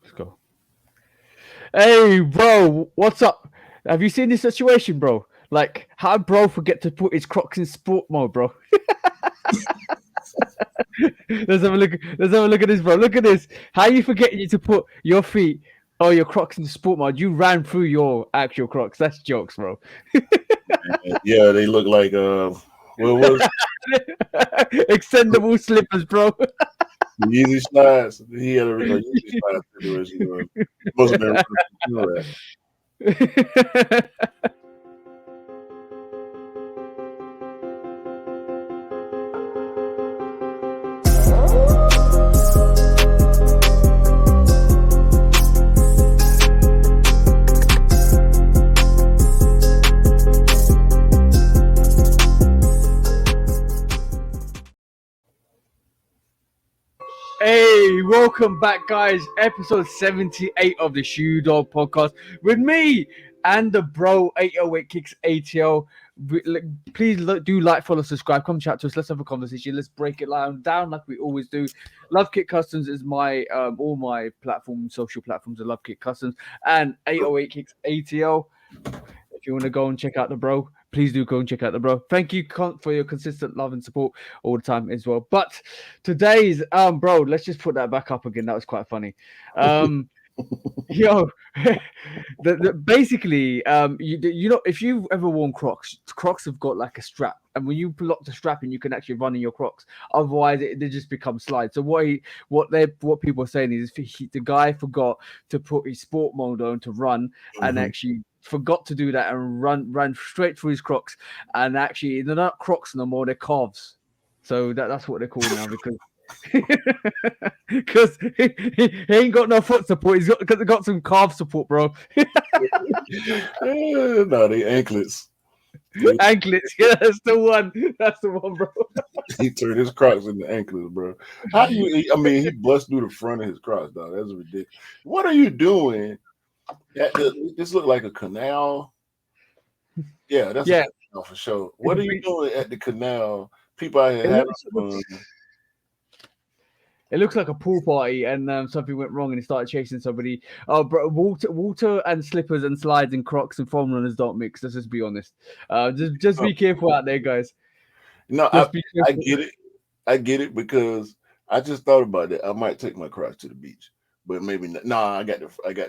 Let's go. Hey, bro, what's up? Have you seen this situation, bro? Like, how bro forget to put his Crocs in sport mode, bro? Let's have a look. Let's have a look at this, bro. Look at this. How you forgetting to put your feet or your Crocs in sport mode? You ran through your actual Crocs. That's jokes, bro. Yeah, they look like what was Extendable slippers, bro. the Yeezy slides? He had a Yeezy slide situation going. He must have been running from Hey, welcome back, guys. Episode 78 of the Shoe Dog podcast with me and the bro 808 Kicks ATL. Please do like, follow, subscribe. Come chat to us. Let's have a conversation. Let's break it down like we always do. Love Kit Customs is my all my platforms, social platforms are Love Kit Customs and 808 Kicks ATL. If you want to go and check out the bro, please do go and check out the bro. Thank you for your consistent love and support all the time as well. But today's bro, let's just put that back up again. That was quite funny. Yo, basically, you know, if you've ever worn Crocs have got like a strap, and when you lock the strap in, you can actually run in your Crocs. Otherwise, they just become slides. So what people are saying is the guy forgot to put his sport mode on to run, and actually forgot to do that and ran straight through his Crocs, and actually they're not Crocs no more, they're calves. So that's what they're called now because he ain't got no foot support. He's got some calf support, bro. No, they anklets. Anklets, yeah, that's the one, bro. He turned his Crocs into anklets, bro. How do you? I mean, he bust through the front of his Crocs, dog. That's ridiculous. What are you doing? This look like a canal. Yeah, that's a canal for sure. What are you doing at the canal? People out here having fun. It looks like a pool party, and something went wrong, and he started chasing somebody. Oh, bro, water and slippers and slides and Crocs and foam runners don't mix. Let's just be honest. Just be careful out there, guys. No, I get it. I get it because I just thought about it. I might take my Crocs to the beach, but maybe not. Nah, I got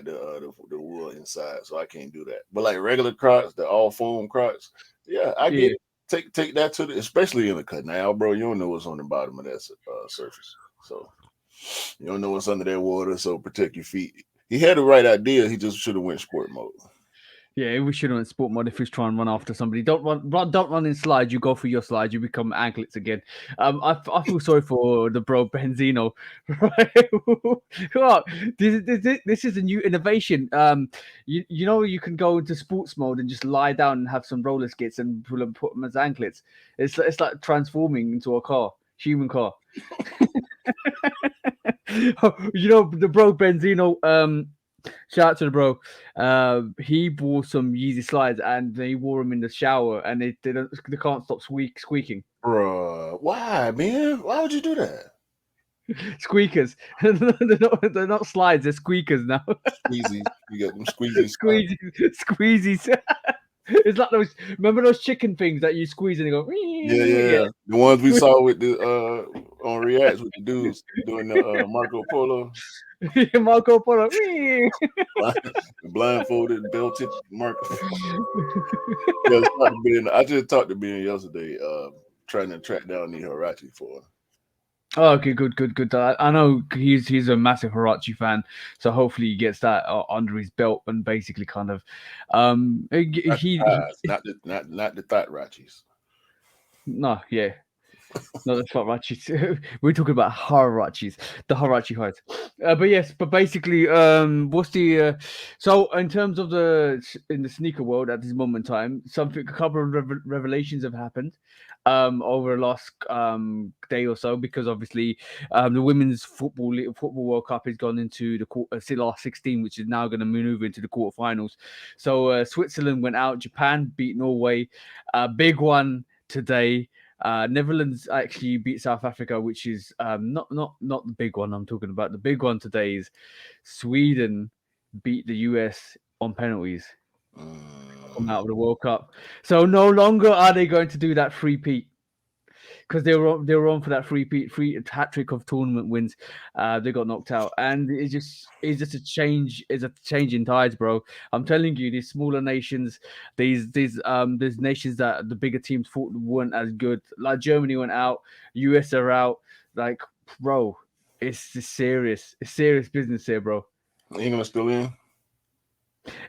the wool inside, so I can't do that. But like regular Crocs, the all foam Crocs, yeah, I get it. Take that to especially in a canal, bro. You don't know what's on the bottom of that surface. So you don't know what's under that water, so protect your feet. He had the right idea. He just should have went sport mode. Yeah, we should have went sport mode if he's trying to run after somebody. Don't run in slides. You go for your slides. You become anklets again. I feel sorry for the bro Benzino. Right? This is a new innovation. You know you can go into sports mode and just lie down and have some roller skates and put them as anklets. It's like transforming into a car, human car. You know the bro Benzino. Shout out to the bro. He wore some Yeezy slides and they wore them in the shower, and they can't stop squeaking. Bruh, why, man? Why would you do that? Squeakers. they're not slides. They're squeakers now. Squeezy. You got them squeezy. Squeezies. It's like those. Remember those chicken things that you squeeze and they go. Yeah. The ones we saw with the on Reacts with the dudes doing the Marco Polo. Marco Polo. Blindfolded, belted Marco. Yeah, I just talked to Ben yesterday, trying to track down the Huarache for him. Oh, okay, good. I know he's a massive Huarache fan, so hopefully he gets that under his belt and basically kind of not the thought Ratchies. No, yeah. No, that's not Huaraches. We're talking about Huaraches, the Huarache hides. But yes, but basically, what's the so in terms of in the sneaker world at this moment in time, a couple of revelations have happened over the last day or so, because obviously the women's football World Cup has gone into the last 16, which is now going to move into the quarterfinals. So Switzerland went out, Japan beat Norway, big one today. Netherlands actually beat South Africa, which is not the big one I'm talking about. The big one today is Sweden beat the US on penalties. Come out of the World Cup. So no longer are they going to do that three-peat because they were on for that free hat trick of tournament wins. They got knocked out, and it's just a change. It's a change in tides, bro. I'm telling you, these smaller nations, these nations that the bigger teams thought weren't as good, like Germany went out, US are out. Like, bro, it's serious. It's serious business here, bro. England still in?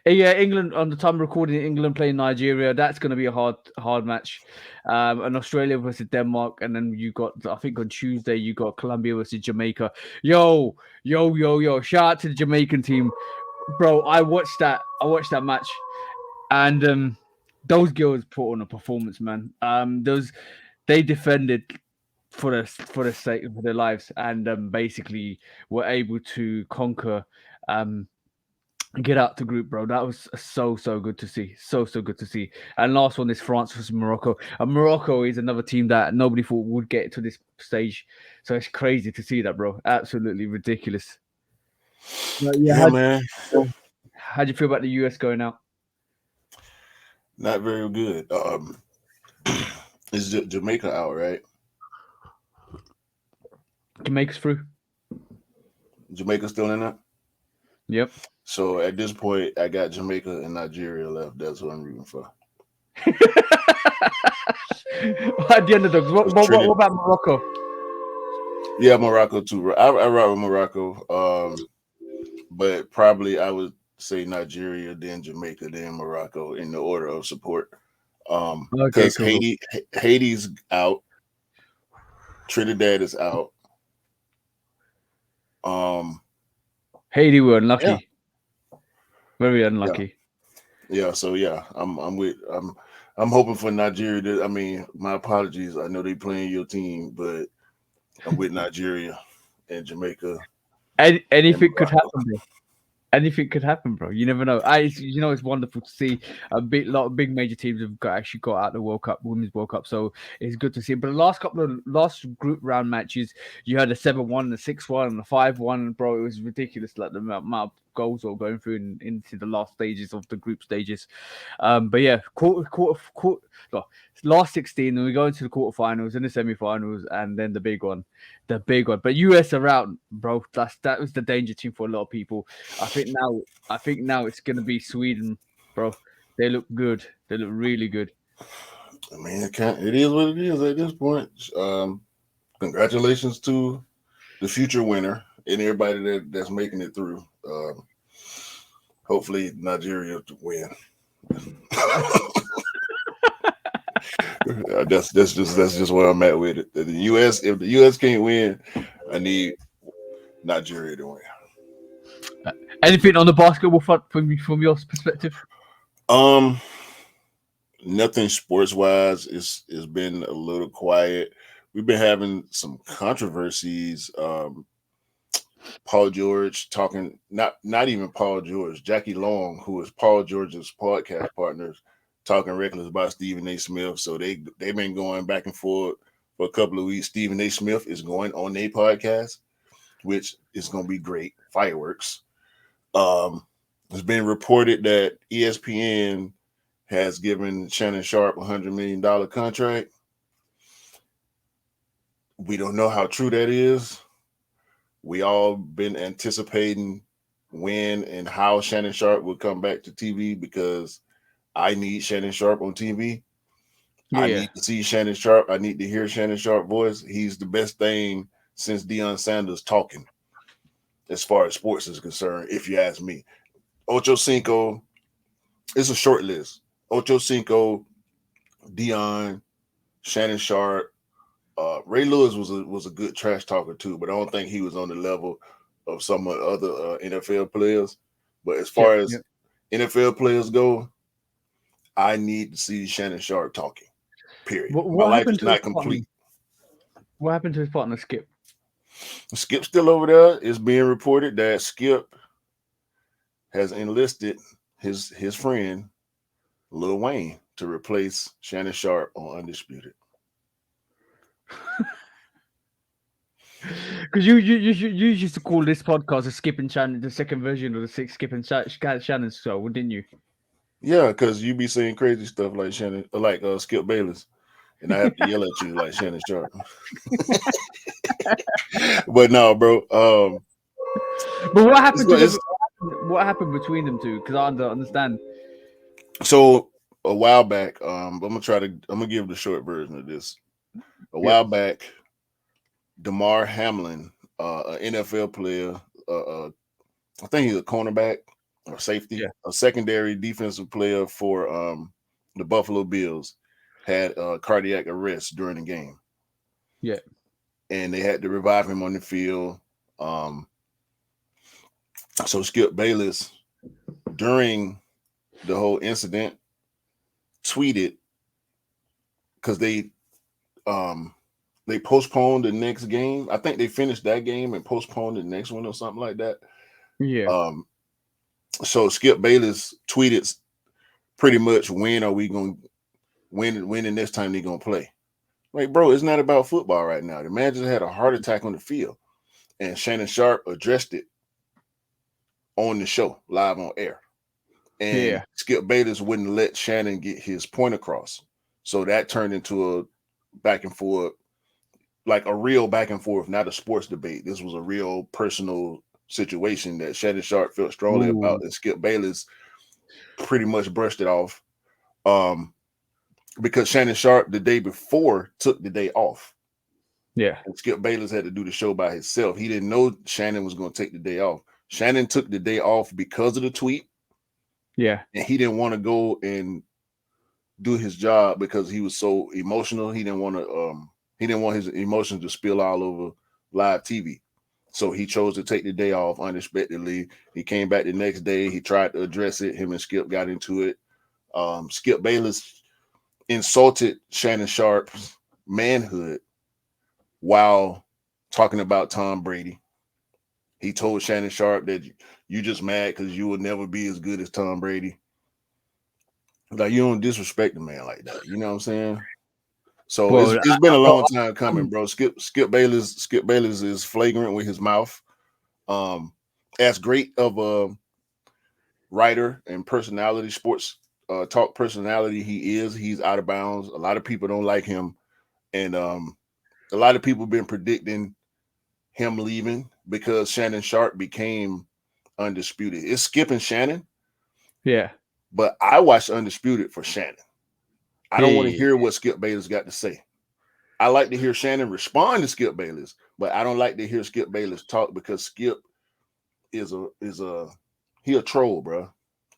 Yeah, England on the time recording, England playing Nigeria. That's going to be a hard match. And Australia versus Denmark, and then you got, I think on Tuesday you got Colombia versus Jamaica. Yo. Shout out to the Jamaican team, bro. I watched that match, and those girls put on a performance, man. They defended for the sake of their lives, and basically were able to conquer. Get out the group, bro. That was so good to see. So good to see. And last one is France versus Morocco. And Morocco is another team that nobody thought would get to this stage. So it's crazy to see that, bro. Absolutely ridiculous. Yeah, man. How do you feel about the US going out? Not very good. Is Jamaica out, right? Jamaica's through. Jamaica still in it? Yep. So at this point, I got Jamaica and Nigeria left. That's what I'm rooting for. At the underdogs. What about Morocco? Yeah, Morocco too. I rock with Morocco. But probably I would say Nigeria, then Jamaica, then Morocco in the order of support. Because cool. Haiti's out, Trinidad is out. Haiti were unlucky. Yeah. Very unlucky. Yeah. So yeah, I'm hoping for Nigeria. I mean, my apologies. I know they playing your team, but I'm with Nigeria and Jamaica. Anything could happen, bro. Anything could happen, bro. You never know. It's wonderful to see a lot of big major teams have actually got out the World Cup, Women's World Cup. So it's good to see. But the last group round matches, you had a 7-1, a 6-1, and a 5-1, bro. It was ridiculous, like the amount of goals all going through into the last stages of the group stages. But yeah, last 16, and we go into the quarterfinals and the semi-finals, and then the big one. But US are out, bro. That was the danger team for a lot of people. I think now it's gonna be Sweden, bro. They look good. They look really good. I mean, it is what it is at this point. Congratulations to the future winner and everybody that's making it through. Hopefully Nigeria to win. That's just where I'm at with it. If the US can't win, I need Nigeria to win. Anything on the basketball front from your perspective? Nothing sports wise. It's been a little quiet. We've been having some controversies. Paul George talking, not even Paul George, Jackie Long, who is Paul George's podcast partners, talking reckless about Stephen A. Smith. So they've been going back and forth for a couple of weeks. Stephen A. Smith is going on their podcast, which is going to be great. Fireworks. It's been reported that ESPN has given Shannon Sharpe $100 million contract. We don't know how true that is. We all been anticipating when and how Shannon Sharpe will come back to TV because I need Shannon Sharpe on TV. Yeah. I need to see Shannon Sharpe. I need to hear Shannon Sharpe voice. He's the best thing since Deion Sanders talking as far as sports is concerned, if you ask me. Ocho Cinco, it's a short list. Ocho Cinco, Deion, Shannon Sharpe, Ray Lewis was a good trash talker too, but I don't think he was on the level of some other NFL players. But as far as NFL players go, I need to see Shannon Sharpe talking. Period. My life is not complete. What happened to his partner, Skip? Skip's still over there. It's being reported that Skip has enlisted his friend Lil Wayne to replace Shannon Sharpe on Undisputed. Because you used to call this podcast a Skip and Shannon, the second version of the six Skip and Shannon show, didn't you? Yeah, because you be saying crazy stuff like Skip Bayless, and I have to yell at you like Shannon Sharp. But no, bro. But what happened what happened between them two? Because I don't understand. So a while back, I'm gonna give the short version of this. A while back, Damar Hamlin, an NFL player, I think he's a cornerback or safety, a secondary defensive player for the Buffalo Bills, had cardiac arrest during the game. Yeah. And they had to revive him on the field. So Skip Bayless, during the whole incident, tweeted, because they postponed the next game. I think they finished that game and postponed the next one or something like that. Yeah. So Skip Bayless tweeted pretty much, when are we going to when the next time they're going to play? Like, bro, it's not about football right now. The man just had a heart attack on the field. And Shannon Sharp addressed it on the show, live on air. And Skip Bayless wouldn't let Shannon get his point across. So that turned into a back and forth, like a real back and forth, not a sports debate. This was a real personal situation that Shannon Sharp felt strongly about, and Skip Bayless pretty much brushed it off. Because Shannon Sharp the day before took the day off. Yeah. And Skip Bayless had to do the show by himself. He didn't know Shannon was going to take the day off. Shannon took the day off because of the tweet. Yeah. And he didn't want to go and do his job because he was so emotional. He didn't want his emotions to spill all over live TV. So he chose to take the day off unexpectedly. He came back the next day. He tried to address it. Him and Skip got into it. Skip Bayless insulted Shannon Sharp's manhood while talking about Tom Brady. He told Shannon Sharp that you just mad because you will never be as good as Tom Brady. Like, you don't disrespect the man like that. You know what I'm saying? So it's been a long time coming, bro. Skip Bayless is flagrant with his mouth. As great of a writer and personality, sports talk personality he is, he's out of bounds. A lot of people don't like him, and a lot of people have been predicting him leaving because Shannon Sharp became Undisputed. It's Skip and Shannon. Yeah. But I watched Undisputed for Shannon. I don't want to hear what Skip Bayless got to say. I like to hear Shannon respond to Skip Bayless, but I don't like to hear Skip Bayless talk because Skip is a troll, bro.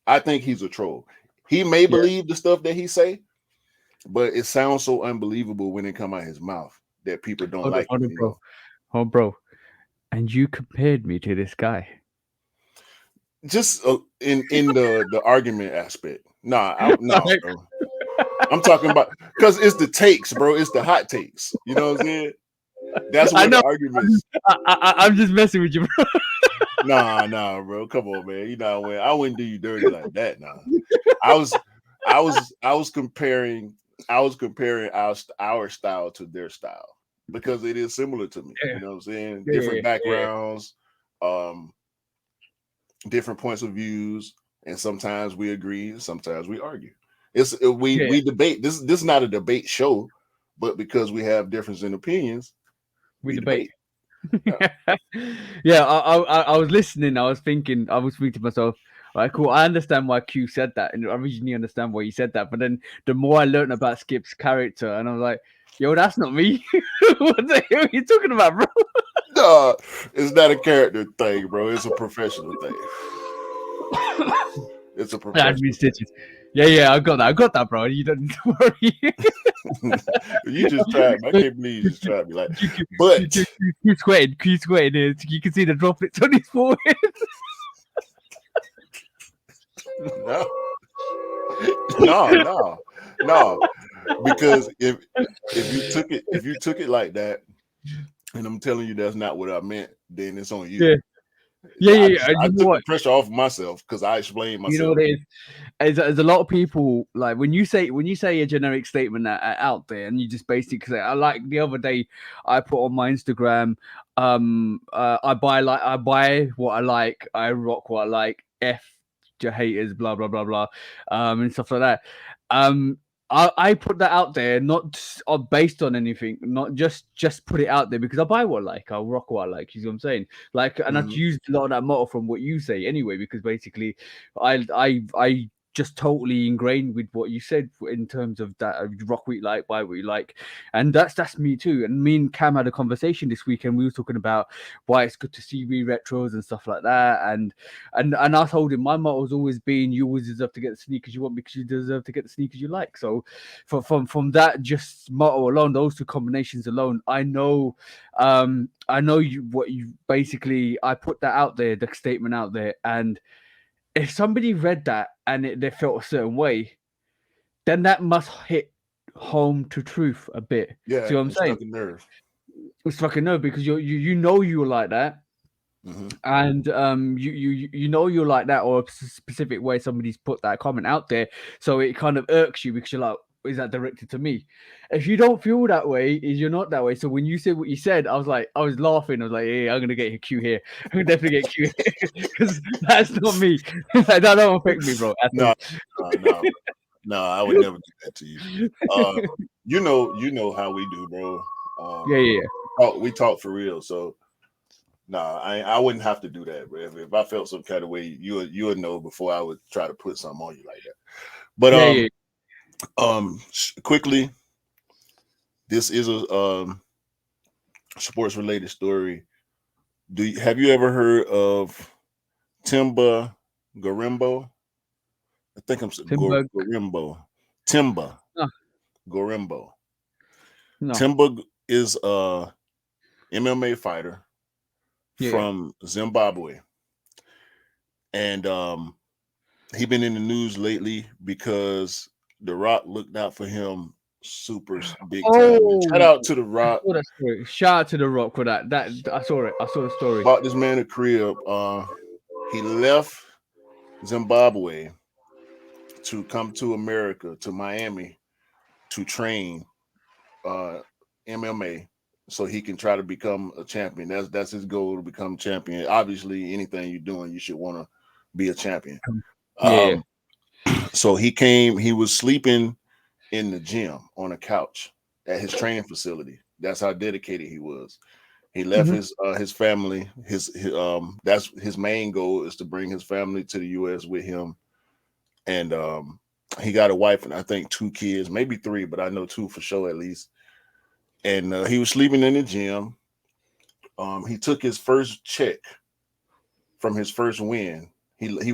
I think he's a troll. He may believe the stuff that he say, but it sounds so unbelievable when it come out his mouth that people don't like it. Oh, bro. And you compared me to this guy. Just in the argument aspect. No, bro. I'm talking about, because it's the takes, bro. It's the hot takes. You know what I'm saying? That's what the arguments. I'm just messing with you, bro. Nah, bro. Come on, man. You know, I wouldn't do you dirty like that. Nah. I was comparing our style to their style because it is similar to me. You know what I'm saying? Different backgrounds, different points of views, and sometimes we agree, sometimes we argue. We debate. This is not a debate show, but because we have difference in opinions, we debate. Yeah, I was listening. I was thinking. I was thinking to myself, right, cool. I understand why Q said that, and I originally understand why he said that. But then the more I learned about Skip's character, and I was like, yo, that's not me. What the hell are you talking about, bro? No, it's not a character thing, bro. It's a professional thing. It's a professional thing. Yeah, I got that, bro. You don't need to worry. You just tried me. I can't believe you just tried me. Like, but He's sweating. You can see the droplets on his forehead. No. Because if you took it like that, and I'm telling you that's not what I meant, then it's on you. I took the pressure off myself because I explained myself. You know what it is? There's a lot of people like when you say a generic statement out there, and you just basically say, I like the other day I put on my Instagram, I buy what I like, I rock what I like, F your haters, blah blah blah blah, and stuff like that. I put that out there not based on anything, not just put it out there because I buy what I like, I'll rock what I like. You see what I'm saying? Like, and I've used a lot of that motto from what you say anyway, because basically, I just totally ingrained with what you said in terms of that rock what you like, buy what you like, and that's me too. And me and Cam had a conversation this weekend. We were talking about why it's good to see retros and stuff like that, and I told him my motto has always been you always deserve to get the sneakers you want because you deserve to get the sneakers you like. So from that just motto alone, those two combinations alone, I know what you basically, I put that out there, the statement out there, and if somebody read that and they felt a certain way, then that must hit home to truth a bit. Yeah, see what I'm saying? It's fucking nerve because you know you're like that. And you're like that, or a specific way somebody's put that comment out there, so it kind of irks you because you're like, is that directed to me? If you don't feel that way, is you're not that way. So when you said what you said, I was laughing. I was like, hey, I'm gonna get a Q here. I'm gonna definitely get Q here because that's not me. That don't affect me, bro. No, I would never do that to you. You know how we do, bro. Yeah. We talk for real, so I wouldn't have to do that, bro. If I felt some kind of way, you would know before I would try to put something on you like that. But quickly, this is a sports related story. Have you ever heard of Timba Gorimbo? I think I'm Gorimbo. Timba Gorimbo. No. Timba is a MMA fighter from Zimbabwe, and he been in the news lately because The Rock looked out for him super big time. Shout out to The Rock. Shout out to The Rock for that. That I saw it. I saw the story. Bought this man a crib. He left Zimbabwe to come to America, to Miami, to train MMA, so he can try to become a champion. That's his goal, to become champion. Obviously, anything you're doing, you should want to be a champion. So he came. He was sleeping in the gym on a couch at his training facility. That's how dedicated he was. He left his family. That's his main goal, is to bring his family to the U.S. with him. And he got a wife and I think 2 kids, maybe 3, but I know 2 for sure at least. And he was sleeping in the gym. He took his first check from his first win. He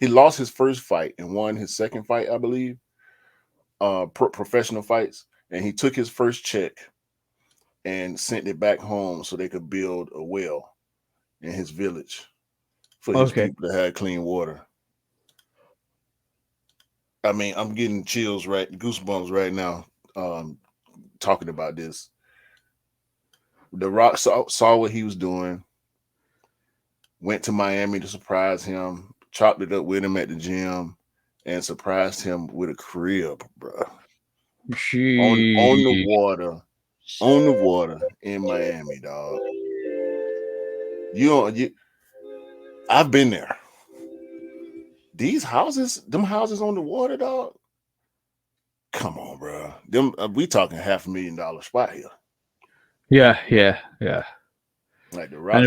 lost his first fight and won his second fight, I believe, professional fights. And he took his first check and sent it back home so they could build a well in his village for his people to have clean water. I mean, I'm getting goosebumps right now talking about this. The Rock saw what he was doing, went to Miami to surprise him, chopped it up with him at the gym, and surprised him with a crib, bro. On the water in Miami, dog. I've been there. These houses, them houses on the water, dog. Come on, bro. We talking $500,000 spot here. Yeah. Like The Rock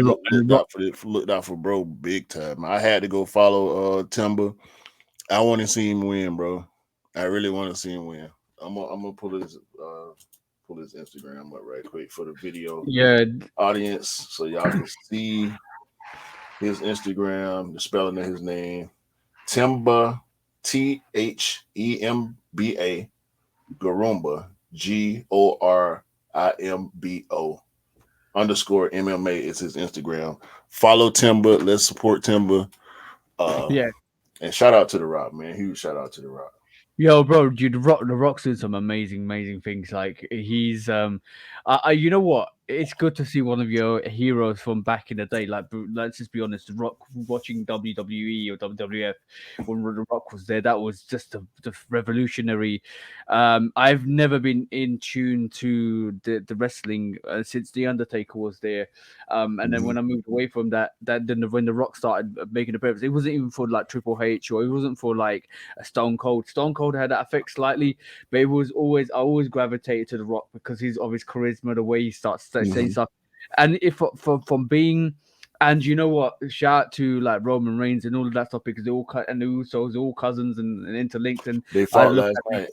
looked out for bro big time. I had to go follow Timba. I want to see him win, bro. I really want to see him win. I'm gonna pull his Instagram up right quick for the video audience, so y'all can see his Instagram, the spelling of his name. Timba, Themba, Gorimbo, Gorimbo _ MMA is his Instagram. Follow Timba. Let's support Timba. And shout out to The Rock, man. Huge shout out to The Rock. Yo, bro, dude, The Rock's doing some amazing things. Like he's, you know what? it's good to see one of your heroes from back in the day. Like, let's just be honest, The Rock, watching WWE or WWF when The Rock was there, that was just the revolutionary. I've never been in tune to the wrestling since The Undertaker was there. And then when I moved away from that then when The Rock started making appearances, it wasn't even for like Triple H, or it wasn't for like a Stone Cold. Stone Cold had that effect slightly, but it was always I always gravitated to The Rock because of his charisma, the way he starts saying stuff, and if from being. And you know what? Shout out to like Roman Reigns and all of that stuff, because they all cut, and the Usos, all cousins and interlinked. And they fought last night.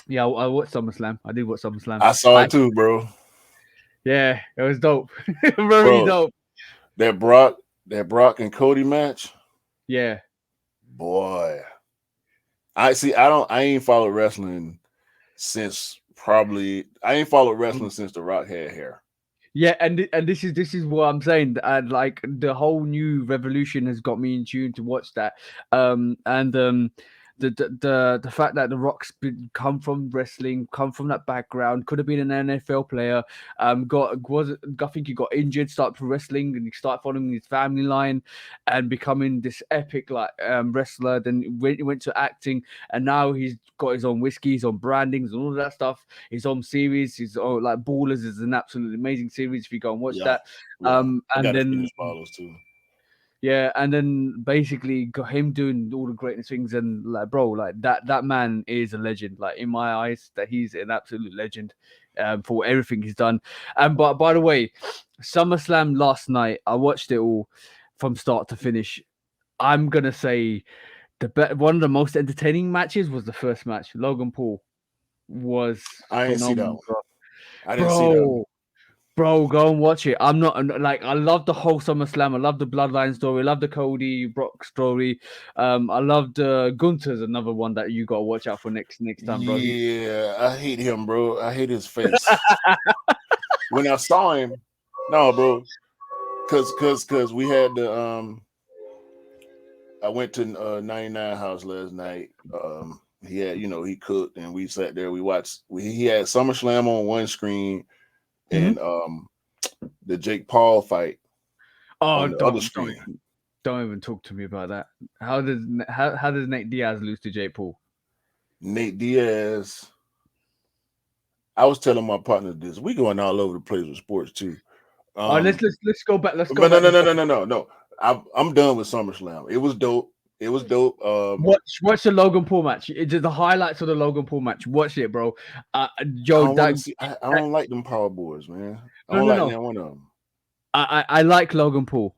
Yeah, I watched SummerSlam. I did watch SummerSlam. I saw it too, bro. Yeah, it was dope. Very dope. That Brock and Cody match. Yeah. Boy. I ain't followed wrestling since the Rock had hair. Yeah, and this is what I'm saying. And like the whole new revolution has got me in tune to watch that. The fact that The Rock's come from wrestling, come from that background, could have been an NFL player. I think he got injured, started wrestling, and he started following his family line, and becoming this epic wrestler. Then went to acting, and now he's got his own whiskey, his own brandings, and all of that stuff. His own series, his own like Ballers is an absolutely amazing series. If you go and watch that, and then Ballers too. Yeah, and then basically got him doing all the greatest things, and like, bro, like that man is a legend. Like in my eyes, that he's an absolute legend, for everything he's done. And but by the way, SummerSlam last night, I watched it all from start to finish. I'm gonna say one of the most entertaining matches was the first match. Logan Paul was. I didn't see that one. I didn't see that one. Bro, go and watch it. I'm not like, I love the whole SummerSlam. I love the Bloodline story. I love the Cody Brock story. I loved Gunther's another one that you gotta watch out for next time, bro. Yeah, I hate him, bro. I hate his face. When I saw him, no, bro, because we had the I went to 99 House last night. He had, he cooked, and we sat there. We watched. He had SummerSlam on one screen. And the Jake Paul fight on the other screen. Don't even talk to me about that. How does Nate Diaz lose to Jake Paul? Nate Diaz. I was telling my partner this. We going all over the place with sports too. Let's go back. Let's go. No. I'm done with SummerSlam. It was dope. Watch the Logan Paul match. It's the highlights of the Logan Paul match. Watch it, bro. Joe, I don't like them Power Boys, man. I don't like that one of them. I like Logan Paul.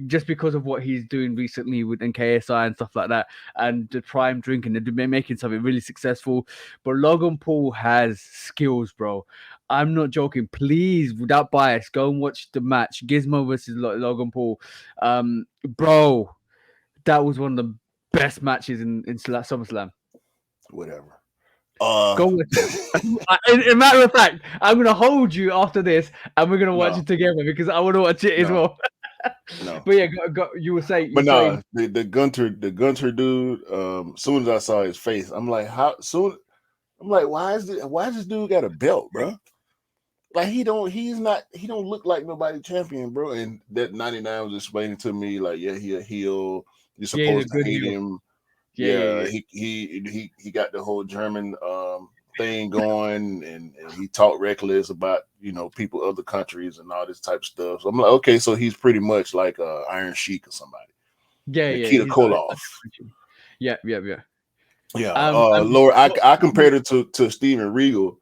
Just because of what he's doing recently with KSI and stuff like that, and the Prime drinking, they're making something really successful. But Logan Paul has skills, bro. I'm not joking. Please, without bias, go and watch the match. Gizmo versus Logan Paul. Bro, that was one of the best matches in SummerSlam. Whatever. Go with it. In matter of fact, I'm gonna hold you after this, and we're gonna watch it together because I want to watch it as well. No. But yeah, you were saying. But no, the Gunter dude. Soon as I saw his face, I'm like, how soon? I'm like, why is this dude got a belt, bro? Like he don't look like nobody champion, bro. And that 99 was explaining to me, like, yeah, he a heel. You're supposed to hate him. Yeah. He got the whole German thing going, and he talked reckless about people other countries and all this type of stuff. So I'm like, okay, so he's pretty much like Iron Sheik or somebody. Keita Koloff. Yeah. Laura, I compared it to Steven Regal.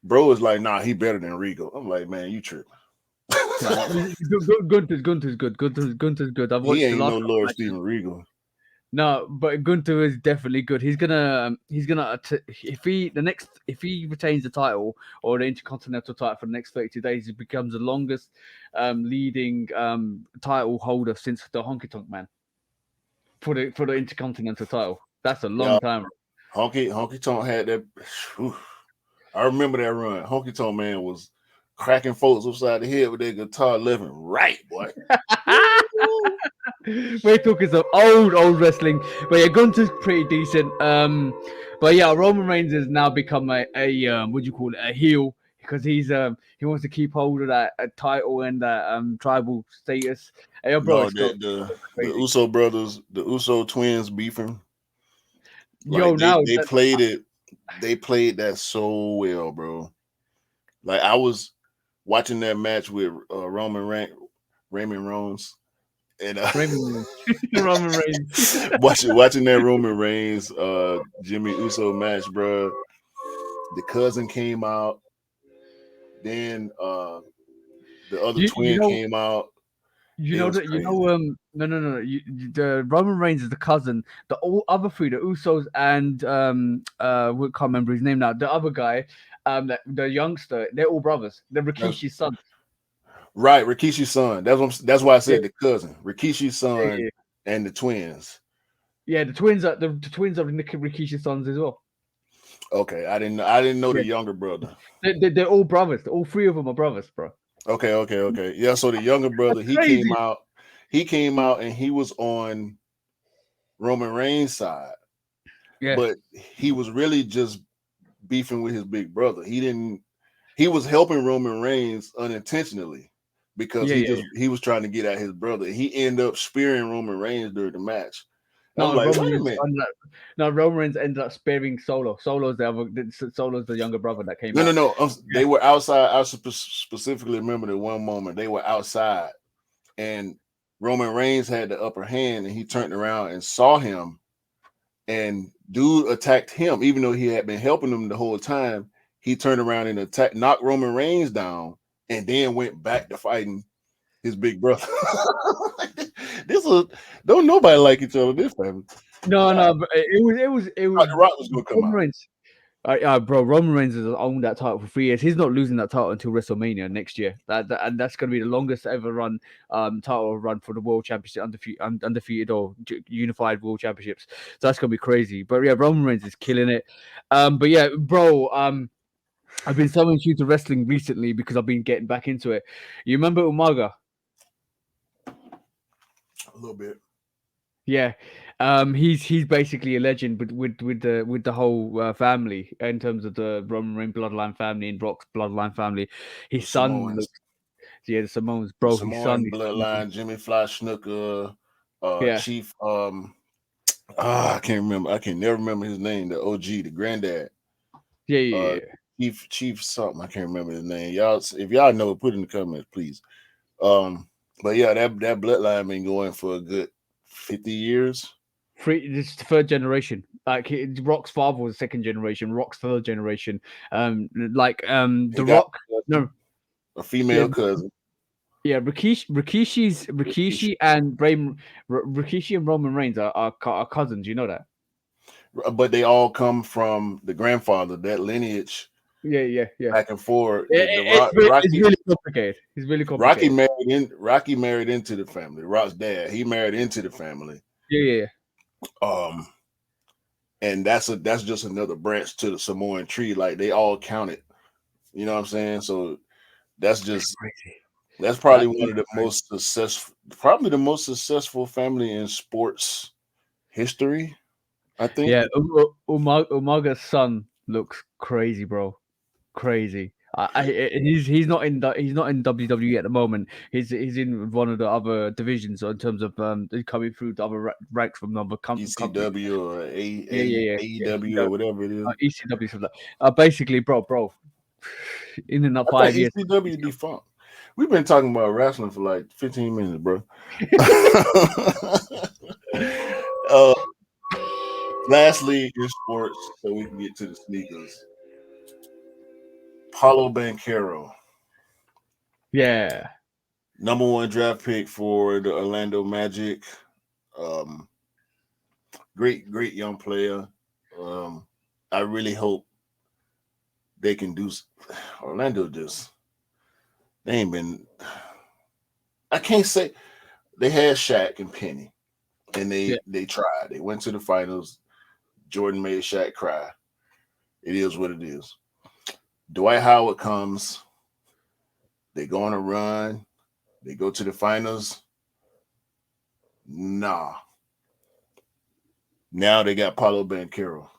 Bro is like, nah, he better than Regal. I'm like, man, you tripping. Gunther's good. I've watched he ain't no Lord Steven Regal. No, but Gunther is definitely good. He's gonna if he retains the title or the Intercontinental title for the next 32 days, he becomes the longest leading title holder since the Honky Tonk Man for the Intercontinental title. That's a long time. Honky Tonk had that. I remember that run. Honky Tonk Man was cracking folks upside the head with their guitar left and right, boy. We're talking some old wrestling, but yeah, Gunther's pretty decent. But yeah, Roman Reigns has now become a what do you call it? A heel. because he wants to keep hold of that title and that tribal status. Hey, yo, bro, No, it's got the crazy. Uso brothers, the Uso twins beefing. Yo, Like now they played it, they played that so well, bro. Like I was watching that match with Raymond Reigns, and Roman Reigns. watching that Roman Reigns Jimmy Uso match, bro. The cousin came out, then the other You twin know, came out. you It know was that crazy. no. The Roman Reigns is the cousin. The all other three, the Usos and we can't remember his name now. The other guy, the youngster, they're all brothers. They're Rikishi's sons. Right, Rikishi's son. That's why I Yeah, said the cousin, Rikishi's son, yeah. and the twins. Yeah, the twins are the twins are Rikishi's sons as well. Okay, I didn't know Yeah, the younger brother. they're all brothers. All three of them are brothers, bro. Okay. Yeah, so the younger brother, That's crazy. he came out and he was on Roman Reigns' side, Yeah. but he was really just beefing with his big brother. He was helping Roman Reigns unintentionally because Yeah. he was trying to get at his brother. He ended up spearing Roman Reigns during the match. I'm No, like, wait a minute. Roman Reigns ended up sparing Solo. Solo's the younger brother that came out. No. Yeah. They were outside. I specifically remember the one moment they were outside, and Roman Reigns had the upper hand, and he turned around and saw him, and dude attacked him, even though he had been helping him the whole time. He turned around and knocked Roman Reigns down, and then went back to fighting his big brother. Don't nobody like each other. This family. No, but it was The Rock was gonna come Roman out. Reigns. Bro, Roman Reigns has owned that title for 3 years. He's not losing that title until WrestleMania next year. And that's going to be the longest ever run title run for the World Championship, undefeated or unified World Championships. So that's going to be crazy. But yeah, Roman Reigns is killing it. But yeah, bro, I've been so into wrestling recently because I've been getting back into it. You remember Umaga? A little bit. Yeah, he's basically a legend with the whole family in terms of the Roman Reigns bloodline family and Brock's bloodline family. The His son Samoans. looks, yeah, the Samoans, The bro. His son, Samoan bloodline, Jimmy Fly Snuka, yeah, Chief. I can't remember. I can never remember his name. The OG, the granddad. yeah. Chief something. I can't remember his name. Y'all, if y'all know, put in the comments, please. But yeah, that bloodline been going for a good 50 years. This is the third generation. Like Rock's father was second generation. Rock's third generation. He the got Rock. No, a yeah, female cousin. yeah. Rikishi and Rikishi and Roman Reigns are cousins. You know that. But they all come from the grandfather, that lineage Yeah. back and forth. It's really complicated. It's really complicated. Rocky married into the family. Rock's dad, he married into the family. Yeah. And that's just another branch to the Samoan tree. Like they all counted. You know what I'm saying? So that's Crazy. probably That's one of the most successful family in sports history, I think. yeah. Umaga's son looks crazy, bro. Crazy. He's not in WWE at the moment. He's in one of the other divisions in terms of coming through the other ranks from other companies. ECW or Yeah. AEW or whatever it is. ECW something. Basically, bro. In and up I think 5 years. ECW defunct. We've been talking about wrestling for like 15 minutes, bro. Lastly, in sports, so we can get to the sneakers. Paulo Banchero, Yeah. #1 draft pick for the Orlando Magic. Great young player. I really hope they can do. Orlando they ain't been. I can't say they had Shaq and Penny, and they tried. They went to the finals. Jordan made Shaq cry. It is what it is. Dwight Howard comes. They go on a run. They go to the finals. Nah. Now they got Paulo Banchero.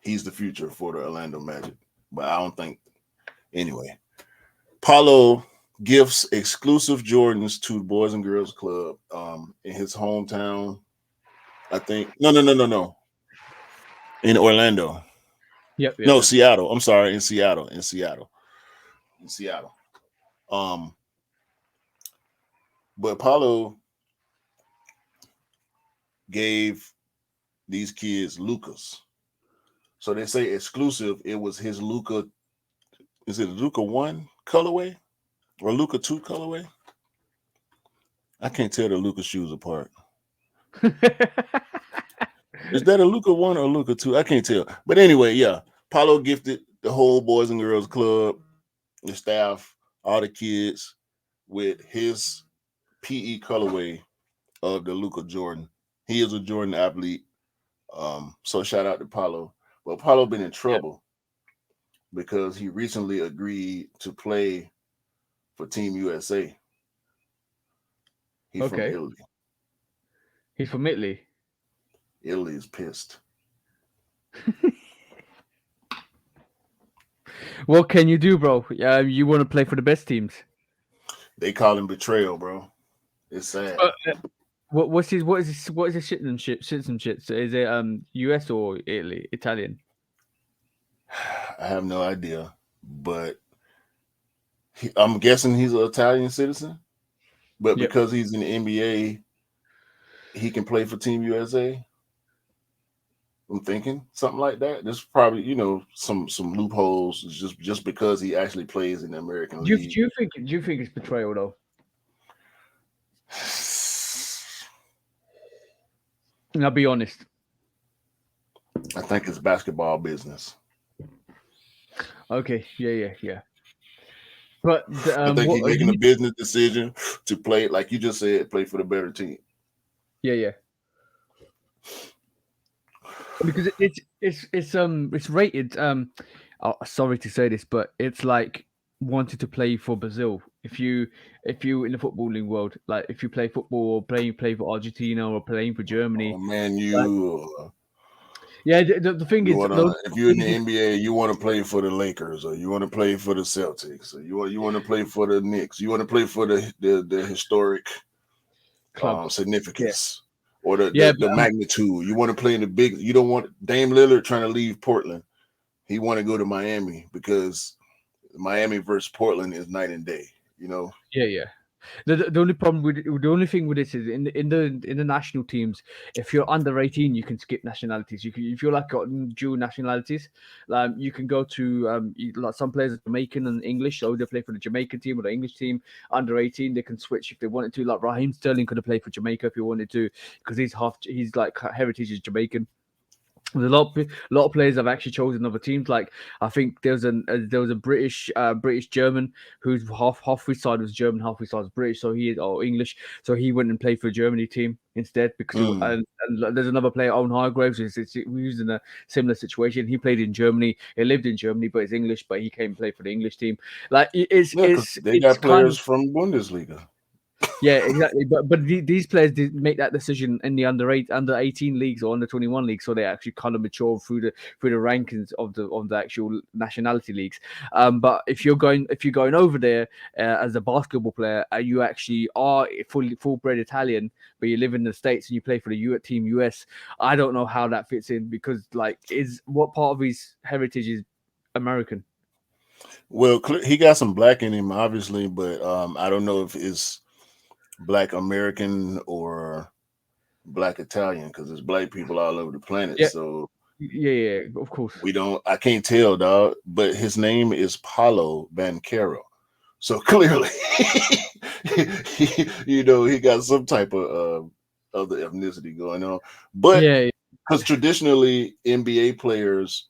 He's the future for the Orlando Magic, but I don't think Anyway, Paulo gifts exclusive Jordans to the Boys and Girls Club in his hometown. I think no. In Orlando. Yep. No, Seattle. I'm sorry, in Seattle. But Paulo gave these kids Lucas. So they say exclusive. It was his Luka. Is it Luka 1 colorway or Luka 2 colorway? I can't tell the Luka shoes apart. Is that a Luka 1 or Luka 2? I can't tell. But anyway, yeah. Paulo gifted the whole Boys and Girls Club, the staff, all the kids with his PE colorway of the Luka Jordan. He is a Jordan athlete. So shout out to Paulo. But Paulo been in trouble because he recently agreed to play for Team USA. He's from Italy. He's from Italy. Italy is pissed. What can you do, bro? You want to play for the best teams. They call him betrayal, bro. It's sad. What is his citizenship? Is it US or Italy? Italian? I have no idea, but I'm guessing he's an Italian citizen. But because he's in the NBA, he can play for Team USA. I'm thinking something like that. There's probably some loopholes just because he actually plays in the American League. Do you think it's betrayal though? I'll be honest. I think it's basketball business. Okay. Yeah. But I think he's making a business decision to play, like you just said, play for the better team. Yeah. Because it's rated. Sorry to say this, but it's like wanted to play for Brazil. If you in the footballing world, like if you play football or play for Argentina or playing for Germany. Oh man, the thing is, if you're in the NBA, you want to play for the Lakers, or you want to play for the Celtics, or you want to play for the Knicks, you want to play for the historic significance. Or the magnitude. You want to play in the big. You don't want Dame Lillard trying to leave Portland. He want to go to Miami because Miami versus Portland is night and day. Yeah. The only thing with this is in the national teams, if you're under 18, you can skip nationalities. If you're like got dual nationalities, you can go to like some players are Jamaican and English, so they play for the Jamaican team or the English team. Under 18, they can switch if they wanted to. Like Raheem Sterling could have played for Jamaica if he wanted to, because he's like heritage is Jamaican. There's a lot of players have actually chosen other teams. Like I think there was a British German who's half his side was German, half his side was British, or English. So he went and played for a Germany team instead because and there's another player, Owen Hargreaves, who's in a similar situation. He played in Germany, he lived in Germany, but he's English, but he came and played for the English team. Like they got players from Bundesliga. Yeah, exactly. But these players did make that decision in the under 18 leagues or under 21 leagues, so they actually kind of mature through the rankings of the actual nationality leagues. But if you're going over there as a basketball player, you actually are full bred Italian, but you live in the States and you play for the Team US. I don't know how that fits in because what part of his heritage is American? Well, he got some black in him, obviously, but I don't know if it's Black American or Black Italian because there's black people all over the planet. Yeah. So yeah, of course. I can't tell, dog, but his name is Paulo Banchero. So clearly, he got some type of other ethnicity going on. But because traditionally NBA players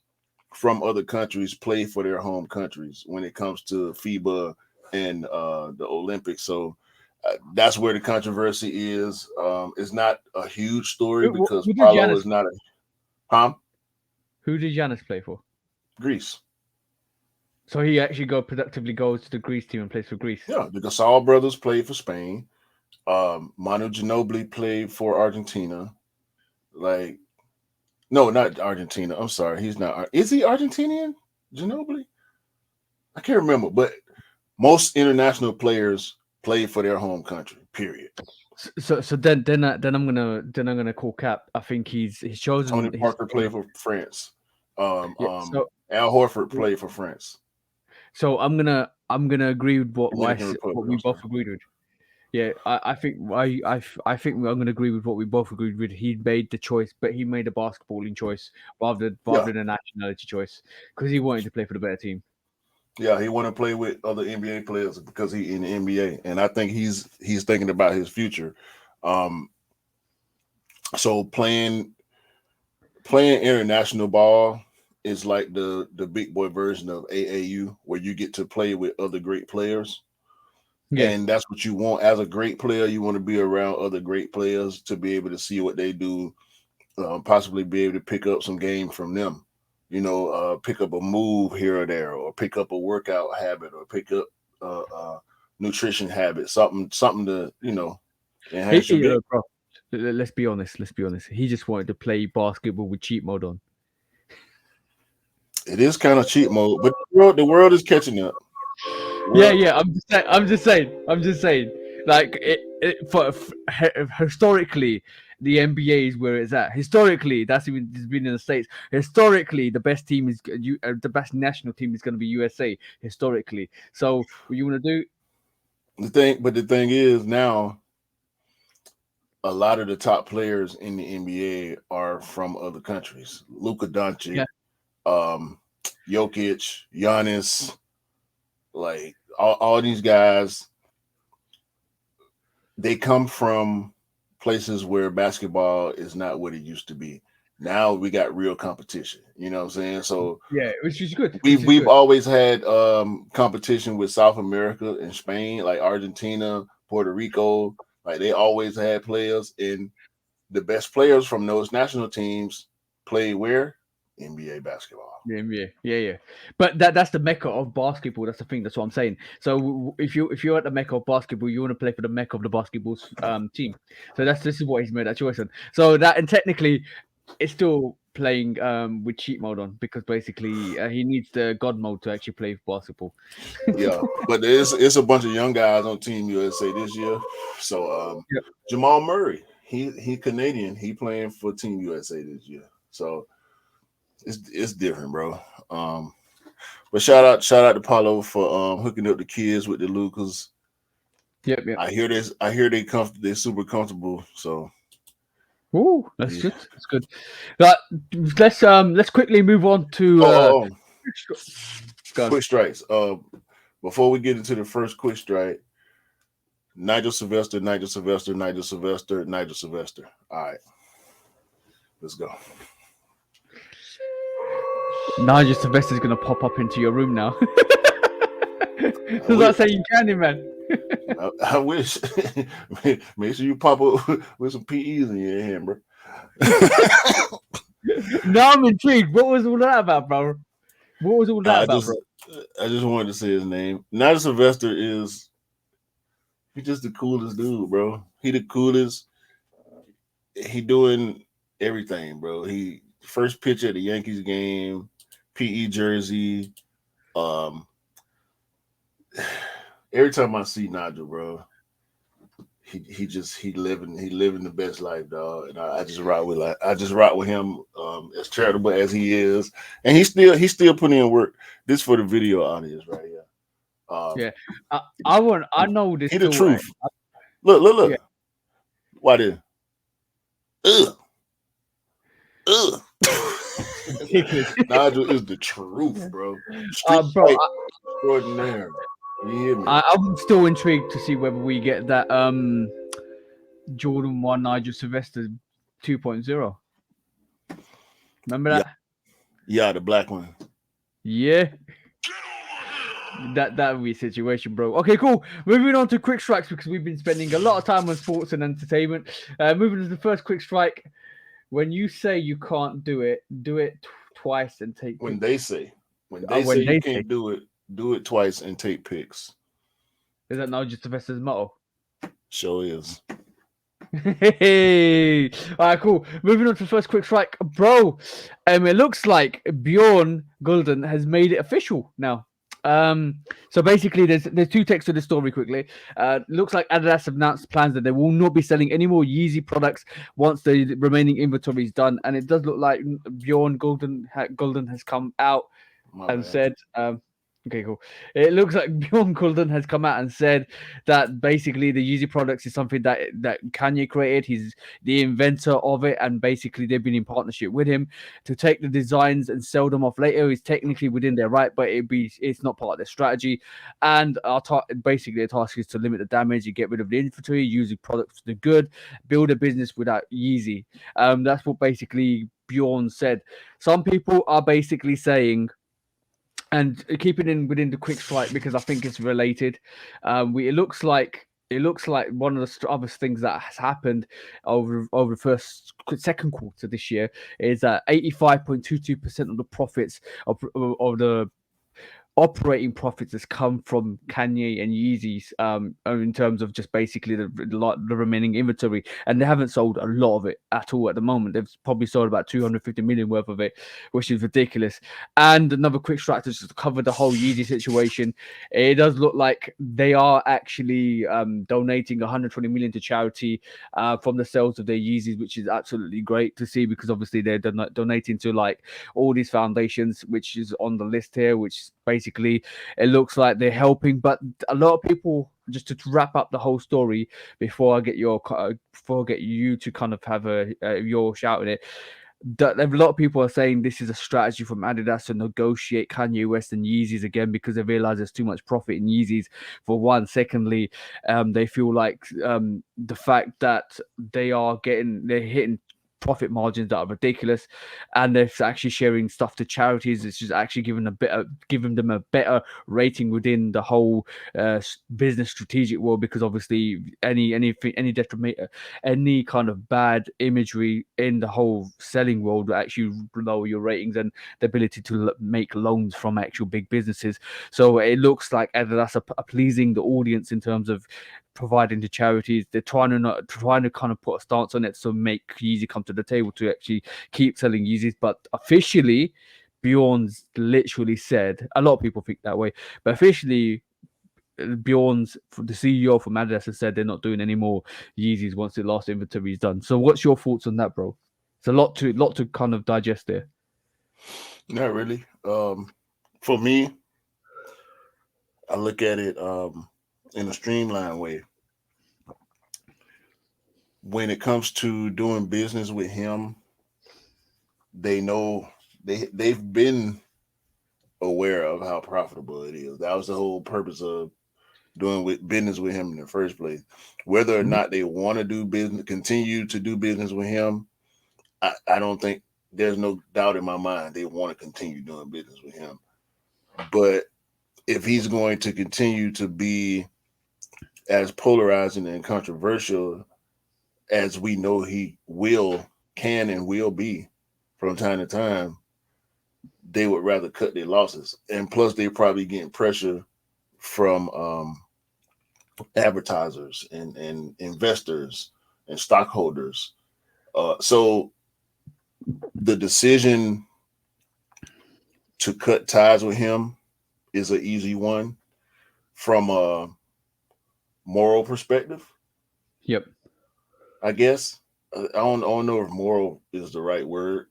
from other countries play for their home countries when it comes to FIBA and the Olympics. So that's where the controversy is. It's not a huge story because Paulo is not a Who did Giannis play for? Greece. So he actually productively goes to the Greece team and plays for Greece. Yeah, the Gasol brothers played for Spain. Manu Ginobili played for Argentina. No, not Argentina. I'm sorry, he's not. Is he Argentinian? Ginobili? I can't remember, but most international players play for their home country. Period. So then I'm gonna call cap. I think he's chosen. Tony Parker played for France. Yeah. Al Horford played for France. So I'm gonna agree with what Republic, we both agreed with. Yeah, I think I'm gonna agree with what we both agreed with. He made the choice, but he made a basketballing choice rather than a nationality choice because he wanted to play for the better team. Yeah, he wanted to play with other NBA players because he in the NBA, and I think he's thinking about his future. So playing international ball is like the big boy version of AAU, where you get to play with other great players. Yeah. And that's what you want as a great player. You want to be around other great players to be able to see what they do, possibly be able to pick up some game from them. You know, pick up a move here or there, or pick up a workout habit, or pick up nutrition habit, something to, you know, enhance your game. Bro, let's be honest. He just wanted to play basketball with cheat mode on. It is kind of cheat mode, but the world is catching up. Yeah. I'm just saying. Like for historically, the NBA is where it's at. Historically, it's been in the States. Historically, the best team is the best national team is going to be USA. Historically, so what you want to do? The thing is now, a lot of the top players in the NBA are from other countries. Luka Doncic, Jokic, Giannis, like all these guys, they come from places where basketball is not what it used to be. Now we got real competition. You know what I'm saying? So yeah, which is good. We've always had competition with South America and Spain, like Argentina, Puerto Rico. Like they always had players, and the best players from those national teams play where? NBA basketball. The NBA, yeah. But that's the mecca of basketball. That's the thing. That's what I'm saying. So if you're at the mecca of basketball, you want to play for the mecca of the basketball team. So this is what he's made that choice on. So that, and technically, it's still playing with cheat mode on, because basically he needs the God mode to actually play basketball. Yeah, but it's a bunch of young guys on Team USA this year. So Jamal Murray, he Canadian. He playing for Team USA this year. So it's different, bro. But shout out to Paulo for hooking up the kids with the Lucas. Yep. I hear they're super comfortable. So ooh, that's good. That's good. Let's quickly move on to quick strikes. Before we get into the first quick strike, Nigel Sylvester. All right, let's go. Nigel Sylvester is gonna pop up into your room now. Does that say you can, man? I wish. Make sure you pop up with some PEs in your hand, bro. Now I'm intrigued. What was all that about, bro? What was all that about, bro? I just wanted to say his name. Nigel Sylvester he's just the coolest dude, bro. He the coolest. He doing everything, bro. He first pitch at the Yankees game, PE jersey. Every time I see Nigel, bro, he living the best life, dog. And I just rock with him, as charitable as he is, and he's still putting in work. This for the video audience right here. I know this. He the truth. Look. Yeah. Why did? Nigel is the truth, bro. Bro, extraordinary. You hear me? I'm still intrigued to see whether we get that Jordan 1 Nigel Sylvester 2.0. Remember that? Yeah, the black one. Yeah. That would be a situation, bro. Okay, cool. Moving on to quick strikes, because we've been spending a lot of time on sports and entertainment. Moving to the first quick strike. When you say you can't do it twice and take. When they say you can't do it twice and take pics. Is that Nigel Sylvester's motto? Sure is. Hey, all right, cool. Moving on to the first quick strike, bro. It looks like Bjorn Gulden has made it official now. So basically, there's two texts to the story quickly. Looks like Adidas have announced plans that they will not be selling any more Yeezy products once the remaining inventory is done, and it does look like Bjorn Golden has come out My and bad. said, okay, cool. It looks like Bjorn Gulden has come out and said that basically the Yeezy products is something that Kanye created. He's the inventor of it, and basically they've been in partnership with him to take the designs and sell them off later. Is technically within their right, but it's not part of their strategy. And basically the task is to limit the damage, you get rid of the inventory, using products for the good, build a business without Yeezy. That's what basically Bjorn said. Some people are basically saying, and keeping in within the quick strike because I think it's related. It looks like one of the other things that has happened over the second quarter this year is that 85.22% of the profits of the operating profits has come from Kanye and Yeezys in terms of just basically the remaining inventory, and they haven't sold a lot of it at all at the moment. They've probably sold about 250 million worth of it, which is ridiculous. And another quick strike to just cover the whole Yeezy situation. It does look like they are actually donating 120 million to charity from the sales of their Yeezys, which is absolutely great to see because obviously they're donating to like all these foundations, which is on the list here, which basically it looks like they're helping. But a lot of people, just to wrap up the whole story before I get you to kind of have your shout at it, that a lot of people are saying this is a strategy from Adidas to negotiate Kanye West and Yeezys again because they realize there's too much profit in Yeezys. For one, secondly, they feel like the fact that they're hitting profit margins that are ridiculous, and they're actually sharing stuff to charities. It's just actually giving them a better rating within the whole business strategic world because obviously any detriment, any kind of bad imagery in the whole selling world will actually lower your ratings and the ability to make loans from actual big businesses. So it looks like Adidas are pleasing the audience in terms of providing to charities. They're trying to kind of put a stance on it to make Yeezy come to the table to actually keep selling Yeezys. But officially, Bjorn's literally said, a lot of people think that way, but officially the CEO from Adidas has said they're not doing any more Yeezys once the last inventory is done. So what's your thoughts on that, bro? It's a lot to kind of digest there. Not really. For me, I look at it in a streamlined way. When it comes to doing business with him, they know they've been aware of how profitable it is. That was the whole purpose of doing business with him in the first place. Whether or not they want to do business, continue to do business with him, I don't think there's no doubt in my mind they want to continue doing business with him. But if he's going to continue to be as polarizing and controversial as we know he can and will be from time to time, they would rather cut their losses. And plus, they're probably getting pressure from advertisers and investors and stockholders. So the decision to cut ties with him is an easy one from a moral perspective. Yep. I guess. I don't know if moral is the right word,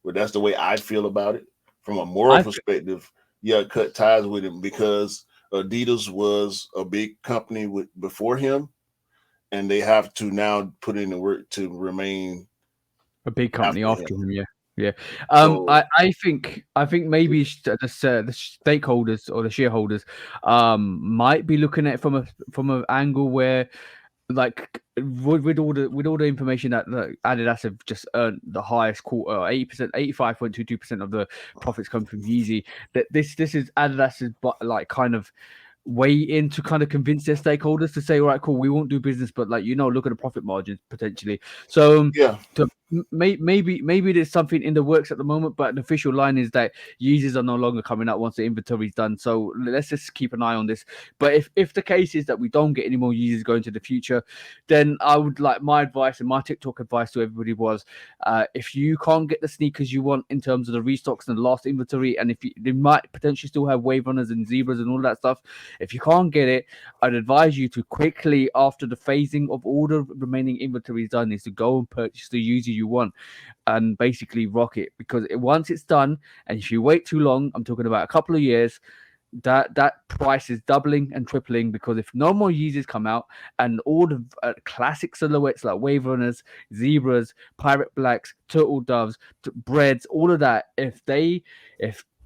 but that's the way I feel about it. From a moral perspective, yeah, cut ties with him because Adidas was a big company before him, and they have to now put in the work to remain a big company after him. Yeah. Yeah, I think maybe the stakeholders or the shareholders might be looking at it from an angle where, like, with all the information that Adidas have just earned the highest quarter, 80%, 85.22% of the profits come from Yeezy. That this is Adidas's like kind of waiting to kind of convince their stakeholders to say, all right, cool, we won't do business, but like, look at the profit margins potentially. So Yeah. maybe there's something in the works at the moment, but the official line is that Yeezys are no longer coming out once the inventory's done. So let's just keep an eye on this. But if the case is that we don't get any more Yeezys going to the future, then I would like, my advice and my TikTok advice to everybody was, if you can't get the sneakers you want in terms of the restocks and the last inventory, and if they might potentially still have wave runners and zebras and all that stuff, if you can't get it, I'd advise you to quickly, after the phasing of all the remaining inventory is done, is to go and purchase the user you want and basically rock it. Because once it's done, and if you wait too long, I'm talking about a couple of years, that price is doubling and tripling. Because if no more Yeezys come out and all the classic silhouettes like wave runners, zebras, pirate blacks, turtle doves, breads, all of that, if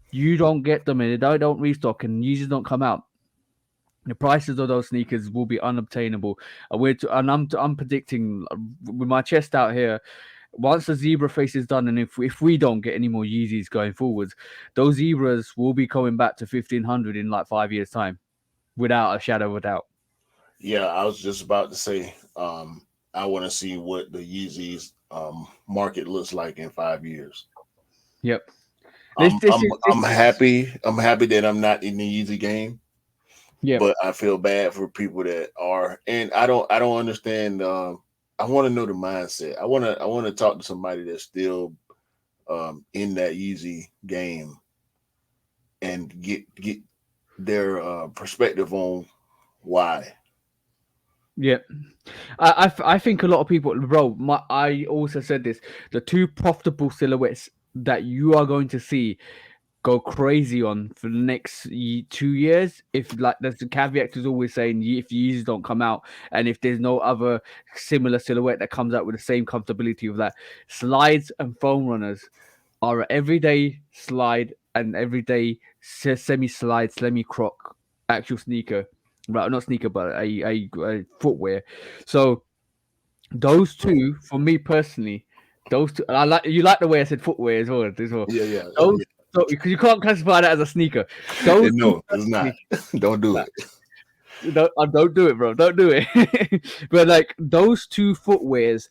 you don't get them and they don't restock and Yeezys don't come out, the prices of those sneakers will be unobtainable. I'm predicting with my chest out here, once the zebra face is done, and if we don't get any more Yeezys going forwards, those zebras will be coming back to 1,500 in like 5 years' time, without a shadow of a doubt. Yeah, I was just about to say, I want to see what the Yeezys market looks like in 5 years. Yep. I'm happy. I'm happy that I'm not in the Yeezy game. Yeah, but I feel bad for people that are, and I don't understand. I want to know the mindset. I want to talk to somebody that's still in that Yeezy game and get their perspective on why. Yeah, I think a lot of people, bro. I also said this: the two profitable silhouettes that you are going to see go crazy on for the next 2 years, if like there's the caveat is always saying, if Yeezys don't come out and if there's no other similar silhouette that comes out with the same comfortability of that, slides and foam runners are an everyday slide and everyday semi slide, semi croc actual sneaker, right? Not sneaker, but a footwear. So those two, for me personally, those two, I like, you like the way I said footwear as well. Yeah. Those, so, because you can't classify that as a sneaker. No, it's not. Don't do it. Don't do it, bro. Don't do it. But like those two footwears,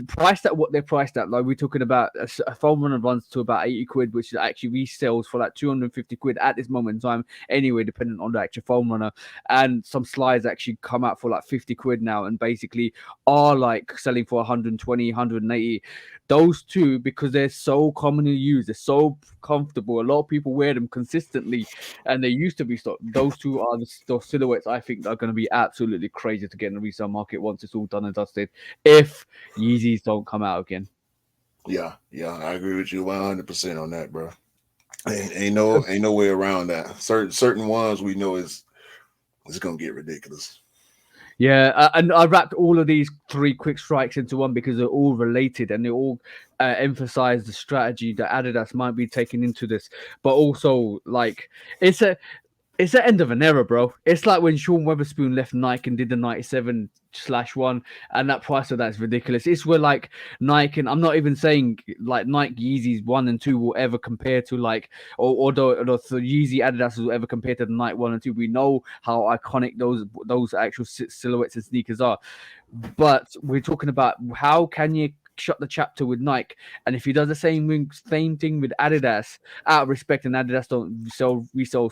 priced at what they're priced at, like we're talking about a foam runner runs to about 80 quid, which actually resells for like 250 quid at this moment in time anyway, depending on the actual foam runner. And some slides actually come out for like 50 quid now and basically are like selling for 120, 180. Those two, because they're so commonly used, they're so comfortable, a lot of people wear them consistently and they used to be stocked. Those two are the silhouettes I think are going to be absolutely crazy to get in the resale market once it's all done and dusted, if Yeezys don't come out again. Yeah, I agree with you 100% on that, bro. Ain't no way around that. Certain ones we know it's gonna get ridiculous. Yeah, and I wrapped all of these three quick strikes into one because they're all related and they all emphasize the strategy that Adidas might be taking into this, but also like it's the end of an era, bro. It's like when Sean Weatherspoon left Nike and did the 97/1, and that price of that's ridiculous. It's where like Nike, and I'm not even saying like Nike Yeezys 1 and 2 will ever compare to like, or the Yeezy Adidas will ever compare to the Nike 1 and 2. We know how iconic those actual silhouettes and sneakers are, but we're talking about how can you shut the chapter with Nike, and if he does the same thing with Adidas, out of respect, and Adidas don't resell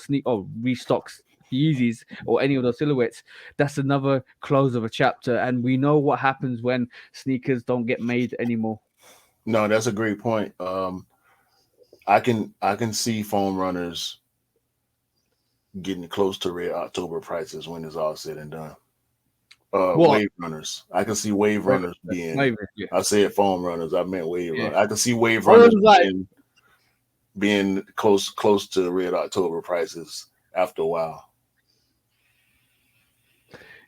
restocks Yeezys or any of those silhouettes, that's another close of a chapter. And we know what happens when sneakers don't get made anymore. No, that's a great point. I can see foam runners getting close to Red October prices when it's all said and done. Wave runners. I can see wave runners being. Yeah. I said foam runners. I meant wave runners. I can see wave runners being close to Red October prices after a while.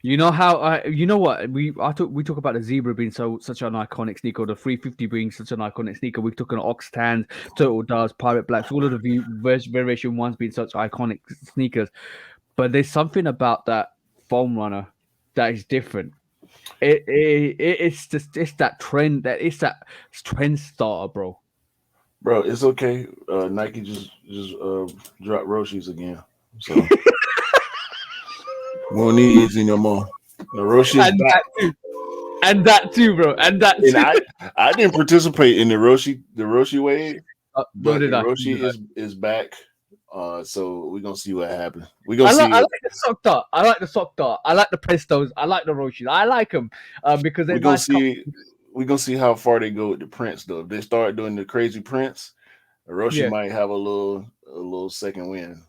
You know how you know what we talk about the zebra being such an iconic sneaker, or the 350 being such an iconic sneaker. We've talked about Oxtans, Turtle Doves, Pirate Blacks, all of the variation ones being such iconic sneakers. But there's something about that foam runner that is different. It's that trend, it's that trend starter, bro. Bro, it's okay. Nike just dropped Roshi's again. So Won't need Izzy no more. Roshi's and back. that too, and that too, bro, and that And too. I didn't participate in the Roshi wave, Nor but the did I. Roshi is back. So we're gonna see what happens. We're gonna I see. like the sock dart. I like the sock dart. I like the Prestos. I like the Roshis. I like them because they're We're gonna nice. see. We're gonna see how far they go with the Prince though. If they start doing the crazy Prince, Roshi Yeah. might have a little second win.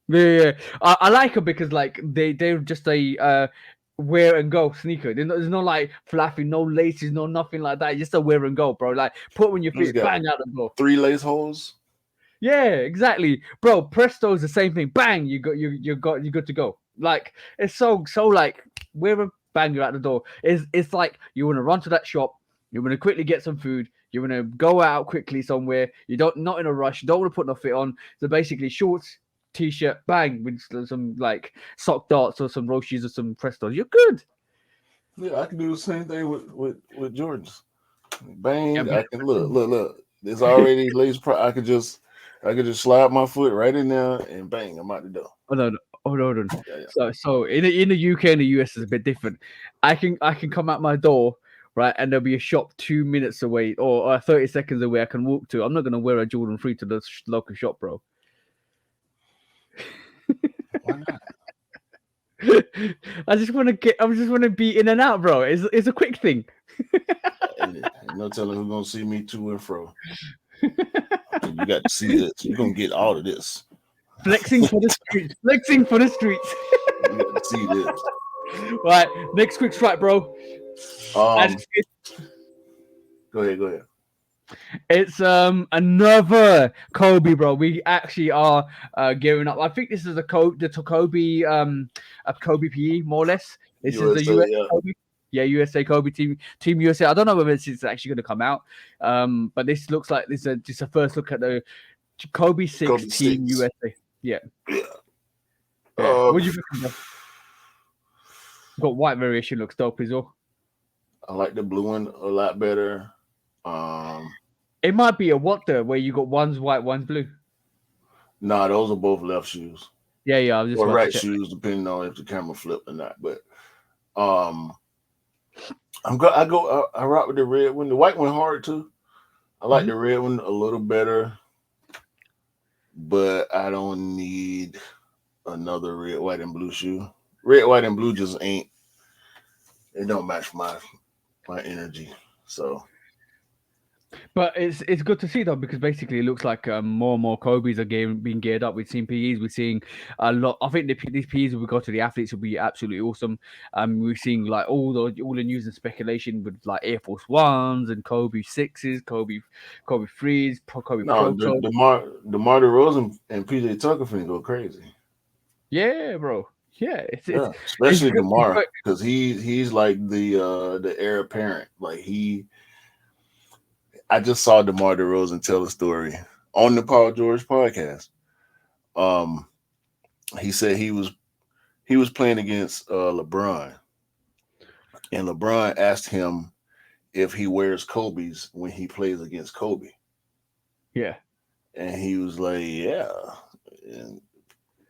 Yeah. I like them because like they're just a wear and go sneaker. There's no like fluffy, no laces, no nothing like that. Just a wear and go, bro. Like put on your He's feet, got bang out the door. 3 lace holes. Yeah, exactly, bro. Presto's the same thing. Bang, you good to go. Like it's so like wear a bang, you're out the door. It's like you want to run to that shop. You want to quickly get some food. You want to go out quickly somewhere. You don't not in a rush. You don't want to put no fit on. So basically, shorts, t-shirt, bang with some like sock darts or some Roshis or some Prestos. You're good. Yeah, I can do the same thing with Jordans. Bang! Yeah, I can look. There's already lace. I could just slide my foot right in there and bang! I'm out the door. oh no, hold on. Yeah. So in the UK and the US is a bit different. I can come out my door, right, and there'll be a shop 2 minutes away or 30 seconds away I can walk to. I'm not gonna wear a Jordan 3 to the local shop, bro. Why not? I just want to be in and out, bro. It's a quick thing. Ain't no telling who's gonna see me to and fro. You got to see this. You're gonna get all of this. Flexing for the streets. Flexing for the streets. You got to see this. Right, next quick strike, bro. Go ahead. It's another Kobe, bro. We actually are gearing up. I think this is the Kobe a Kobe PE more or less. This USA, is the US Kobe. Yeah, USA Kobe team USA. I don't know whether it's actually going to come out. But this looks like this is just a first look at the Kobe 6 Kobe Team 6. USA. Yeah. Yeah. What do you think? Got white variation, looks dope as well. I like the blue one a lot better. It might be a Water where you got one's white, one's blue. Nah, those are both left shoes. Yeah. I was just or right shoes, depending on if the camera flipped or not. But I rock with the red one. The white one hard too. I like the red one a little better, but I don't need another red, white, and blue shoe. Red, white, and blue just ain't. It don't match my energy. So. But it's good to see though, because basically it looks like more and more Kobe's are being geared up. We're seeing PEs. We're seeing a lot. I think these PEs we got to the athletes will be absolutely awesome. We're seeing like all the news and speculation with like Air Force Ones and Kobe 6s, Kobe 3s, Kobe No, Proto. DeMar DeRozan and PJ Tucker finna go crazy. Yeah, bro. Yeah, especially DeMar, because he's like the heir apparent. Like I just saw DeMar DeRozan tell a story on the Paul George podcast. He said he was playing against LeBron, and LeBron asked him if he wears Kobe's when he plays against Kobe. Yeah, and he was like, yeah.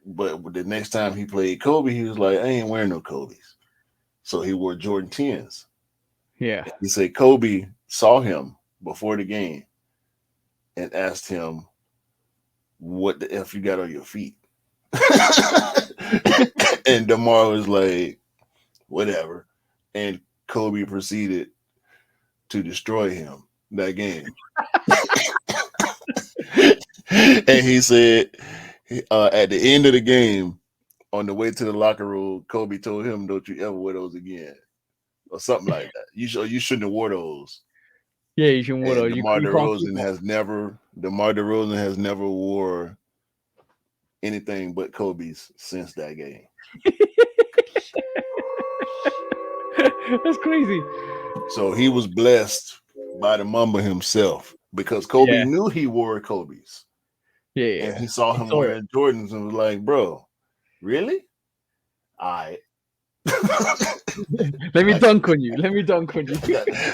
But the next time he played Kobe, he was like, I ain't wearing no Kobe's. So he wore Jordan 10s. Yeah. He said Kobe saw him before the game and asked him, what the F you got on your feet? And DeMar was like, whatever. And Kobe proceeded to destroy him that game. And he said, at the end of the game, on the way to the locker room, Kobe told him, don't you ever wear those again. Or something like that. You shouldn't have wore those. Yeah, you shouldn't wear those. DeMar DeRozan has never wore anything but Kobe's since that game. That's crazy. So he was blessed by the Mamba himself because Kobe knew he wore Kobe's. Yeah. And he saw him wearing Jordans and was like, bro, really? All right. Let me dunk on you.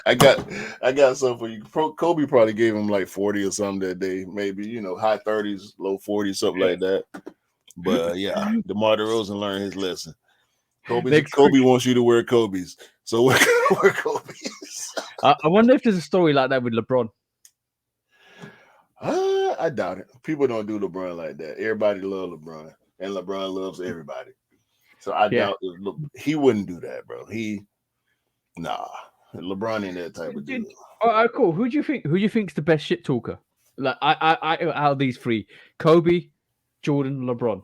I got something for you. Kobe probably gave him like 40 or something that day. Maybe, high 30s, low 40s, something like that. But yeah, DeMar DeRozan learned his lesson. Kobe wants you to wear Kobe's, so we're gonna wear Kobe's. I wonder if there's a story like that with LeBron. I doubt it. People don't do LeBron like that. Everybody loves LeBron, and LeBron loves everybody. So I doubt he wouldn't do that, bro. LeBron ain't that type of dude. All right, cool. Who do you think's the best shit talker? Like I out of these three, Kobe, Jordan, LeBron.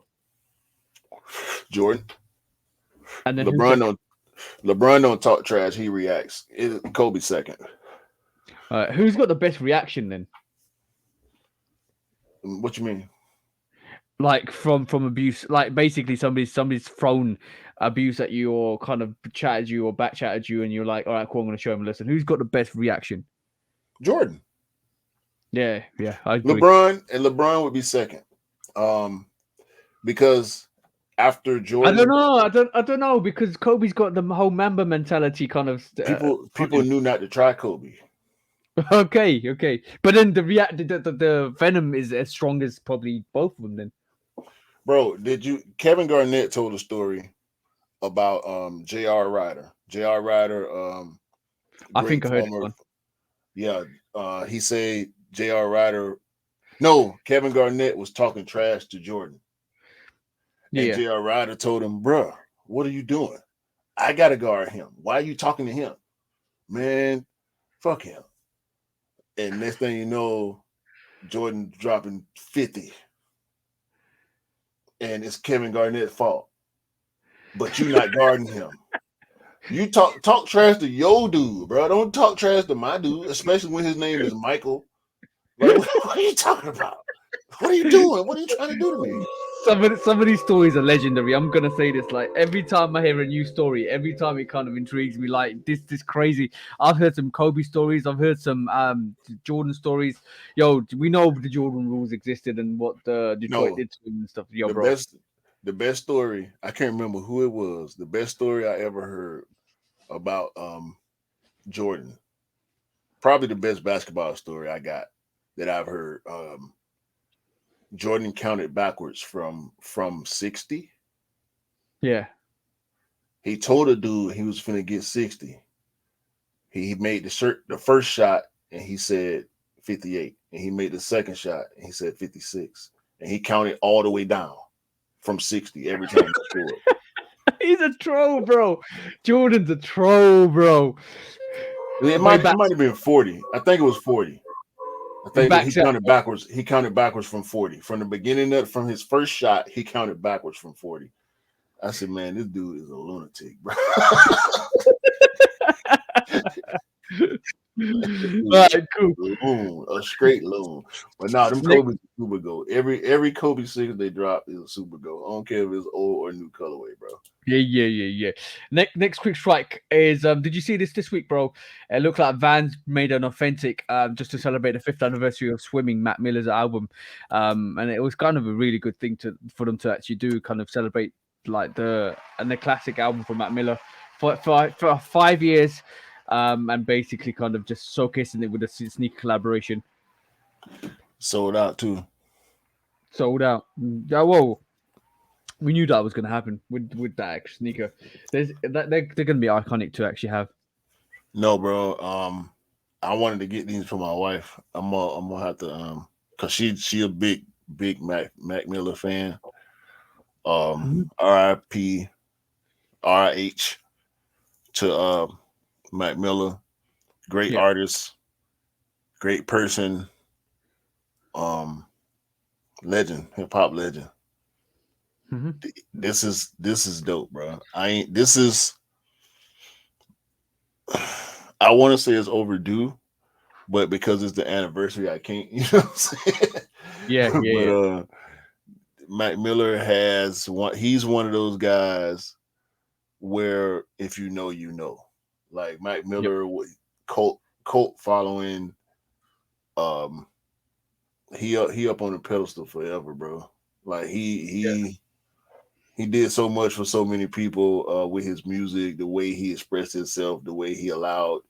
Jordan. And then LeBron don't talk trash. He reacts. Kobe second. Who's got the best reaction then? What you mean? Like from abuse, like basically somebody's thrown abuse at you or kind of chatted you or back chatted you, and you're like, all right, cool, I'm going to show him a lesson. Who's got the best reaction? Jordan. Yeah, I agree. LeBron would be second, because after Jordan, I don't know because Kobe's got the whole Mamba mentality kind of. People knew not to try Kobe. Okay, but then the venom is as strong as probably both of them. Then, bro, Kevin Garnett told a story about J.R. Ryder. J.R. Ryder, I think I heard one. Yeah, he said J.R. Ryder. No, Kevin Garnett was talking trash to Jordan. And J.R. Ryder told him, bro, what are you doing? I got to guard him. Why are you talking to him? Man, fuck him. And next thing you know, Jordan dropping 50. And it's Kevin Garnett's fault. But you not guarding him. You talk trash to your dude, bro. Don't talk trash to my dude, especially when his name is Michael. Like, what are you talking about? What are you doing? What are you trying to do to me? Some of these stories are legendary. I'm gonna say this, like every time I hear a new story, every time it kind of intrigues me. Like this crazy. I've heard some Kobe stories. I've heard some Jordan stories. Yo, we know the Jordan rules existed and what the Detroit did to him and stuff. Yo, the best story. I can't remember who it was. The best story I ever heard about Jordan. Probably the best basketball story I got that I've heard. Jordan counted backwards from 60. Yeah. He told a dude he was finna get 60. He made the first shot and he said 58. And he made the second shot and he said 56. And he counted all the way down from 60 every time he scored. He's a troll, bro. Jordan's a troll, bro. It might have been 40. I think it was 40. I think he counted backwards. He counted backwards from 40. From the beginning from his first shot, he counted backwards from 40. I said, man, this dude is a lunatic, bro. Right, cool. Loon, a straight loon. But nah, them Kobe's super gold. Every Kobe 6 they drop is a super gold. I don't care if it's old or new colorway, bro. Yeah. Next quick strike is did you see this week, bro? It looked like Vans made an authentic just to celebrate the 5th anniversary of Swimming, Mac Miller's album. And it was kind of a really good thing for them to actually do, kind of celebrate like the classic album from Mac Miller for 5 years. And basically kind of just showcasing it with a sneaker collaboration. Sold out too. Sold out. Whoa. We knew that was going to happen with that sneaker. They're going to be iconic to actually have. No, bro. I wanted to get these for my wife. I'm gonna have to cause she a big Mac Miller fan. R.I.P. R.I.H. to Mac Miller, great artist, great person, legend, hip hop legend. Mm-hmm. This is dope, bro. I want to say it's overdue, but because it's the anniversary, I can't. You know what I'm saying? Yeah. But Mac Miller has one. He's one of those guys where if you know, you know. Like Mac Miller, cult following. He up on the pedestal forever, bro. Like he did so much for so many people with his music, the way he expressed himself, the way he allowed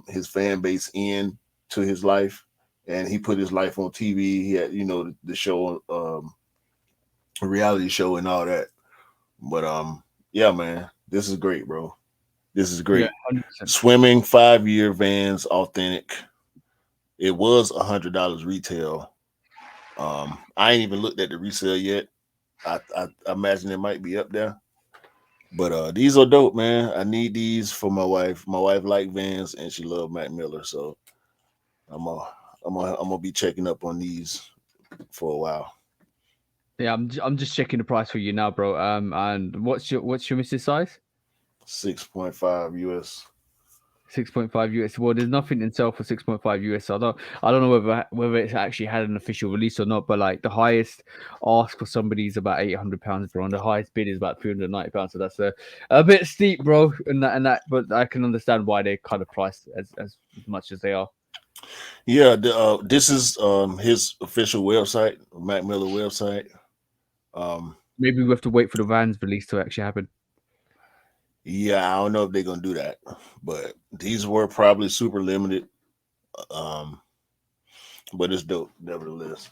his fan base in to his life, and he put his life on TV. He had the show, reality show, and all that. But Yeah, man. This is great, bro. This is Yeah, great. 100%. Swimming 5-year Vans authentic. It was $100 retail. I ain't even looked at the resale yet. I imagine it might be up there. But these are dope, man. I need these for my wife. My wife liked Vans and she loved Mac Miller, so I'm gonna I'm gonna be checking up on these for a while. Yeah, I'm just checking the price for you now, bro. And what's your missus size? 6.5 US. 6.5 US. Well, there's nothing in sale for 6.5 US. I don't know whether it's actually had an official release or not. But like the highest ask for somebody is about £800, bro, and the highest bid is about £390. So that's a bit steep, bro. And that, but I can understand why they kind of priced as much as they are. Yeah, this is his official website, Mac Miller website. Maybe we have to wait for the Vans release to actually happen. Yeah, I don't know if they're gonna do that, but these were probably super limited. Um, but it's dope nevertheless.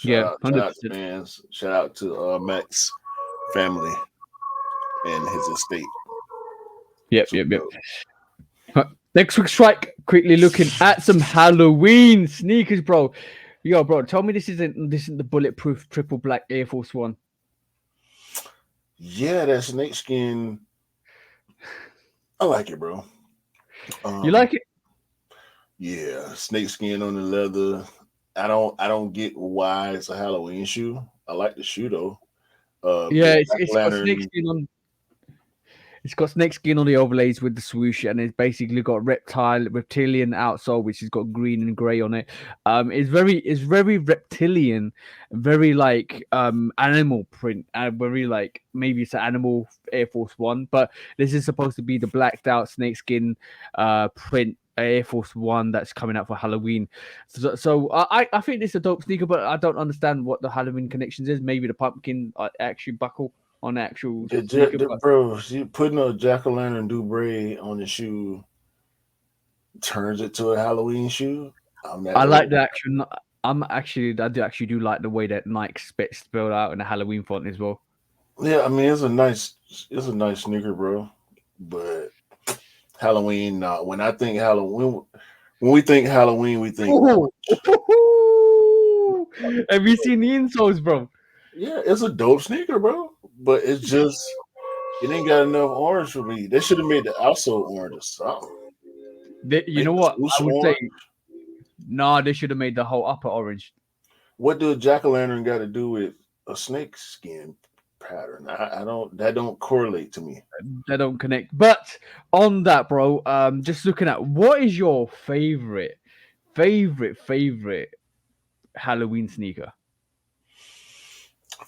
Yeah, Shout out to 100%. fans. Shout out to Mac's family and his estate. Yep, Super yep, yep. dope. Next week's strike. Quickly looking at some Halloween sneakers, bro. Yo, bro, tell me this isn't the bulletproof triple black Air Force One. Yeah, that snake skin. I like it, bro. You like it? Yeah, snake skin on the leather. I don't get why it's a Halloween shoe. I like the shoe though. Yeah, The it's jack it's got snake lantern. skin on. It's got snake skin on the overlays with the swoosh, and it's basically got reptilian outsole, which has got green and grey on it. It's very reptilian, very like animal print, and very like maybe it's an animal Air Force One, but this is supposed to be the blacked out snake skin print Air Force One that's coming out for Halloween. So I think this is a dope sneaker, but I don't understand what the Halloween connections is. Maybe the pumpkin actually buckle on the actual sneaker, but Bro, you putting a jack o' lantern Dubray on the shoe turns it to a Halloween shoe. I'm not I with like it. the actual. I do actually like the way that Nike spelled out in the Halloween font as well. Yeah, I mean it's a nice sneaker, bro. But Halloween, when I think Halloween, when we think Halloween, we think Oh, have you seen the insoles, bro? yeah, it's a dope sneaker, bro. But it's just it ain't got enough orange for me. They should have made the outsole orange or something. You Make know the what? swoosh I would say, orange. nah, they should have made the whole upper orange. What do a jack o' lantern got to do with a snake skin pattern? I don't. That don't correlate to me. They don't connect. But on that, bro, just looking at what is your favorite Halloween sneaker?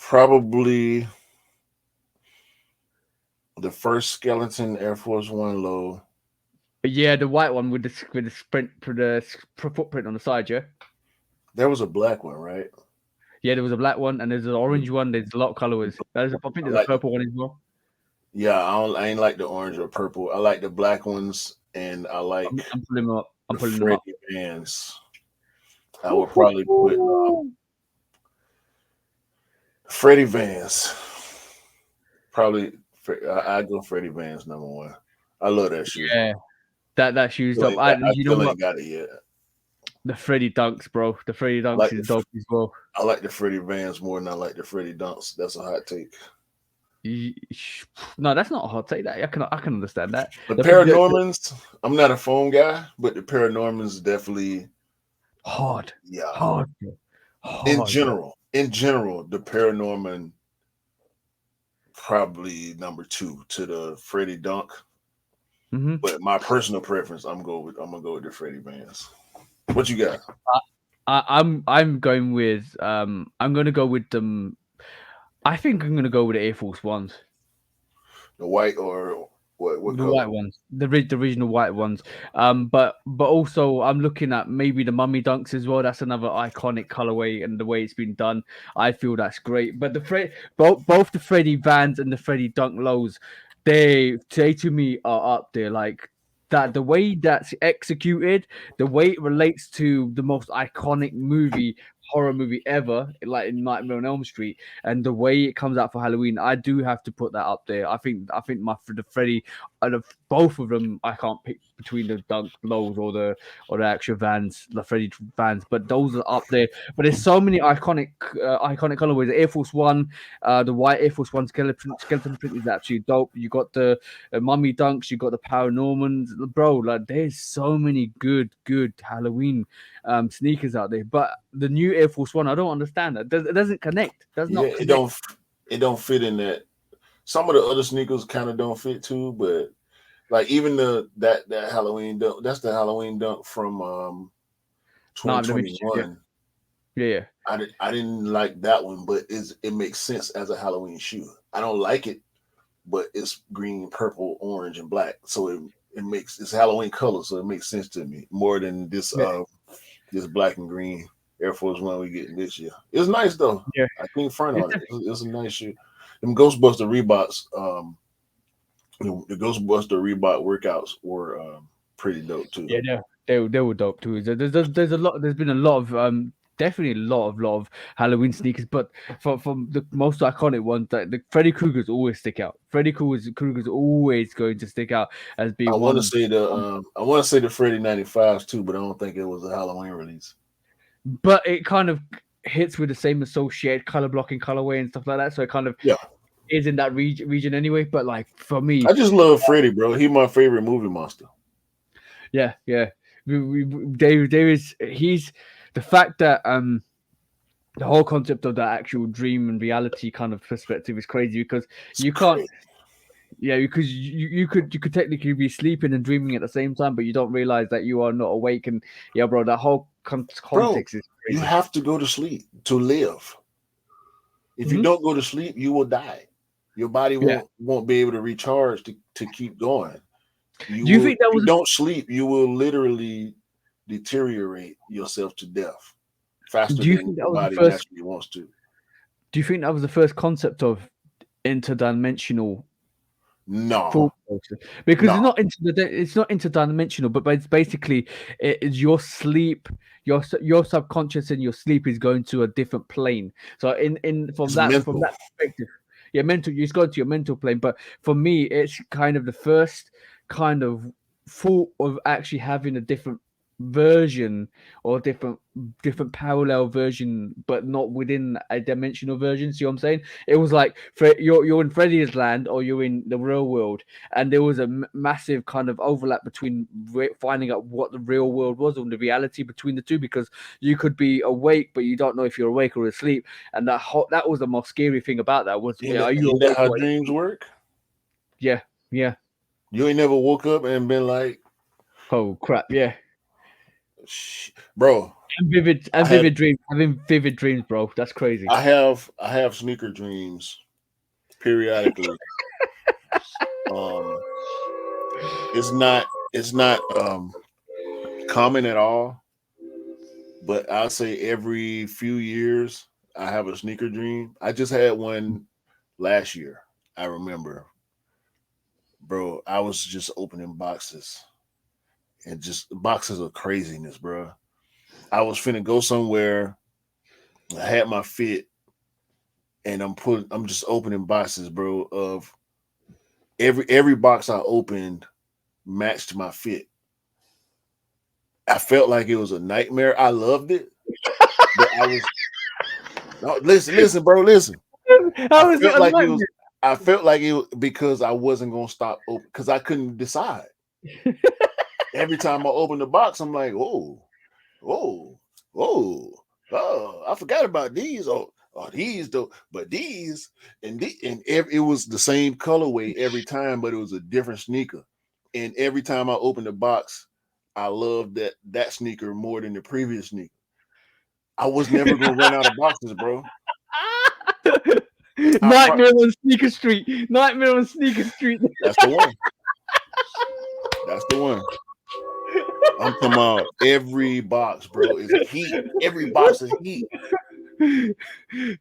Probably the first skeleton Air Force One low. Yeah, the white one with the sprint for the footprint on the side, yeah. There was a black one, right? Yeah, there was a black one and there's an orange one. There's a lot of colorways. I think I there's a like the purple one as well. yeah. I ain't like the orange or purple. I like the black ones, and I like I'm pulling them up. I'm the pulling them up. Freddie Vans. I would probably put Freddie Vans. Probably I go Freddie Vans number one. I love that shoe. Yeah, that shoe's dope. I You know still what? ain't got it yet. The Freddie Dunks, bro. The Freddie I Dunks like is dope as well. I like the Freddie Vans more than I like the Freddie Dunks. That's a hot take. You- No, that's not a hot take. That I can understand that. The The, Paranormans, I'm not a foam guy, but the Paranormans definitely, hard, yeah. hard, bro. Hard, bro. In general, the Paranorman probably number two to the Freddie Dunk. Hmm. But my personal preference, I'm gonna go with the Freddie Vans. What you got? I'm going with I'm gonna go with them. I think I'm gonna go with the Air Force Ones. The white or what The color? white ones, the original white ones. But also I'm looking at maybe the Mummy Dunks as well. That's another iconic colorway, and the way it's been done, I feel that's great. But both the Freddie Vans and the Freddie Dunk lows, they to me are up there. Like that, the way that's executed, the way it relates to the most iconic movie, horror movie ever, like in Nightmare on Elm Street, and the way it comes out for Halloween, I do have to put that up there. I think the Freddy, both of them, I can't pick between the Dunk Lows or the actual Vans, the Freddy Vans, but those are up there. But there's so many iconic colorways. The Air Force One, the white Air Force One skeleton print is absolutely dope. You got the Mummy Dunks, you got the Paranormans, bro. Like there's so many good Halloween sneakers out there. But the new Air Force One, I don't understand that. It doesn't connect. It don't fit in that. Some of the other sneakers kind of don't fit too, but like even that Halloween dunk, that's the Halloween dunk from 2021. Yeah. I didn't like that one, but it makes sense as a Halloween shoe. I don't like it, but it's green, purple, orange, and black, so it's Halloween color, so it makes sense to me more than this this black and green Air Force One we getting this year. It's nice though. Yeah, I think front on it. It's a nice shoe. Them Ghostbuster Reeboks, the Ghostbuster Reebok workouts were pretty dope too. Yeah, they were dope too. There's been a lot of definitely a lot of Halloween sneakers, but from the most iconic ones, that the Freddy Krueger's always stick out. Freddy Krueger's always going to stick out as being. I want to say the Freddy 95s too, but I don't think it was a Halloween release. But it kind of hits with the same associated color blocking colorway and stuff like that, so it kind of is in that region anyway. But like for me, I just love Freddy, bro. He's my favorite movie monster. Yeah. He's the fact that the whole concept of that actual dream and reality kind of perspective is crazy because you can't. Yeah, because you could technically be sleeping and dreaming at the same time, but you don't realize that you are not awake. And yeah, bro, that whole context is crazy. You have to go to sleep to live. If you don't go to sleep, you will die. Your body won't be able to recharge to keep going. If you don't sleep, you will literally deteriorate yourself to death faster than your body naturally wants to. Do you think that was the first concept of interdimensional? No, because it's not interdimensional, but it's basically it's your sleep, your subconscious and your sleep is going to a different plane. So from that perspective, mental, you go to your mental plane. But for me, it's kind of the first kind of thought of actually having a different version or different parallel version, but not within a dimensional version. See what I'm saying? It was like you're in Freddy's land or you're in the real world, and there was a massive kind of overlap between finding out what the real world was and the reality between the two, because you could be awake but you don't know if you're awake or asleep, and that was the most scary thing about that was are you awake? How dreams work? Yeah. You ain't never woke up and been like, oh crap, yeah. Bro, vivid dreams, having vivid dreams, bro. That's crazy. I have sneaker dreams periodically. It's not common at all, but I'll say every few years I have a sneaker dream. I just had one last year. I remember, bro. I was just opening boxes. And just boxes of craziness, bro. I was finna go somewhere. I had my fit, and I'm just opening boxes, bro. Of every box I opened matched my fit. I felt like it was a nightmare. I loved it, but I was listen, bro. Listen. I felt like it because I wasn't gonna stop open because I couldn't decide. Every time I open the box, I'm like, oh, I forgot about these. Oh, these though, but these it was the same colorway every time, but it was a different sneaker. And every time I opened the box, I loved that sneaker more than the previous sneaker. I was never gonna run out of boxes, bro. Nightmare on Sneaker Street. Nightmare on Sneaker Street. That's the one. That's the one. I'm talking about every box, bro, is heat. Every box is heat.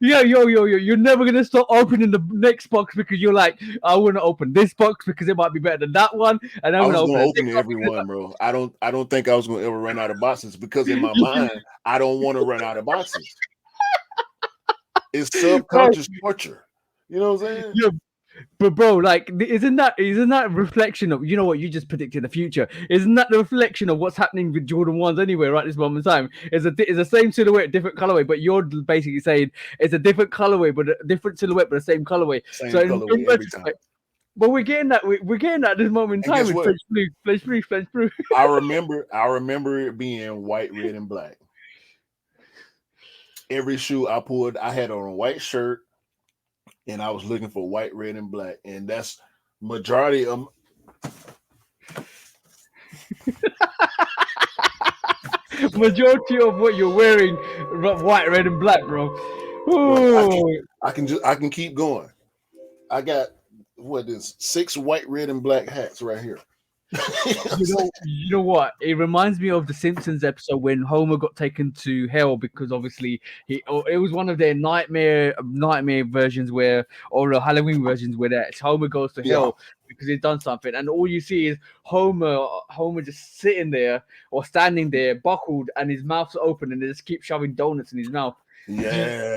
Yeah, you're never gonna stop opening the next box because you're like, I want to open this box because it might be better than that one, and I'm I gonna was open gonna the open next one because everyone, bro. I don't think I was gonna ever run out of boxes because in my mind, I don't want to run out of boxes. It's bro, subconscious torture. You know what I'm saying? yeah, but bro, like, isn't that a reflection of, you know what, you just predicted the future? Isn't that the reflection of what's happening with Jordan ones anyway, right? This moment in time, it's the same silhouette, different colorway, but you're basically saying it's a different colorway, but a different silhouette, but the same colorway. So Same in colorway every time. retrospect, but we're getting that we're getting that this moment in And time guess with what? French blue. I remember it being white, red, and black. Every shoe I pulled, I had on a white shirt, and I was looking for white, red, and black, and that's majority of. Majority of what you're wearing, white, red, and black, bro. Bro, Ooh. I can keep going. I got what is 6 white, red, and black hats right here. You know what? It reminds me of the Simpsons episode when Homer got taken to hell because obviously it was one of their nightmare versions where, or the Halloween versions where that Homer goes to Yeah, hell because he's done something, and all you see is Homer just sitting there or standing there, buckled, and his mouth's open, and they just keep shoving donuts in his mouth. yeah.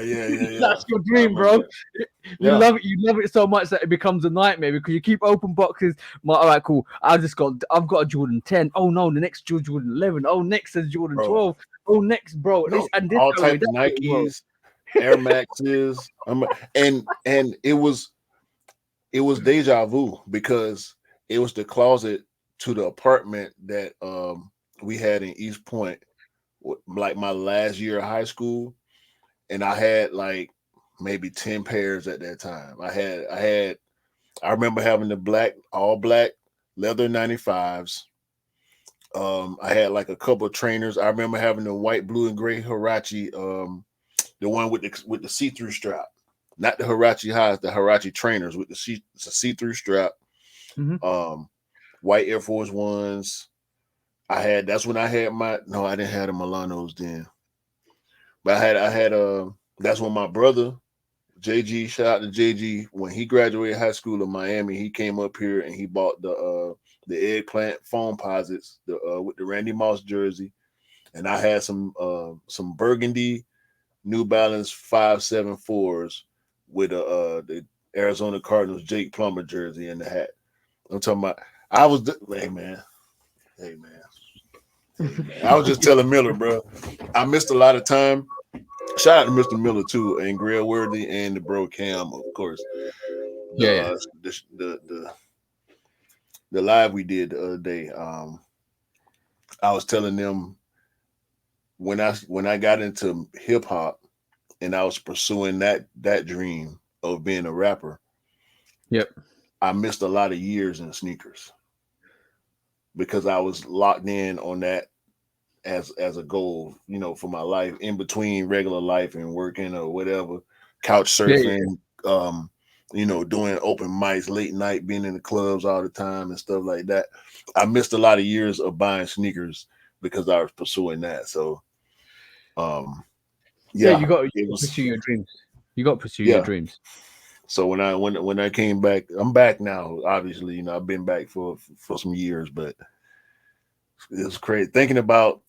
That's your I dream, remember bro. that. You Yeah, love it so much that it becomes a nightmare because you keep open boxes. All right, cool. I've got a Jordan 10. Oh no, the next Jordan 11. Oh, next is Jordan bro. 12. Oh, next, bro. No, This all colorway, type of that colorway, bro. Nikes, Air Maxes. And it was deja vu because it was the closet to the apartment that we had in East Point, like my last year of high school, and I had like maybe 10 pairs at that time. I remember having the all black leather 95s. I had like a couple of trainers. I remember having the white, blue, and gray Hirachi, the one with the see-through strap. Not the Hirachi highs, the Hirachi trainers with the see-through strap. Mhm. White Air Force Ones. That's when I had I didn't have the Milanos then. But I had that's when my brother JG, shout out to JG, when he graduated high school in Miami, he came up here and he bought the eggplant foam posits with the Randy Moss jersey, and I had some burgundy New Balance 574s with the Arizona Cardinals Jake Plummer jersey in the hat. I'm talking about. Hey man, hey man. I was just telling Miller, bro. I missed a lot of time. Shout out to Mr. Miller too, and Grail Worthy and the bro Cam, of course. Yeah. The live we did the other day. I was telling them when I got into hip hop and I was pursuing that dream of being a rapper. Yep. I missed a lot of years in sneakers because I was locked in on that as a goal, for my life in between regular life and working or whatever, couch surfing, doing open mics, late night, being in the clubs all the time and stuff like that. I missed a lot of years of buying sneakers because I was pursuing that. So, You got to it was, pursue your dreams. You got to pursue your yeah. dreams. So when I came back, I'm back now. Obviously, I've been back for some years, but it was crazy thinking about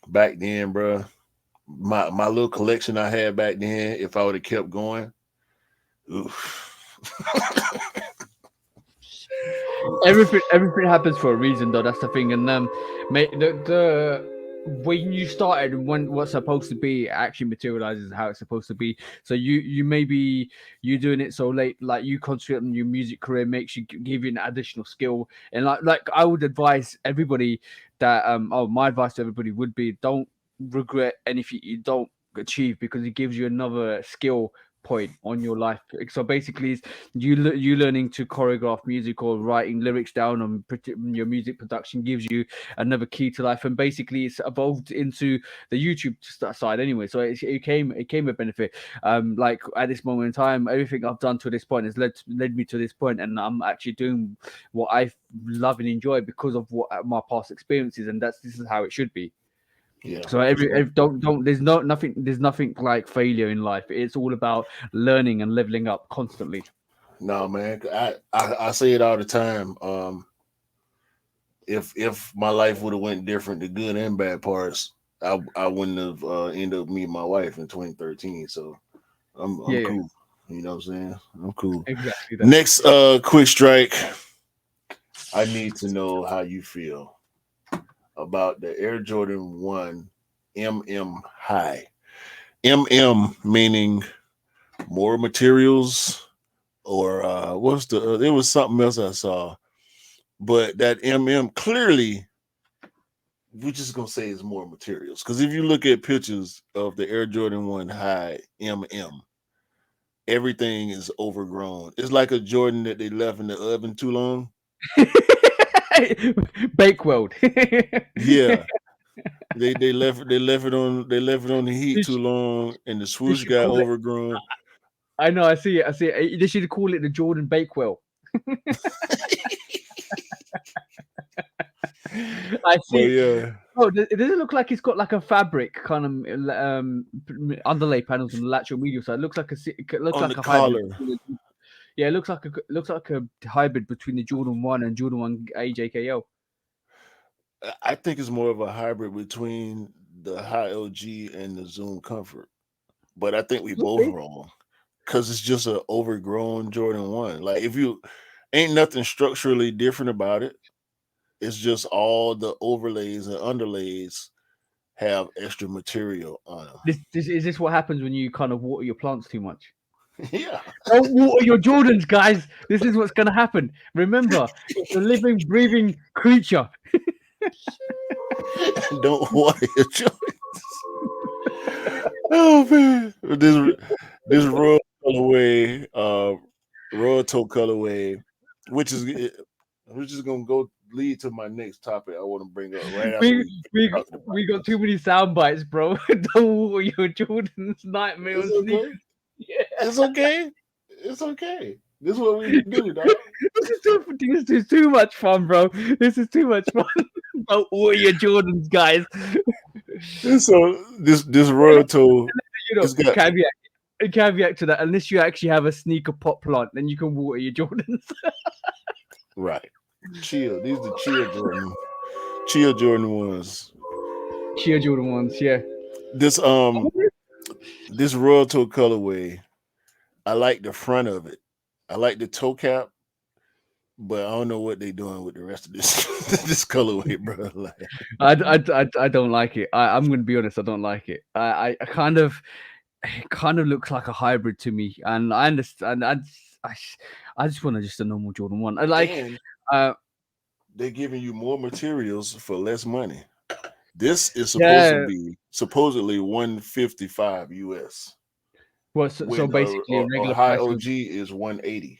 back then, bro. My little collection I had back then. If I would have kept going, oof. Everything happens for a reason, though. That's the thing. And mate, the when you started, when what's supposed to be actually materializes how it's supposed to be. So you maybe you doing it so late, like you concentrate on your music career, makes you give you an additional skill. And like I would advise everybody that my advice to everybody would be, don't regret anything you don't achieve because it gives you another skill point on your life. So basically, it's you learning to choreograph music or writing lyrics down on your music production gives you another key to life. And basically, it's evolved into the YouTube side anyway. So it came a benefit. Like at this moment in time, everything I've done to this point has led me to this point, and I'm actually doing what I love and enjoy because of what my past experiences, and this is how it should be. Yeah. So every don't there's nothing like failure in life. It's all about learning and leveling up constantly. No, man. I say it all the time. If my life would have went different, the good and bad parts, I wouldn't have ended up meeting my wife in 2013. So I'm Yeah, cool. You know what I'm saying? I'm cool. exactly that. Next quick strike. I need to know how you feel about the Air Jordan 1 MM High. MM meaning more materials, or what's the there was something else I saw, but that MM clearly we're just gonna say it's more materials, because if you look at pictures of the Air Jordan 1 High MM, everything is overgrown. It's like a Jordan that they left in the oven too long. Bakeweld. Yeah, they left it on the heat They too should, long, and the they swoosh should got call it. overgrown. I know. I see it. I see it. They should call it the Jordan Bakewell. I But see. yeah, Oh, it doesn't look like it's got like a fabric kind of underlay panels on the lateral medial side. It looks like it looks on the like a hybrid. collar, Yeah, it looks like a hybrid between the Jordan 1 and Jordan 1 AJKL. I think it's more of a hybrid between the high LG and the Zoom Comfort. But I think we both Okay. wrong, because it's just an overgrown Jordan 1. Like, if you ain't nothing structurally different about it, it's just all the overlays and underlays have extra material on them. This is this what happens when you kind of water your plants too much? Yeah. Don't water your Jordans, guys. This is what's gonna happen. Remember, it's a living, breathing creature. Don't water your joints. Oh man. This royal colorway, royal toe colorway, which is we're just gonna go lead to my next topic I want to bring up right after We we we talking about we got this. too many sound bites, bro. Don't water your Jordans. Nightmare It's on okay. sneakers. Yeah. It's okay. It's okay. This is what we do, dog. This is too much fun, bro. This is too much fun. Don't water your Jordans, guys. And so this royal toe, You know, it's got caveat to that. Unless you actually have a sneaker pot plant, then you can water your Jordans. right. Chill. These the chill Jordan ones. Cheer Jordan ones, yeah. This this royal toe colorway, I like the front of it. I like the toe cap, but I don't know what they doing with the rest of this this colorway, bro. Like, I don't like it. I'm gonna be honest. I don't like it. I kind of it kind of looks like a hybrid to me, and I understand. I just want just a normal Jordan one. I like. and Uh, they're giving you more materials for less money. This is supposed to yeah. be supposedly 155 US, Well, so when basically a a regular high price of OG is 180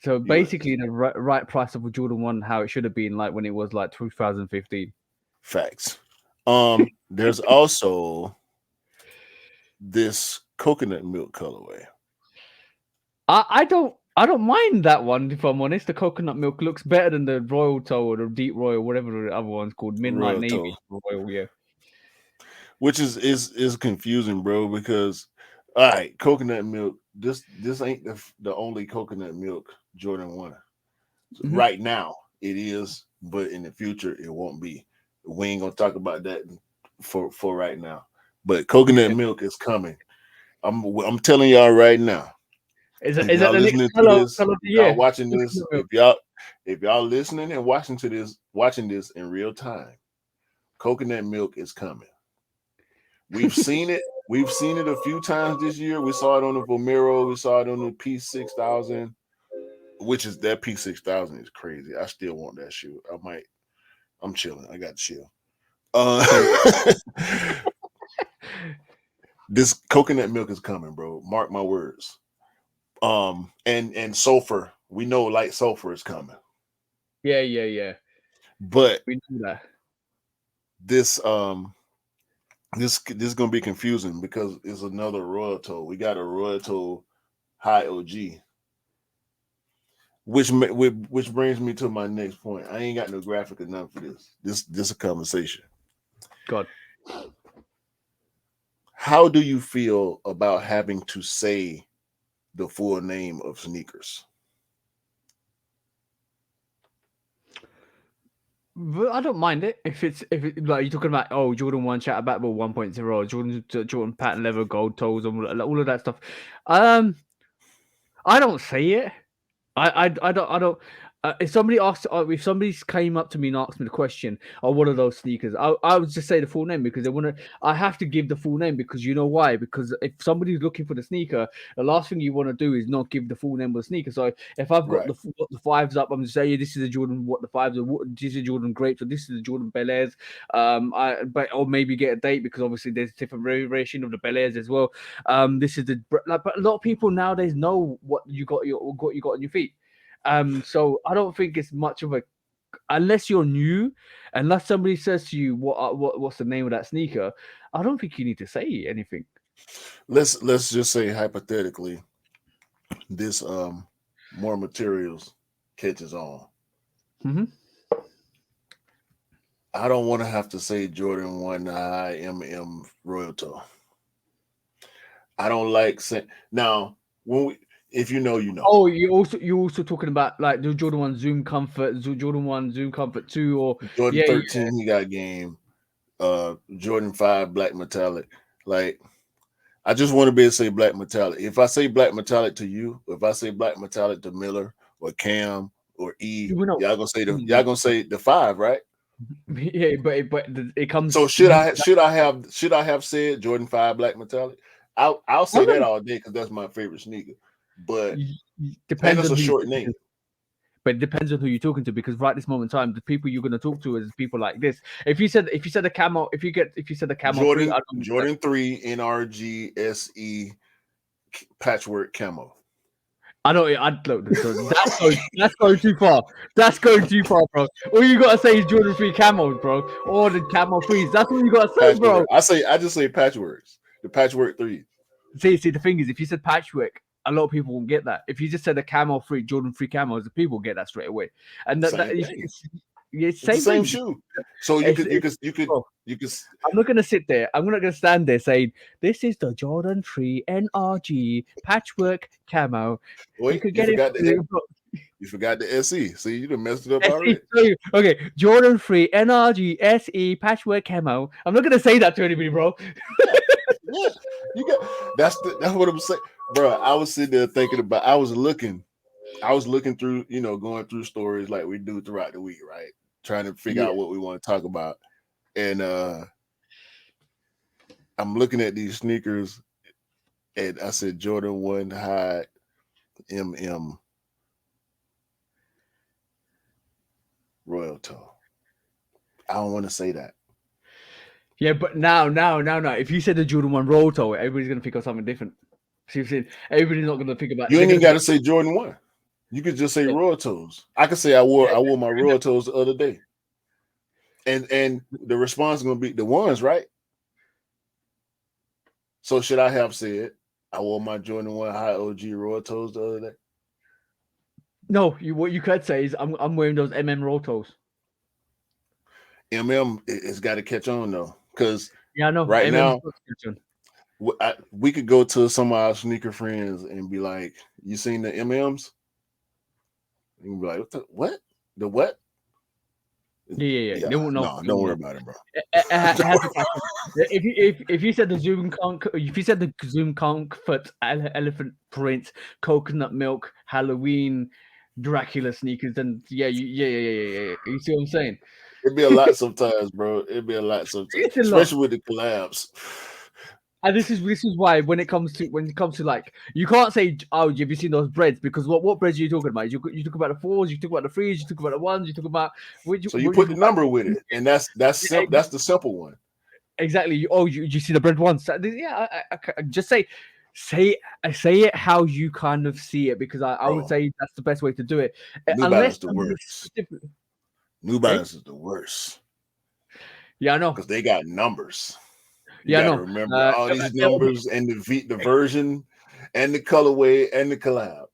so US. basically the right price of a Jordan one, how it should have been like when it was like 2015. Facts. There's also this coconut milk colorway. I don't mind that one if I'm honest. The coconut milk looks better than the Royal Toe or the Deep Royal, whatever the other one's called, Midnight Royal Navy toe, Royal. Yeah, which is confusing, bro, because all right, coconut milk. This ain't the only coconut milk Jordan 1. hmm Right now it is, but in the future it won't be. We ain't gonna talk about that for right now. But coconut yeah. milk is coming. I'm telling y'all right now. If Is that y'all the next listening to this, color of the if y'all year? watching this, Coconut milk. if y'all listening and watching this in real time, coconut milk is coming. We've seen it. We've seen it a few times this year. We saw it on the Vomero. We saw it on the P6000, which is that P6000 is crazy. I still want that shoe. I'm chilling. I got to chill. This coconut milk is coming, bro. Mark my words. And sulfur. We know light sulfur is coming. Yeah. But We do that. this this is gonna be confusing because it's another Royal Toe. We got a Royal Toe High OG, which brings me to my next point. I ain't got no graphic enough for this. This is a conversation. God. how do you feel about having to say the full name of sneakers? But I don't mind it if it like you're talking about Jordan 1 Shatter Battle 1.0, Jordan patent leather gold toes and all of that stuff. I don't say it. I don't. If somebody asks, if somebody came up to me and asked me the question, "Oh, what are those sneakers?" I would just say the full name because they want to. I have to give the full name because you know why? Because if somebody's looking for the sneaker, the last thing you want to do is not give the full name of the sneaker. So if I've got the fives up, I'm just saying this is a Jordan. What the fives are? This is Jordan Grapes or this is a Jordan Bel Airs. Or maybe get a date because obviously there's different variation of the Bel Airs as well. This is the but a lot of people nowadays know what you got on your feet. So I don't think it's much of a unless you're new, unless somebody says to you what's the name of that sneaker. I don't think you need to say anything. Let's just say hypothetically, this more materials catches on. Mm-hmm. I don't want to have to say Jordan 1 High Royal Toe. I don't like saying now when we. If you know, you know. Oh, you're also talking about like the Jordan 1 Zoom Comfort, Jordan 1 Zoom Comfort 2, or Jordan 13 he got game, Jordan 5 Black Metallic. Like, I just want to be able to say Black Metallic. If I say Black Metallic to you, if I say Black Metallic to Miller or Cam or E, y'all gonna say the 5, right? Yeah, but it comes. So should I have said Jordan 5 Black Metallic? I'll say that all day because that's my favorite sneaker. But depends on a short name. But it depends on who you're talking to because right this moment in time, the people you're going to talk to is people like this. If you said a camo, if you said the camo Jordan 3 NRG SE patchwork camo. Look. That's going too far. That's going too far, bro. All you gotta say is Jordan 3 camos, bro, or the camo 3s. That's all you gotta say, patchwork. Bro. I just say patchworks. The patchwork 3. See, the thing is, if you said patchwork, a lot of people won't get that. If you just said a camo 3, Jordan 3 camos, the people get that straight away. And it's the same shoe. So you could. I'm not gonna sit there. I'm not gonna stand there saying this is the Jordan 3 NRG patchwork camo. Wait, you could get You forgot the SE. See, you done messed it up already. Okay, Jordan 3 NRG SE patchwork camo. I'm not gonna say that to anybody, bro. Yeah, you got that's what I'm saying, bro. I was sitting there thinking about. I was looking through, going through stories like we do throughout the week, right? Trying to figure out what we want to talk about, and I'm looking at these sneakers, and I said Jordan 1 High Royal Toe. I don't want to say that. Yeah, but now. If you said the Jordan 1 Royal Toe, everybody's gonna think of something different. See what I'm saying? Everybody's not gonna think about. You ain't even got to say Jordan 1. You could just say Royal Toes. I could say I wore my Royal Toes the other day, and the response is gonna be the ones, right? So should I have said I wore my Jordan 1 High OG Royal Toes the other day? No, what you could say is I'm wearing those Royal Toes. It's got to catch on though, because I know right now we could go to some of our sneaker friends and be like, "You seen the MMs?" And be like, "What? The what?" Yeah. They won't know. No, don't worry about it, bro. If you said the Zoom Comfort elephant print, coconut milk, Halloween, Dracula sneakers, then yeah. You see what I'm saying? It'd be a lot sometimes, bro. It'd be a lot sometimes, especially with the collabs. And this is why when it comes to like, you can't say, "Oh, have you seen those breads?" Because what breads are you talking about? You talk about the 4s, you talk about the 3s, you talk about the 1s, you talk about so you put the number with it, and that's the simple one. Exactly. You see the bread ones? Yeah, I just say it how you kind of see it, because I would say that's the best way to do it. New Balance is the worst. New Balance is the worst. Yeah, I know, because they got numbers. You gotta remember all these numbers and the version and the colorway and the collab.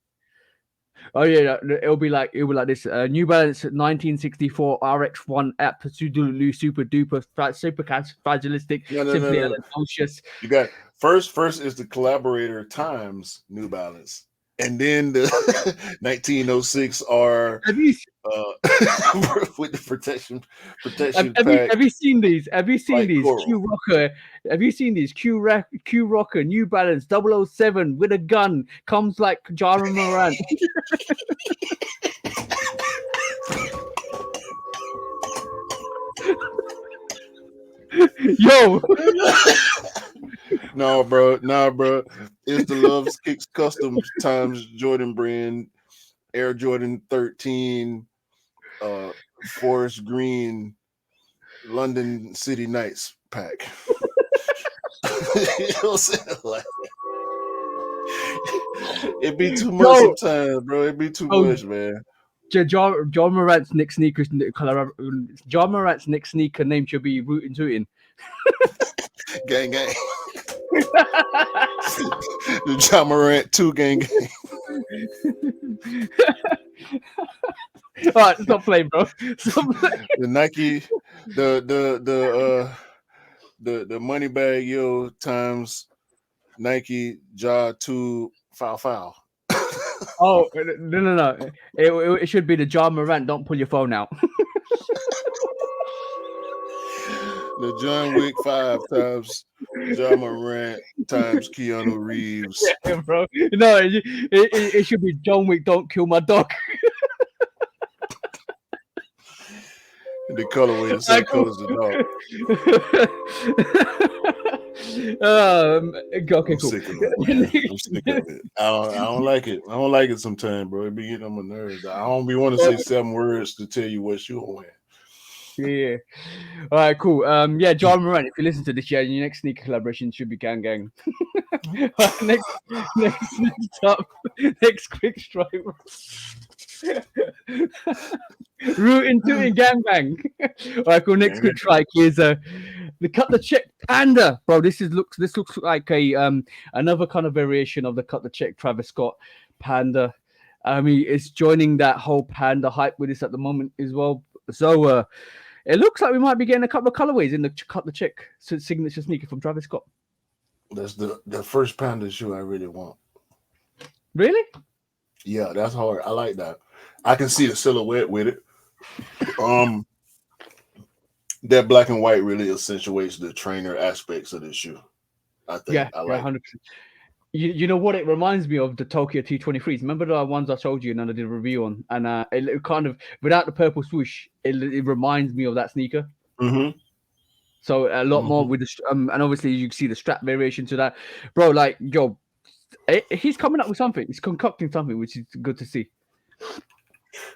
Oh yeah, it'll be like this. New Balance 1964 RX1 absolutely super duper super fragilistic, simply No. atrocious. You got first is the Collaborator times New Balance, and then the 1906 are Have you with the protection pack have you seen these? Have you seen like these coral. Q Rocker? Have you seen these Q Rocker New Balance 007 with a gun comes like Jara Morant? Yo, Nah, bro. It's the Loves Kicks Customs times Jordan brand Air Jordan 13 Forest Green London City Nights pack. You know what I'm saying? Like, it'd be too much yo, sometimes, bro. It'd be too oh, much, man. John Morant's Nick sneakers. John Morant's Nick sneaker name should be Rootin' Tootin'. Gang. The John Morant 2 gang. All right, stop playing, bro. Stop playing. The Nike, the money bag yo times Nike Ja 2 foul. Oh no! It should be the John Morant. Don't pull your phone out. The John Wick 5 times Ja Morant times Keanu Reeves. Yeah, bro. No, it should be John Wick. Don't kill my dog. The colorway, the same color as the dog. Okay, I'm cool. sick of it, man. I'm sick of it. I don't like it. I don't like it sometimes, bro. It be getting on my nerves. I don't be want to say 7 words to tell you what you want. Yeah. All right, cool. Yeah, John Moran, if you listen to this, yeah, your next sneaker collaboration should be Gang. next up, next quick strike. Rootin' Tootin' Gang Bang. All right, cool. Next quick strike is the Cut the Check Panda, bro. This looks like a another kind of variation of the Cut the Check Travis Scott Panda. I mean, it's joining that whole Panda hype with this at the moment as well. So it looks like we might be getting a couple of colorways in the Cut the Check signature sneaker from Travis Scott. That's the first Panda shoe I really want. Really? Yeah, that's hard. I like that. I can see the silhouette with it. That black and white really accentuates the trainer aspects of the shoe. I think. Yeah, I like 100%. You know what it reminds me of? The Tokyo T23s. Remember the ones I showed you and I did a review on? And it kind of, without the purple swoosh, it reminds me of that sneaker. Mm-hmm. So a lot more with the and obviously you see the strap variation to that, bro. Like yo, he's coming up with something. He's concocting something, which is good to see.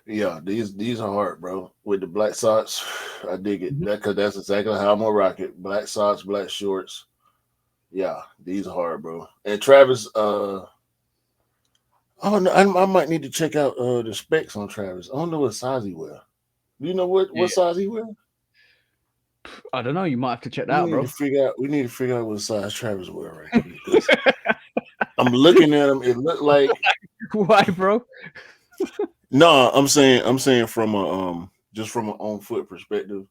Yeah, these are hard, bro. With the black socks, I dig it. Because that's exactly how I'm gonna rock it. Black socks, black shorts. Yeah, these are hard, bro. And Travis, oh no, I might need to check out the specs on Travis. I don't know what size he wear. Do you know what size he wear? I don't know. You might have to check that out, bro. We need to figure out what size Travis wear right here. I'm looking at him. It looked like why, bro? No, I'm saying from a just from an on foot perspective,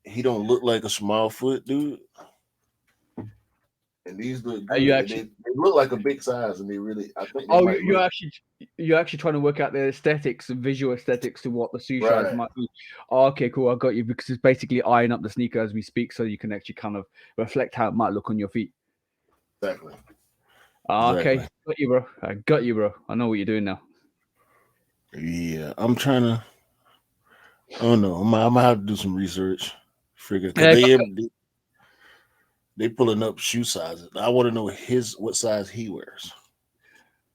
he don't look like a small foot dude. And these look good. They look like a big size, and they really. I think. You're actually trying to work out the aesthetics, visual aesthetics to what the shoe size might be. Oh, okay, cool. I got you because it's basically eyeing up the sneaker as we speak, so you can actually kind of reflect how it might look on your feet. Exactly. Okay, got you, bro. I got you, bro. I know what you're doing now. Yeah, I'm trying to. I don't know. I'm gonna have to do some research. Figure they pulling up shoe sizes. I want to know what size he wears.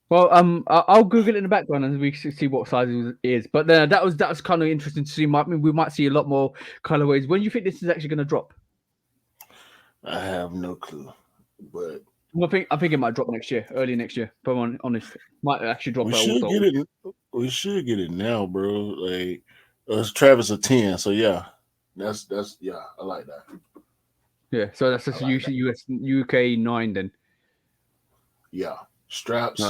Well, I'll Google it in the background and we see what size it is. But that was kind of interesting to see. We might see a lot more colorways. When do you think this is actually going to drop? I have no clue, but I think it might drop next year, early next year. If I'm honest, might actually drop. We should get it now, bro. Like it's Travis a 10, so yeah, that's yeah, I like that. Yeah, so that's just UK 9 then. Yeah, straps.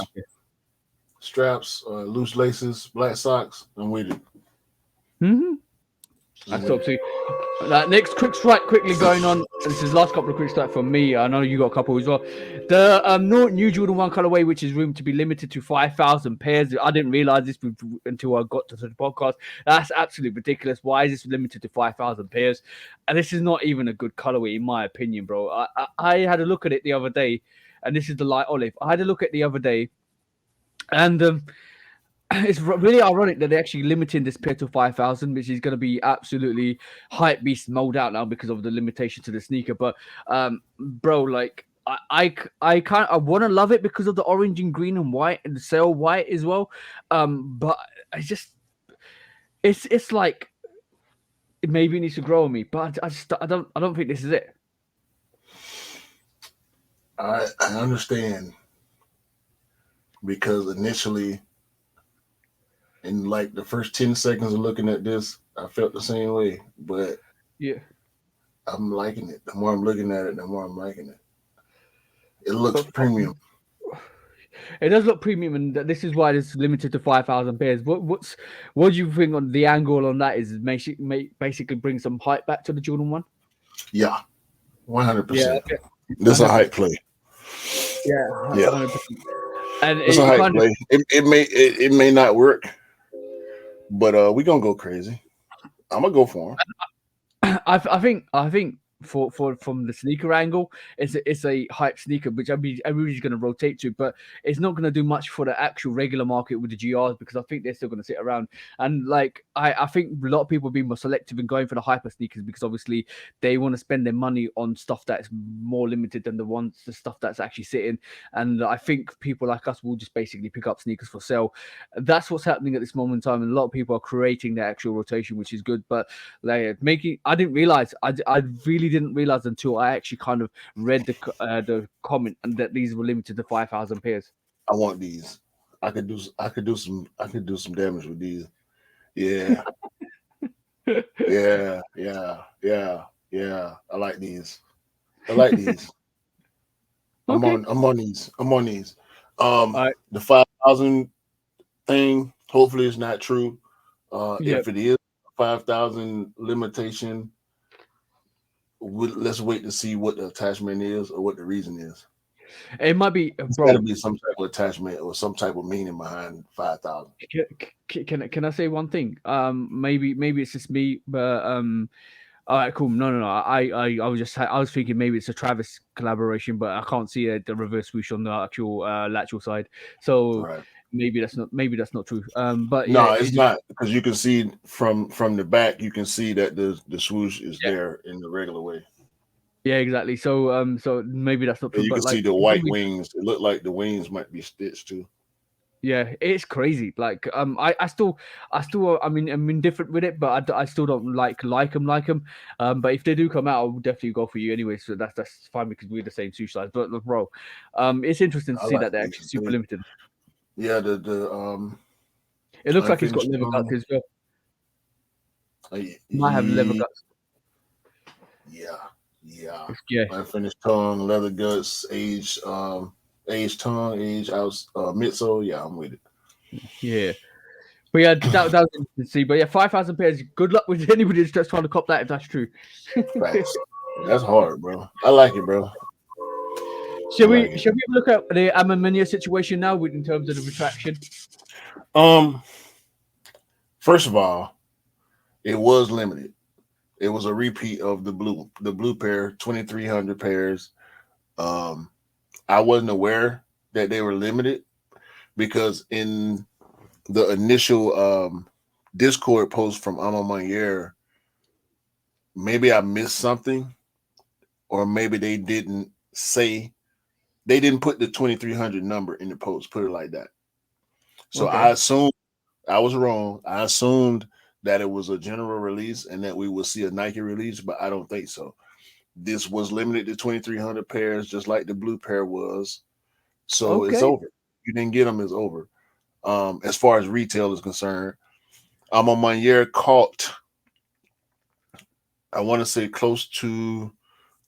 straps, loose laces, black socks. I'm with it. Mm-hmm. That's top two. Next quick strike quickly going on. This is the last couple of quick strike from me. I know you got a couple as well. The new Jordan 1 colorway, which is room to be limited to 5,000 pairs. I didn't realize this until I got to the podcast. That's absolutely ridiculous. Why is this limited to 5,000 pairs? And this is not even a good colorway, in my opinion, bro. I had a look at it the other day, and this is the light olive. I had a look at it the other day, and it's really ironic that they're actually limiting this pair to 5,000, which is going to be absolutely hype beast mode out now because of the limitation to the sneaker. But bro, like I want to love it because of the orange and green and white and the sail white as well. But I just it's like maybe it needs to grow on me, but I don't think this is it. I understand because initially, in like the first 10 seconds of looking at this, I felt the same way. But yeah, I'm liking it. The more I'm looking at it, the more I'm liking it. It looks premium. It does look premium, and this is why it's limited to 5,000 pairs. What do you think on the angle on that? Is basically bring some hype back to the Jordan 1? Yeah, 100%. Yeah, okay. This is a hype play. Yeah, 100%. And it's a hype play. It may not work, but we gonna go crazy. I'm gonna go for him. I think for from the sneaker angle, it's a hype sneaker, which everybody's going to rotate to, but it's not going to do much for the actual regular market with the GRs because I think they're still going to sit around. And like I think a lot of people being more selective in going for the hyper sneakers because obviously they want to spend their money on stuff that's more limited than the stuff that's actually sitting. And I think people like us will just basically pick up sneakers for sale. That's what's happening at this moment in time, and a lot of people are creating their actual rotation, which is good. But like I didn't realize, I really didn't realize until I actually kind of read the comment and that these were limited to 5,000 pairs. I want these. I could do some damage with these. Yeah. Yeah. I like these. I'm on these. Right. The 5,000 thing, hopefully it's not true. If it is 5,000 limitation, let's wait to see what the attachment is or what the reason is. It might be, It's got to be some type of attachment or some type of meaning behind 5,000. Can I say one thing? Maybe it's just me, but all right, cool. No. I was thinking maybe it's a Travis collaboration, but I can't see the reverse swoosh on the actual lateral side. So right. maybe that's not true. But no, yeah, it's not, because you can see from the back, you can see that the swoosh is there in the regular way. Yeah, exactly. So so maybe that's not true. You can see the white wings. It looked like the wings might be stitched too. Yeah, it's crazy. Like I still I'm indifferent with it, but I still don't like them. But if they do come out, I will definitely go for you anyway. So that's fine because we're the same shoe size. But look, bro, it's interesting to see that they're actually super limited. Yeah, it looks like it's got leather guts as well. Might have leather guts. Yeah. Unfinished tongue, leather guts, aged tongue, aged midsole. Yeah, I'm with it. Yeah. But yeah, that was interesting to see. But yeah, 5,000 pairs. Good luck with anybody that's trying to cop that if that's true. That's hard, bro. I like it, bro. Shall we look at the Amaminia situation now in terms of the retraction? First of all, it was limited. It was a repeat of the blue pair, 2,300 pairs. I wasn't aware that they were limited because in the initial Discord post from Ama Manier, maybe I missed something, or maybe they didn't put the 2,300 number in the post, put it like that. So okay. I assumed I was wrong. I assumed that it was a general release and that we would see a Nike release, but I don't think so. This was limited to 2,300 pairs, just like the blue pair was. So It's over. You didn't get them, it's over. As far as retail is concerned, Ama Manier caught, I want to say, close to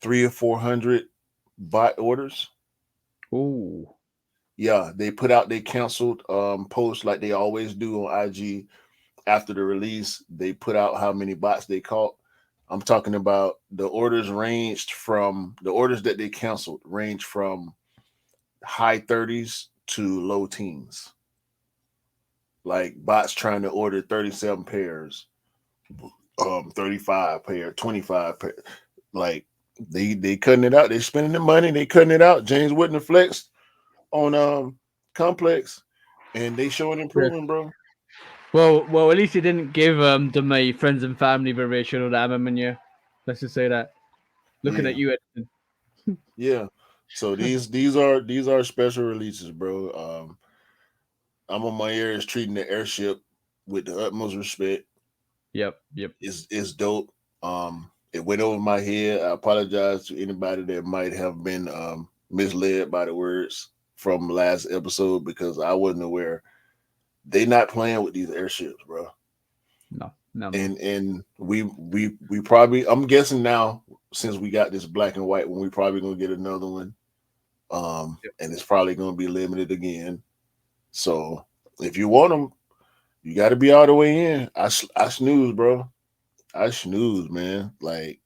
300 or 400 bot orders. Oh, Yeah, they canceled posts like they always do on IG after the release. They put out how many bots they caught. I'm talking about the orders that they canceled range from high 30s to low teens. Like bots trying to order 37 pairs, 35 pair, 25 pair. Like they cutting it out. They spending the money. They cutting it out. James Whitner flexed on Complex, and they showing Yeah. improvement, bro. Well, at least it didn't give them a friends and family variation of the Amman, yeah. Let's just say that. Looking Yeah, at you, Edison. yeah. So these are special releases, bro. I'm on my ears treating the airship with the utmost respect. Yep. It's dope. It went over my head. I apologize to anybody that might have been misled by the words from last episode because I wasn't aware. They not playing with these airships, bro. No. And we probably, I'm guessing now, since we got this black and white one, we probably gonna get another one. Yep. And it's probably gonna be limited again. So if you want them, you got to be all the way in. I snooze, bro. I snooze, man. Like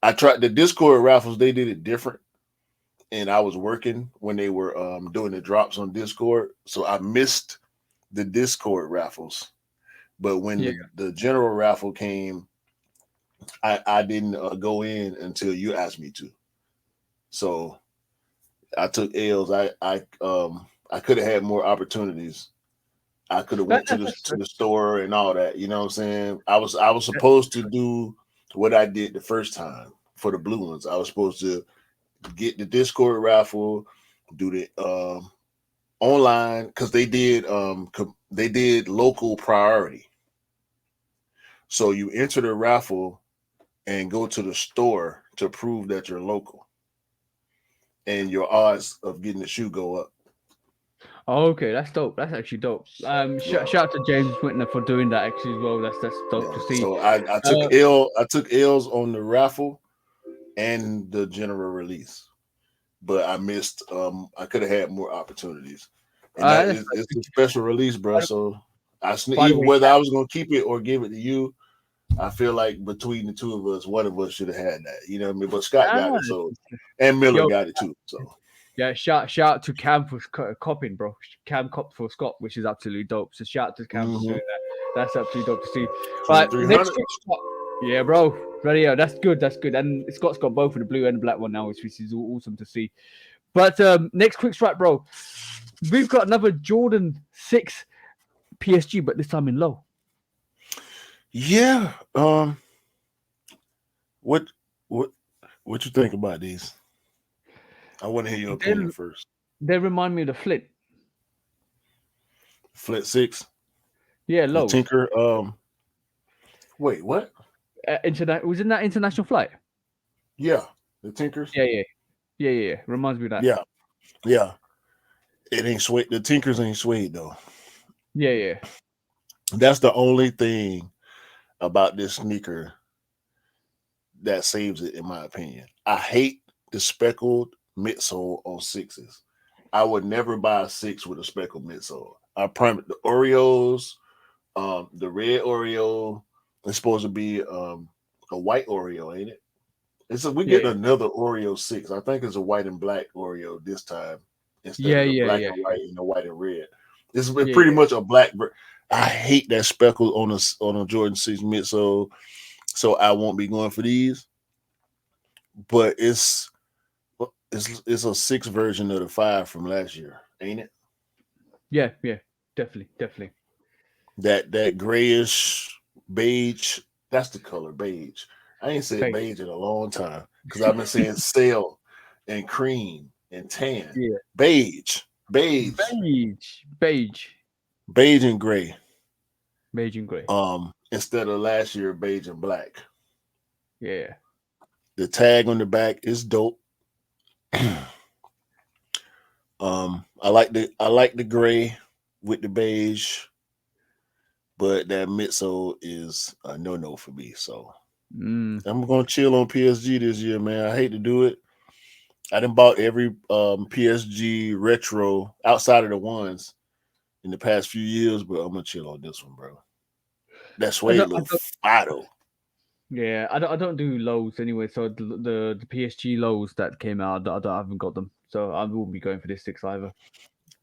I tried the Discord raffles. They did it different, and I was working when they were doing the drops on Discord, so I missed the Discord raffles. But when Yeah. the general raffle came, I didn't go in until you asked me to. So I took L's. I could have had more opportunities. I could have went to the That's to the store and all that. You know what I'm saying? I was supposed to do what I did the first time for the blue ones. I was supposed to get the Discord raffle, do the online because they did local priority. So you enter the raffle and go to the store to prove that you're local, and your odds of getting the shoe go up. Oh, okay, that's dope. That's actually dope. Yeah. Shout out to James Whitner for doing that actually as well. That's dope Yeah. to see. So I took Uh, L's on the raffle and the general release, but I missed. I could have had more opportunities, and that that's is it's a special release, bro. So by the even way, whether I was gonna keep it or give it to you, I feel like between the two of us, one of us should have had that. You know what I mean? But Scott got it, so and Miller yo, got it too. So yeah, shout out to Cam for copying, bro. Cam copped for Scott, which is absolutely dope. So shout out to Cam for doing that. That's absolutely dope to see. Right, next 300. quick spot. Yeah, bro. Radio. That's good. That's good. And Scott's got both of the blue and the black one now, which is awesome to see. But next quick strike, bro. We've got another Jordan 6 PSG, but this time in low. Yeah. What what what you think about these? I want to hear your opinion first. They remind me of the Flint. Flit 6, Yeah, the lows. Tinker. Wait, what? Was in that international flight? Yeah, the Tinkers. Yeah. Reminds me of that. Yeah. It ain't suede. The Tinkers ain't suede though. Yeah. That's the only thing about this sneaker that saves it, in my opinion. I hate the speckled midsole on sixes. I would never buy a six with a speckled midsole. I promise. The Oreos, the red Oreo, it's supposed to be a white Oreo, ain't it? We Yeah. getting another Oreo 6. I think it's a white and black Oreo this time instead Yeah. of the black Yeah. and white and the white and red. This is Yeah. pretty much a black. I hate that speckle on a Jordan 6 midsole, so I won't be going for these. But it's a 6 version of the 5 from last year, ain't it? Yeah. Definitely. That grayish beige. That's the color beige. I ain't said Beige. beige in a long time because I've been saying sail and cream and tan. Yeah. Beige Beige. and gray. Beige and grey. Instead of last year beige and black. Yeah. The tag on the back is dope. I like the gray with the beige, but that midsole is a no for me. So I'm gonna chill on PSG this year, man. I hate to do it. I done bought every PSG retro outside of the ones in the past few years, but I'm gonna chill on this one, bro. That suede I look don't. fire. Yeah, I don't do lows anyway. So the PSG lows that came out, I haven't got them. So I won't be going for this six either.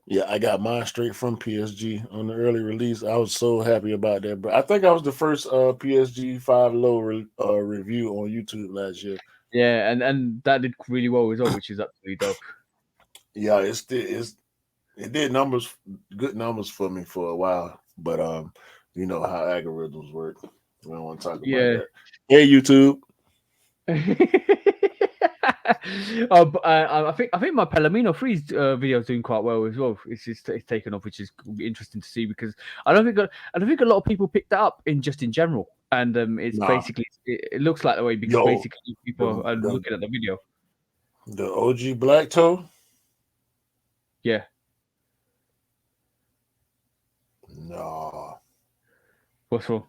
Yeah, I got mine straight from PSG on the early release. I was so happy about that, bro. I think I was the first PSG 5 low review on YouTube last year. Yeah, and that did really well as well, which is absolutely dope. Yeah, it did good numbers for me for a while, but you know how algorithms work. We don't want to talk about Yeah. that. Hey, YouTube. I think my Palomino Freeze video is doing quite well as well. It's taken off, which is interesting to see because I don't think a lot of people picked that up in general, and it's Nah, basically it looks like the way because yo, basically people the are the, looking at the video. the OG Black Toe. Yeah, Nah, what's wrong?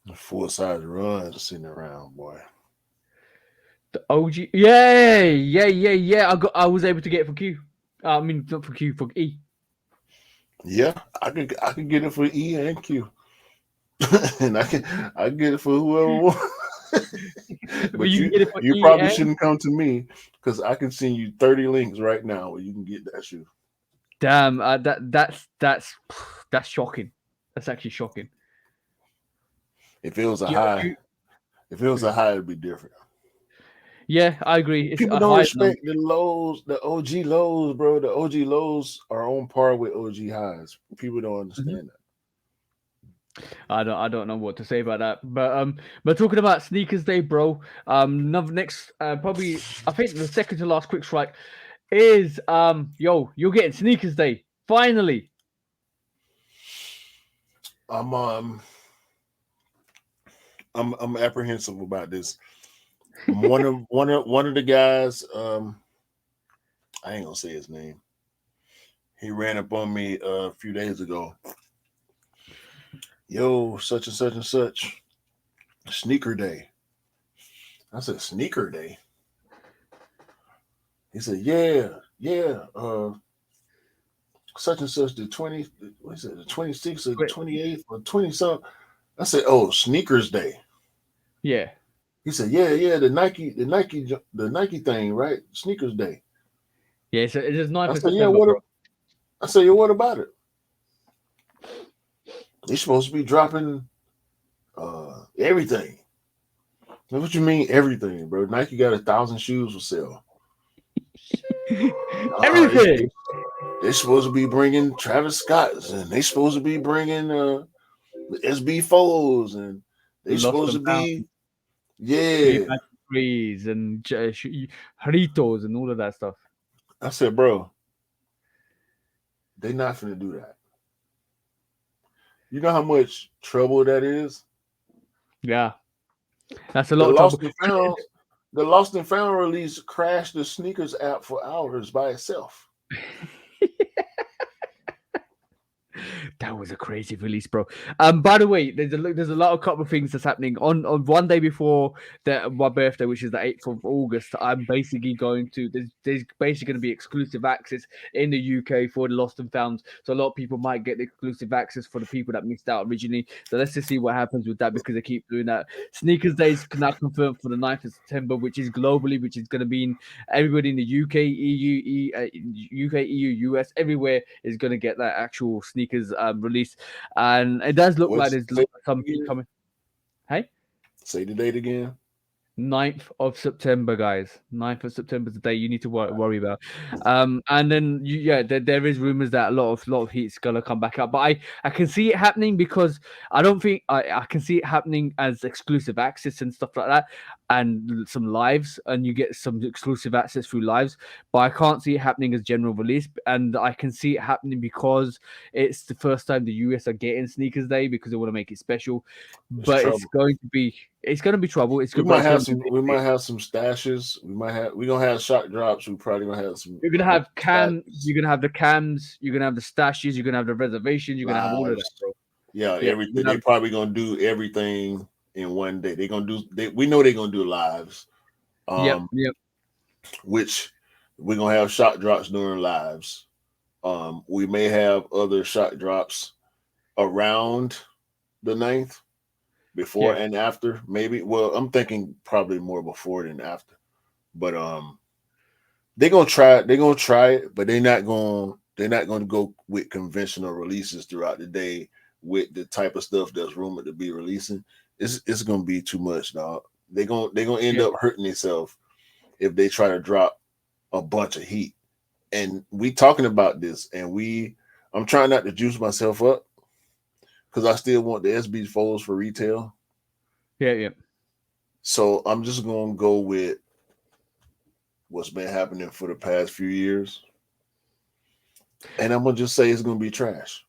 the full size runs sitting around, boy. The OG, yeah. I was able to get it for Q. I mean, not for Q, for E. Yeah, I could get it for E and Q, and I can get it for whoever wants. But But you can get it for you E probably and shouldn't come to me because I can send you 30 links right now where you can get that shoe. damn. That's shocking. That's actually shocking. If it was a Do you, high, do if it was a high, it'd be different. Yeah, I agree. It's People a don't high number. respect the lows, the OG lows, bro. The OG lows are on par with OG highs. People don't Mhm. understand that. I don't know what to say about that. But talking about sneakers day, bro. Next probably I think the second to last quick strike is yo, you're getting sneakers day. Finally. I'm um I'm apprehensive about this. One of the guys, I ain't gonna say his name. He ran up on me a few days ago. Yo, such and such and such, sneaker day. I said, sneaker day. He said, yeah. Such and such the 20, what is it, the 26th or Wait, 28th or 20 something. I said, oh, sneakers day. yeah. He said, yeah, the Nike thing, right? Sneakers day. Yeah, so it is I 9th of said, yeah, September, bro. I said, yeah, what about it? They're supposed to be dropping everything. What you mean everything, bro? Nike got 1,000 shoes for sale. Everything. They're supposed to be bringing Travis Scott's, and they supposed to be bringing the SB4s, and they Lost supposed and to found, be, New yeah. Trees and Haritos and all of that stuff. I said, bro, they not finna do that. You know how much trouble that is? Yeah, that's a The lot of trouble. Lost and Found, the Lost and Found release crashed the sneakers app for hours by itself. That was a crazy release, bro. By the way, there's a lot of couple of things that's happening on one day before my birthday, which is the 8th of August. I'm basically going to there's basically going to be exclusive access in the UK for the Lost and Found. So a lot of people might get the exclusive access for the people that missed out originally. So let's just see what happens with that because they keep doing that. Sneakers Days now confirmed for the 9th of September, which is globally, which is going to be in everybody in the UK, UK, EU, US, everywhere is going to get that actual sneakers release, and it does look like What's there's say some the heat date again? coming. Hey, Say the date again. 9th of September, guys. 9th of September is the day you need to worry about. And then there is rumors that a lot of heat's gonna come back up, but I can see it happening because I don't think I can see it happening as exclusive access and stuff like that, and some lives, and you get some exclusive access through lives. But I can't see it happening as general release, and I can see it happening because it's the first time the US are getting Sneakers Day because they want to make it special. It's But trouble. it's going to be trouble. It's We good, but might it's going have to be some. We might have some stashes. We're gonna have shock drops. We probably gonna have some you're gonna have cams, stashes, you're gonna have the cams, you're gonna have the stashes, you're gonna have the reservations, you're gonna have all of that, lives. bro. Yeah, Yeah, everything. They probably gonna do everything in one day. They're gonna do. We know they're gonna do lives. yep, Um, yep. which We're gonna have shot drops during lives. We may have other shot drops around the 9th, before Yeah, and after, maybe. Well, I'm thinking probably more before than after. But they're gonna try it. They're gonna try it, but they're not gonna go with conventional releases throughout the day with the type of stuff that's rumored to be releasing. It's gonna be too much, dog. They're gonna end yeah, up hurting themselves if they try to drop a bunch of heat. And we talking about this, and I'm trying not to juice myself up because I still want the SB4s for retail. yeah. So I'm just gonna go with what's been happening for the past few years, and I'm gonna just say it's gonna be trash.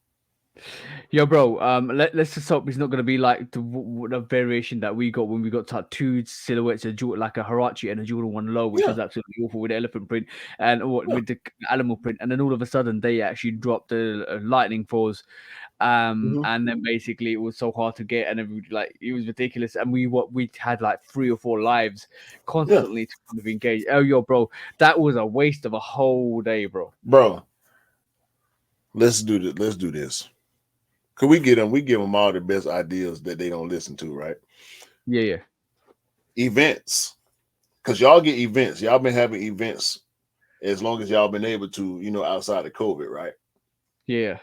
Yo, bro. Let's just hope it's not gonna be like the variation that we got when we got tattooed silhouettes of Jordan, like a Harachi and a Jordan 1 Low, which Yeah, was absolutely awful with the elephant print and what yeah. with the animal print, and then all of a sudden they actually dropped the lightning falls, Hmm. and then basically it was so hard to get, and like it was ridiculous, and we had like 3 or 4 lives Yeah, constantly to kind of engage. Oh, yo, bro, that was a waste of a whole day, bro. bro. Let's do this. Let's do this. Cause we get them. We give them all the best ideas that they don't listen to, right? Yeah, yeah, Events. Cause y'all get events. Y'all been having events as long as y'all been able to, outside of COVID, right? yeah.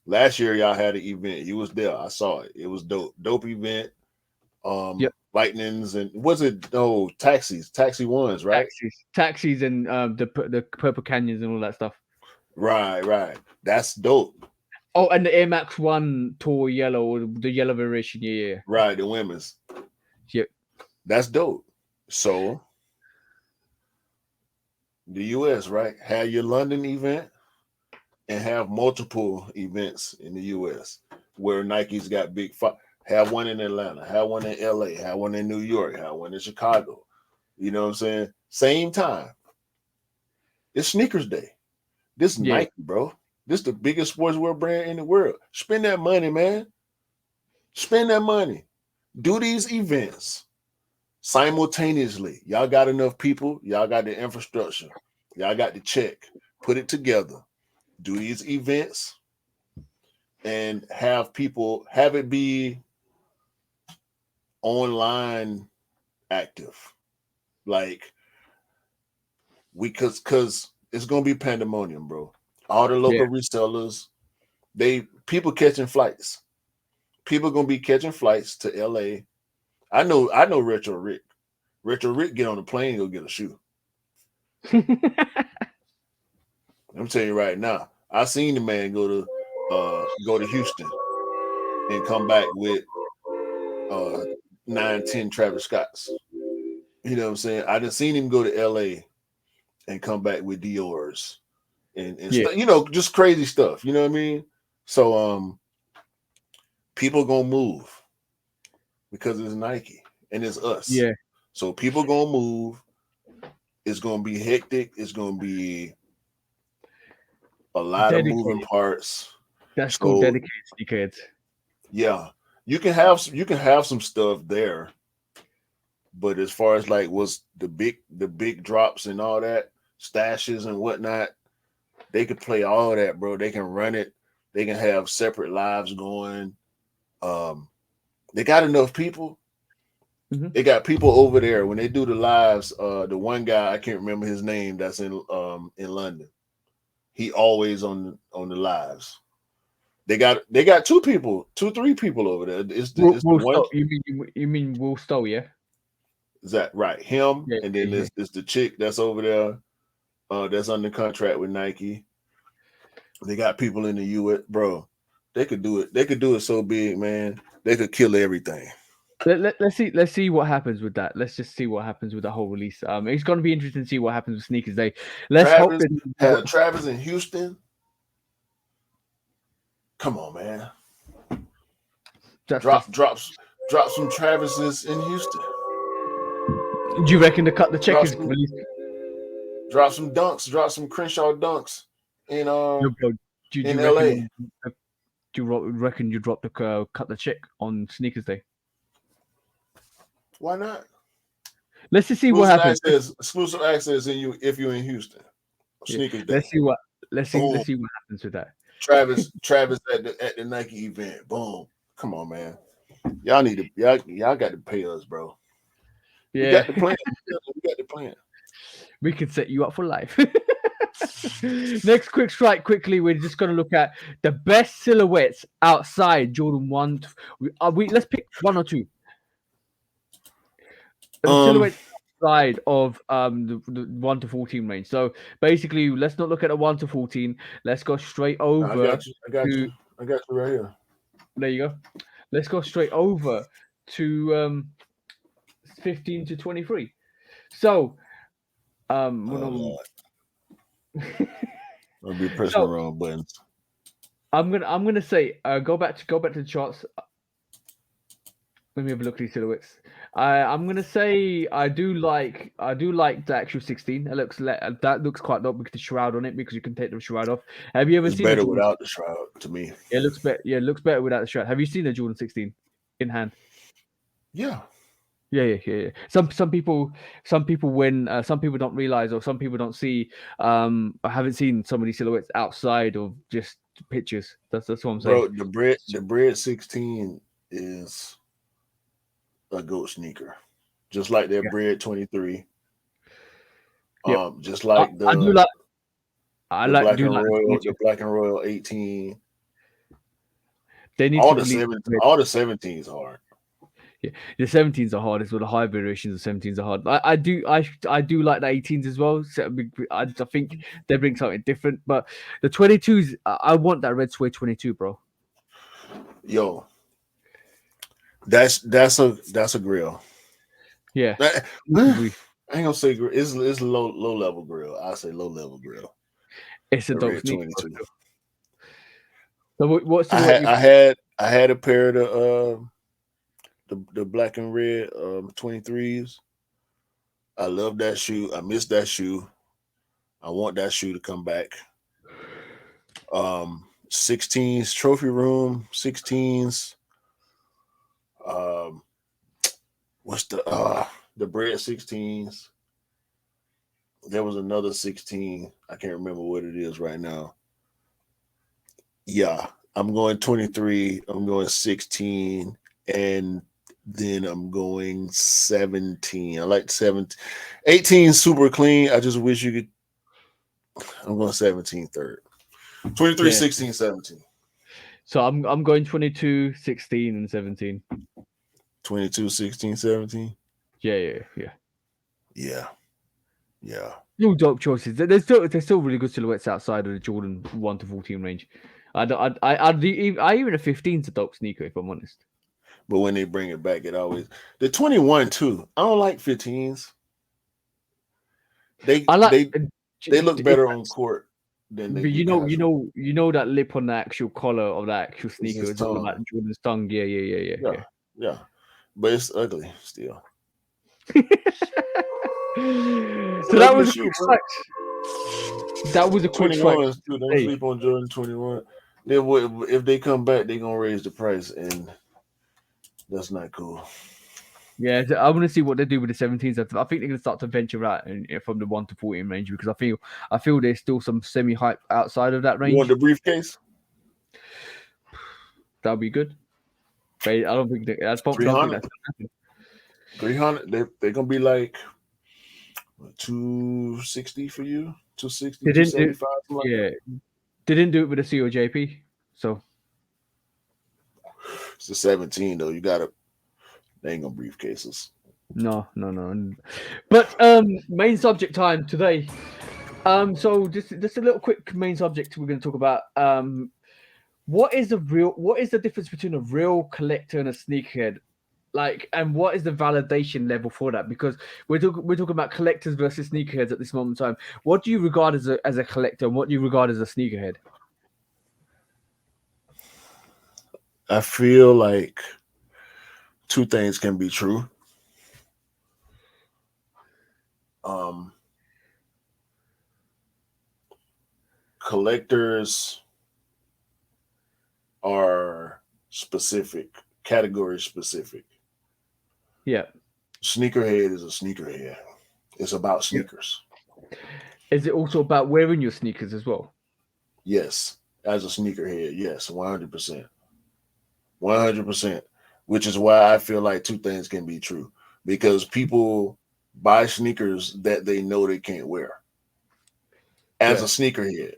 Last year y'all had an event. You was there. I saw it. It was dope. Dope event. Yep. Lightnings and was it taxis, taxi ones, right? Taxis, and the Purple Canyons and all that stuff. Right, right. That's dope. Oh, and the Air Max One Tour Yellow, or the yellow variation. Yeah, yeah, Right, the women's. yeah. That's dope. So the US, right? Have your London event and have multiple events in the US where Nike's got big have one in Atlanta, have one in LA, have one in New York, have one in Chicago. You know what I'm saying? Same time. It's sneakers day. This is Yeah. Nike, bro. This is the biggest sportswear brand in the world. Spend that money, man. Spend that money. Do these events simultaneously. Y'all got enough people. Y'all got the infrastructure. Y'all got the check. Put it together. Do these events and have it be online active. Like cause it's gonna be pandemonium, bro. All the Yeah. local resellers, people catching flights. People gonna be catching flights to LA. I know Retro Rick. Retro Rick get on the plane and go get a shoe. I'm telling you right now. I seen the man go to Houston and come back with uh 9-10 Travis Scotts. You know what I'm saying? I done seen him go to LA and come back with Dior's and Yeah. stuff, just crazy stuff. You know what I mean? So people gonna move because it's Nike and it's us. Yeah. So people gonna move. It's gonna be hectic. It's gonna be a lot of moving Dedicated. parts. That's called So dedicated sneakerheads. yeah, you can have some stuff there, but as far as like what's the big drops and all that, stashes and whatnot, they could play all that, bro. They can run it. They can have separate lives going. Um, they got enough people. Hmm. They got people over there when they do the lives. The one guy, I can't remember his name, that's in London. He always on the lives. They got three people over there. It's the Will one. Stowe. You mean Will Stowe? Yeah. Is that right? Him, Yeah. and then Yeah. there's the chick that's over there. That's under contract with Nike. They got people in the U.S. Bro. They could do it. They could do it so big, man. They could kill everything. Let's see what happens with that. Let's just see what happens with the whole release. It's going to be interesting to see what happens with Sneakers Day. Let's hope Travis that had Travis in Houston. Come on, man. that's. Drop some Travises in Houston. Do you reckon the cut the check Drop is some released? drop some dunks. Drop some Crenshaw dunks in Yo, bro, do in you LA. reckon reckon you drop the cut the check on Sneakers Day? Why not? Let's just see what happens. Exclusive access in you if you're in Houston. Sneakers day. Let's see what happens with that. Travis at the Nike event. Boom. Come on, man. Y'all got to pay us, bro. Yeah. We got the plan. We got the plan. We can set you up for life. Next quick strike, quickly. We're just going to look at the best silhouettes outside Jordan 1. Let's pick one or two. The silhouettes outside of the 1 to 14 range. So basically, let's not look at the 1 to 14. Let's go straight over. I got you right here. There you go. Let's go straight over to 15 to 23. So, I'll be pressing the wrong buttons. I'm gonna say go back to the charts. Let me have a look at these silhouettes. I'm gonna say I do like the actual 16. That looks quite dope with the shroud on it, because you can take the shroud off. Have you ever seen better without the shroud to me? It looks better. Yeah, it looks better without the shroud. Have you seen the Jordan 16 in hand? Yeah. Yeah. Some people when some people don't realize, or some people don't see. I haven't seen some of these silhouettes outside of just pictures. That's what I'm saying. Bro, the bread 16 is a GOAT sneaker, just like their bread 23. Yep. Just like the black and royal 18. They need all the 17s hard. Yeah, the 17s are hard as well. The high variations of 17s are hard. I do like the 18s as well. So I think they bring something different. But the 22s, I want that red suede 22, bro. Yo, that's a grill. Yeah, I ain't gonna say grill. It's low level grill. I say low level grill. It's a dope sneaker. So I had a pair of the black and red 23s. I love that shoe. I miss that shoe. I want that shoe to come back. 16s, trophy room 16s. What's the bread 16s? There was another 16. I can't remember what it is right now. Yeah, I'm going 23. I'm going 16, and then I'm going 17. I like 17. 18 super clean. I just wish you could. I'm going 17 third. 23, 16, 17. So I'm going 22, 16, and 17. 22, 16, 17. Yeah. No dope choices. There's still really good silhouettes outside of the Jordan 1 to 14 range. I even a 15's a dope sneaker, if I'm honest. But when they bring it back, it always the 21 too. I don't like 15s. They look better on court than they. But you know that lip on the actual collar of that actual sneaker is all about Jordan's tongue. Yeah. But it's ugly still. So that was a quick strike. That was a quick strike. Don't sleep on Jordan 21. If they come back, they're gonna raise the price, and that's not cool. Yeah, I want to see what they do with the 17s. I think they're gonna start to venture out from the 1 to 14 range, because I feel there's still some semi hype outside of that range. You want the briefcase? That'll be good. But I don't think that's 300. 300. They're gonna be like 260 for you. 260. They didn't do it with the COJP. So it's the 17 though. They ain't gonna briefcases. No. But main subject time today. So just a little quick main subject we're going to talk about. What is the difference between a real collector and a sneakerhead? Like, and what is the validation level for that? Because we're talking about collectors versus sneakerheads at this moment in time. What do you regard as a collector, and what do you regard as a sneakerhead? I feel like two things can be true. Collectors are specific, category specific. Yeah. Sneakerhead is a sneakerhead. It's about sneakers. Is it also about wearing your sneakers as well? Yes, as a sneakerhead, yes, 100%, 100%. Which is why I feel like two things can be true because people buy sneakers that they know they can't wear as a Yeah. sneakerhead,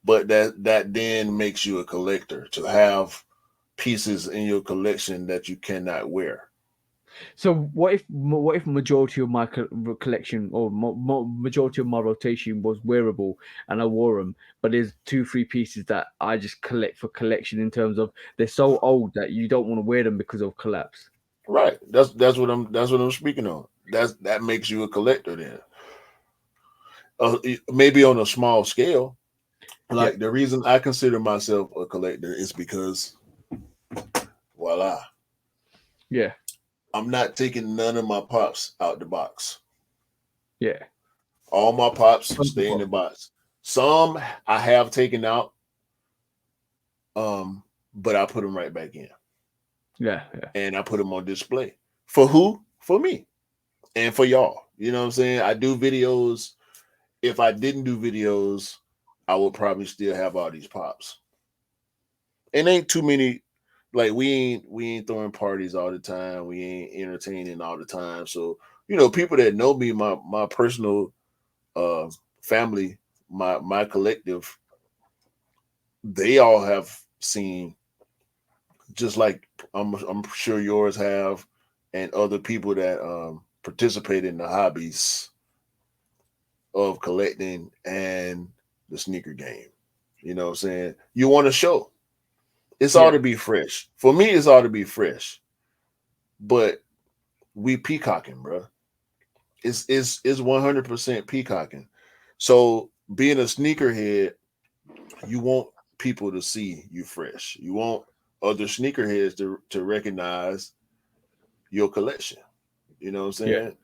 but that then makes you a collector to have pieces in your collection that you cannot wear. So what if majority of my collection or majority of my rotation was wearable and I wore them, but there's two three pieces that I just collect for collection in terms of they're so old that you don't want to wear them because of collapse. Right. That's what I'm speaking on. That makes you a collector then. Maybe on a small scale. Yeah, Like the reason I consider myself a collector is because voila, yeah, I'm not taking none of my pops out the box. yeah. All my pops Funko stay in the Pop. box. Some I have taken out, but I put them right back in, Yeah, yeah, and I put them on display. For who? For me and for y'all. You know what I'm saying? I do videos. If I didn't do videos, I would probably still have all these pops. And ain't too many. Like we ain't throwing parties all the time. We ain't entertaining all the time. So people that know me, my personal uh family, my collective, they all have seen, just like I'm sure yours have, and other people that participate in the hobbies of collecting and the sneaker game. You know what I'm saying? You want to show. It's all yeah, to be fresh. For me, it's all to be fresh. But we peacocking, bro. It's 100% peacocking. So being a sneakerhead, you want people to see you fresh. You want other sneakerheads to recognize your collection. You know what I'm yeah, saying?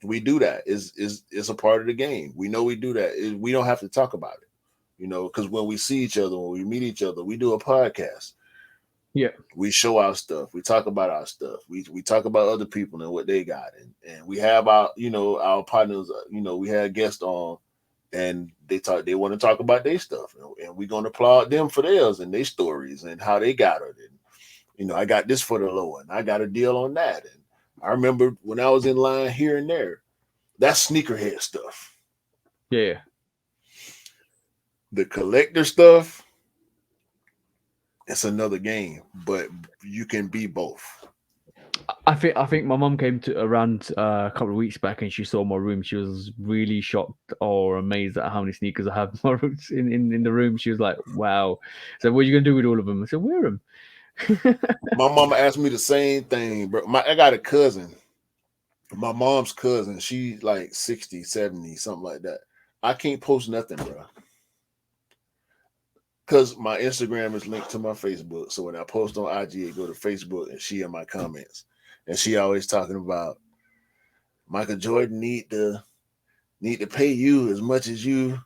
We do that. It's a part of the game. We know we do that. We don't have to talk about it. Because when we see each other, when we meet each other, we do a podcast. yeah, We show our stuff. We talk about our stuff. We talk about other people and what they got, and we have our partners. We had guests on, and they want to talk about their stuff, and we're gonna applaud them for theirs and their stories and how they got it. And I got this for the low, and I got a deal on that. And I remember when I was in line here and there. That's sneakerhead stuff. yeah. The collector stuff, it's another game, but you can be both. I think my mom came to around a couple of weeks back and she saw my room. She was really shocked or amazed at how many sneakers I have in my rooms in the room. She was like, "Wow!" So what are you gonna do with all of them? I said, "Wear them." My mama asked me the same thing, bro. I got a cousin, my mom's cousin. She like 60, 70, something like that. I can't post nothing, bro. Because my Instagram is linked to my Facebook. So when I post on IG, it go to Facebook and she in my comments. And she always talking about Michael Jordan need to pay you as much as you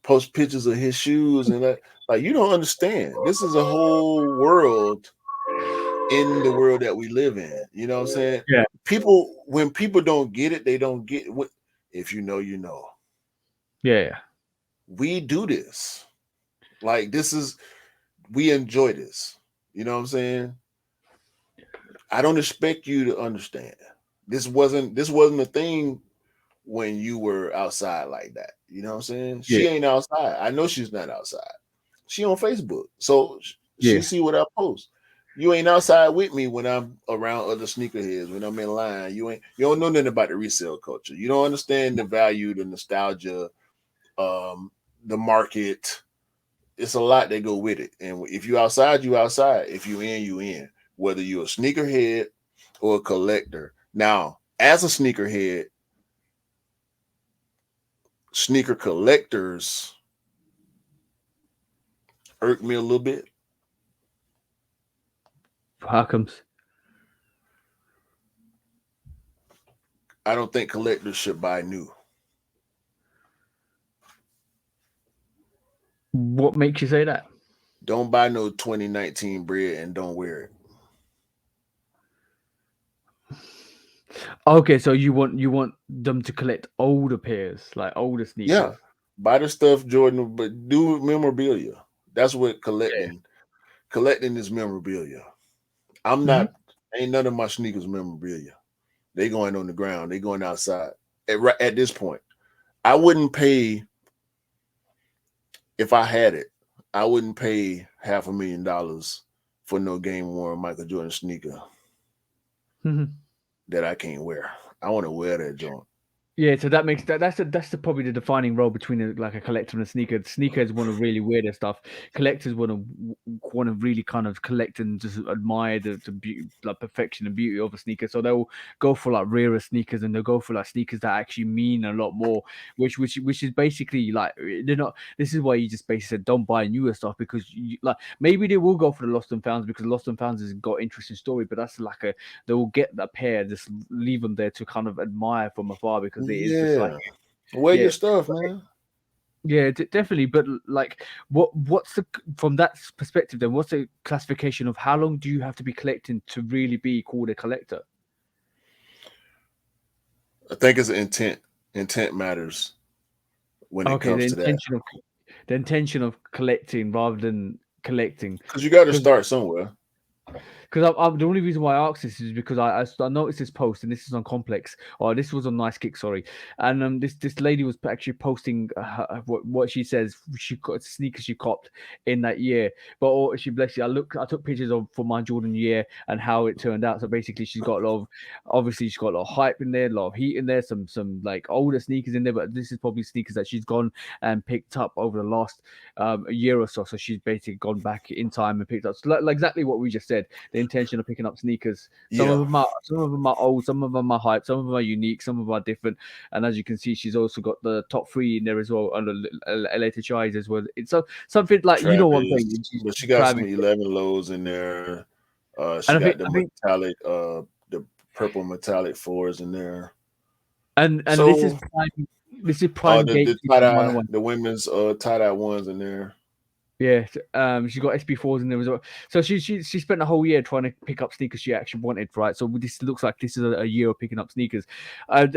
post pictures of his shoes and that. Like you don't understand. This is a whole world in the world that we live in. You know what I'm saying? Yeah, When people don't get it, they don't get what. If you know, you know. yeah, We do this. Like this is we enjoy this. You know what I'm saying? I don't expect you to understand. This wasn't a thing when you were outside like that. You know what I'm saying? yeah, She ain't outside. I know she's not outside. She on Facebook. So she yeah, see what I post. You ain't outside with me when I'm around other sneakerheads, when I'm in line. You don't know nothing about the resale culture. You don't understand the value, the nostalgia, the market. It's a lot that go with it. And if you outside, you outside. If you in, you in. Whether you're a sneakerhead or a collector. Now, as a sneakerhead, sneaker collectors irk me a little bit. how comes? I don't think collectors should buy new. What makes you say that? Don't buy no 2019 bread and don't wear it. Okay, so you want them to collect older pairs, like older Yeah, sneakers. buy the stuff Jordan, but do memorabilia. That's what Yeah. collecting is memorabilia. I'm Hmm. not ain't none of my sneakers memorabilia. They going on the ground. They going outside. At this point, I wouldn't pay if I had it. I wouldn't pay $500,000 for no game worn Michael Jordan sneaker that I can't wear. I want to wear that joint. Yeah, so that makes that's probably the defining role between like a collector and a sneaker. Sneakers want to really wear their stuff. Collectors want to really kind of collect and just admire the beauty, like perfection and beauty of a sneaker. So they'll go for like rarer sneakers and they'll go for like sneakers that actually mean a lot more. Which is basically like they're not. This is why you just basically said don't buy newer stuff because like maybe they will go for the lost and founds because lost and founds has got interesting story, but that's like a they will get that pair, just leave them there to kind of admire from afar because it is just like Yeah, wear yeah, your stuff, man. yeah, definitely. But like, what's the from that perspective then? What's the classification of how long do you have to be collecting to really be called a collector? I think it's intent. Intent matters when it Okay, comes to that the intention of collecting rather than collecting, because you got to because start somewhere. because the only reason why I asked this is because I noticed this post and this is on Complex or this was on Nice Kick, sorry, and this lady was actually posting what she says she got sneakers she copped in that year, but she bless you, I took pictures of for my Jordan year and how it turned out. So basically, she's got a lot of obviously she's got a lot of hype in there, a lot of heat in there, some like older sneakers in there, but this is probably sneakers that she's gone and picked up over the last a year or so. So she's basically gone back in time and picked up so like exactly what we just said, the intention of picking up sneakers. Yeah, Some of them are old, some of them are hype, some of them are unique, some of them are different. And as you can see, she's also got the top three in there as well under later tries as well. It's something like you know what I'm Travis, saying. She's but she got some Travis, 11 lows in there. She and got the I think metallic, the purple metallic fours in there. and So, this is prime the gatekeeping tie dye, 101. the women's tie dye ones in there. Yeah, she's got SB4s in there as well. So she spent a whole year trying to pick up sneakers she actually wanted, right? So this looks like this is a year of picking up sneakers. And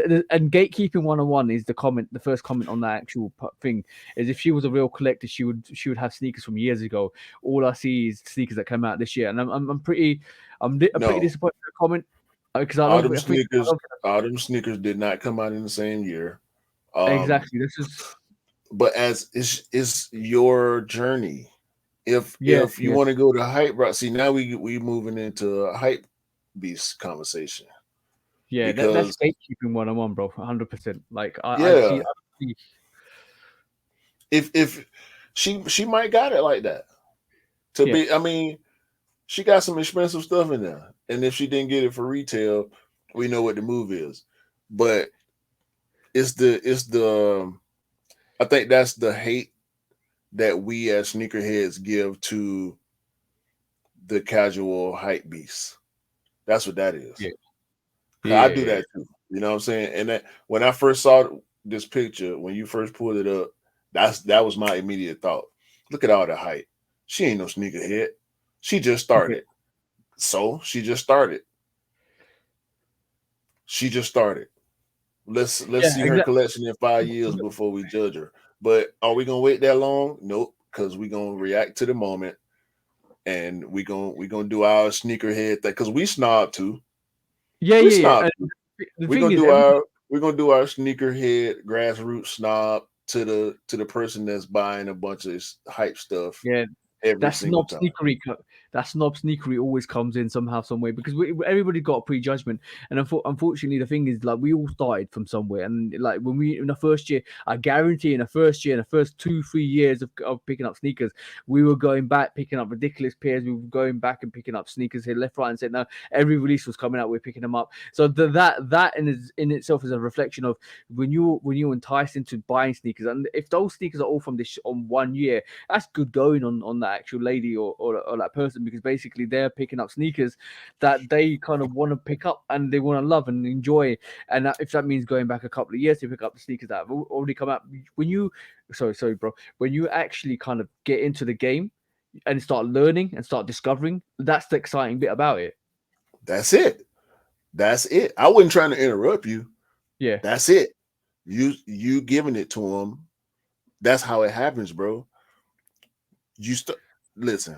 gatekeeping 101 is the first comment on that actual thing is if she was a real collector, she would have sneakers from years ago. All I see is sneakers that come out this year, and I'm pretty No, disappointed with the comment because I don't I don't Autumn sneakers did not come out in the same year. Um, exactly this is but as it's your journey. yeah If you yeah. want to go to hype route, see now we moving into a hype beast conversation Yeah, that's because gatekeeping 101, bro. 100%. Like yeah, I see if she might got it like that to yeah. be. I mean, she got some expensive stuff in there, and if she didn't get it for retail, we know what the move is. But it's the I think that's the hate that we as sneakerheads give to the casual hype beast. That's what that is. Yeah. 'Cause I do Yeah. that too. You know what I'm saying? And that, when I first saw this picture, when you first pulled it up, that was my immediate thought. Look at all the hype. She ain't no sneakerhead. She just Yeah. started. So she just started. She just started. Let's Yeah, see her exactly. collection in 5 years before we judge her. But are we gonna wait that long? Nope, because we gonna react to the moment and we gonna do our sneakerhead thing because we snob too. Yeah, We yeah, yeah. snob And too. the We're thing gonna is, do everybody. our we're gonna do our sneakerhead grassroots snob to the person that's buying a bunch of hype stuff Yeah, every that single snob time. sneakery, that snob sneakery always comes in somehow, some way because everybody got a prejudgment, and unfortunately, the thing is, like we all started from somewhere, and like when we in the first year, I guarantee in the first year, in the first 2 3 years of picking up sneakers, we were going back picking up ridiculous pairs. We were going back and picking up sneakers here, left, right, and center. Every release was coming out, we're picking them up. So that in itself is a reflection of when you're enticed into buying sneakers, and if those sneakers are all from this on 1 year, that's good going on that actual lady or that person because basically they're picking up sneakers that they kind of want to pick up and they want to love and enjoy. And if that means going back a couple of years to pick up the sneakers that have already come out, when you sorry, bro, when you actually kind of get into the game and start learning and start discovering, that's the exciting bit about it. That's it. That's it. I wasn't trying to interrupt you. Yeah. That's it. You giving it to him. That's how it happens, bro. Listen.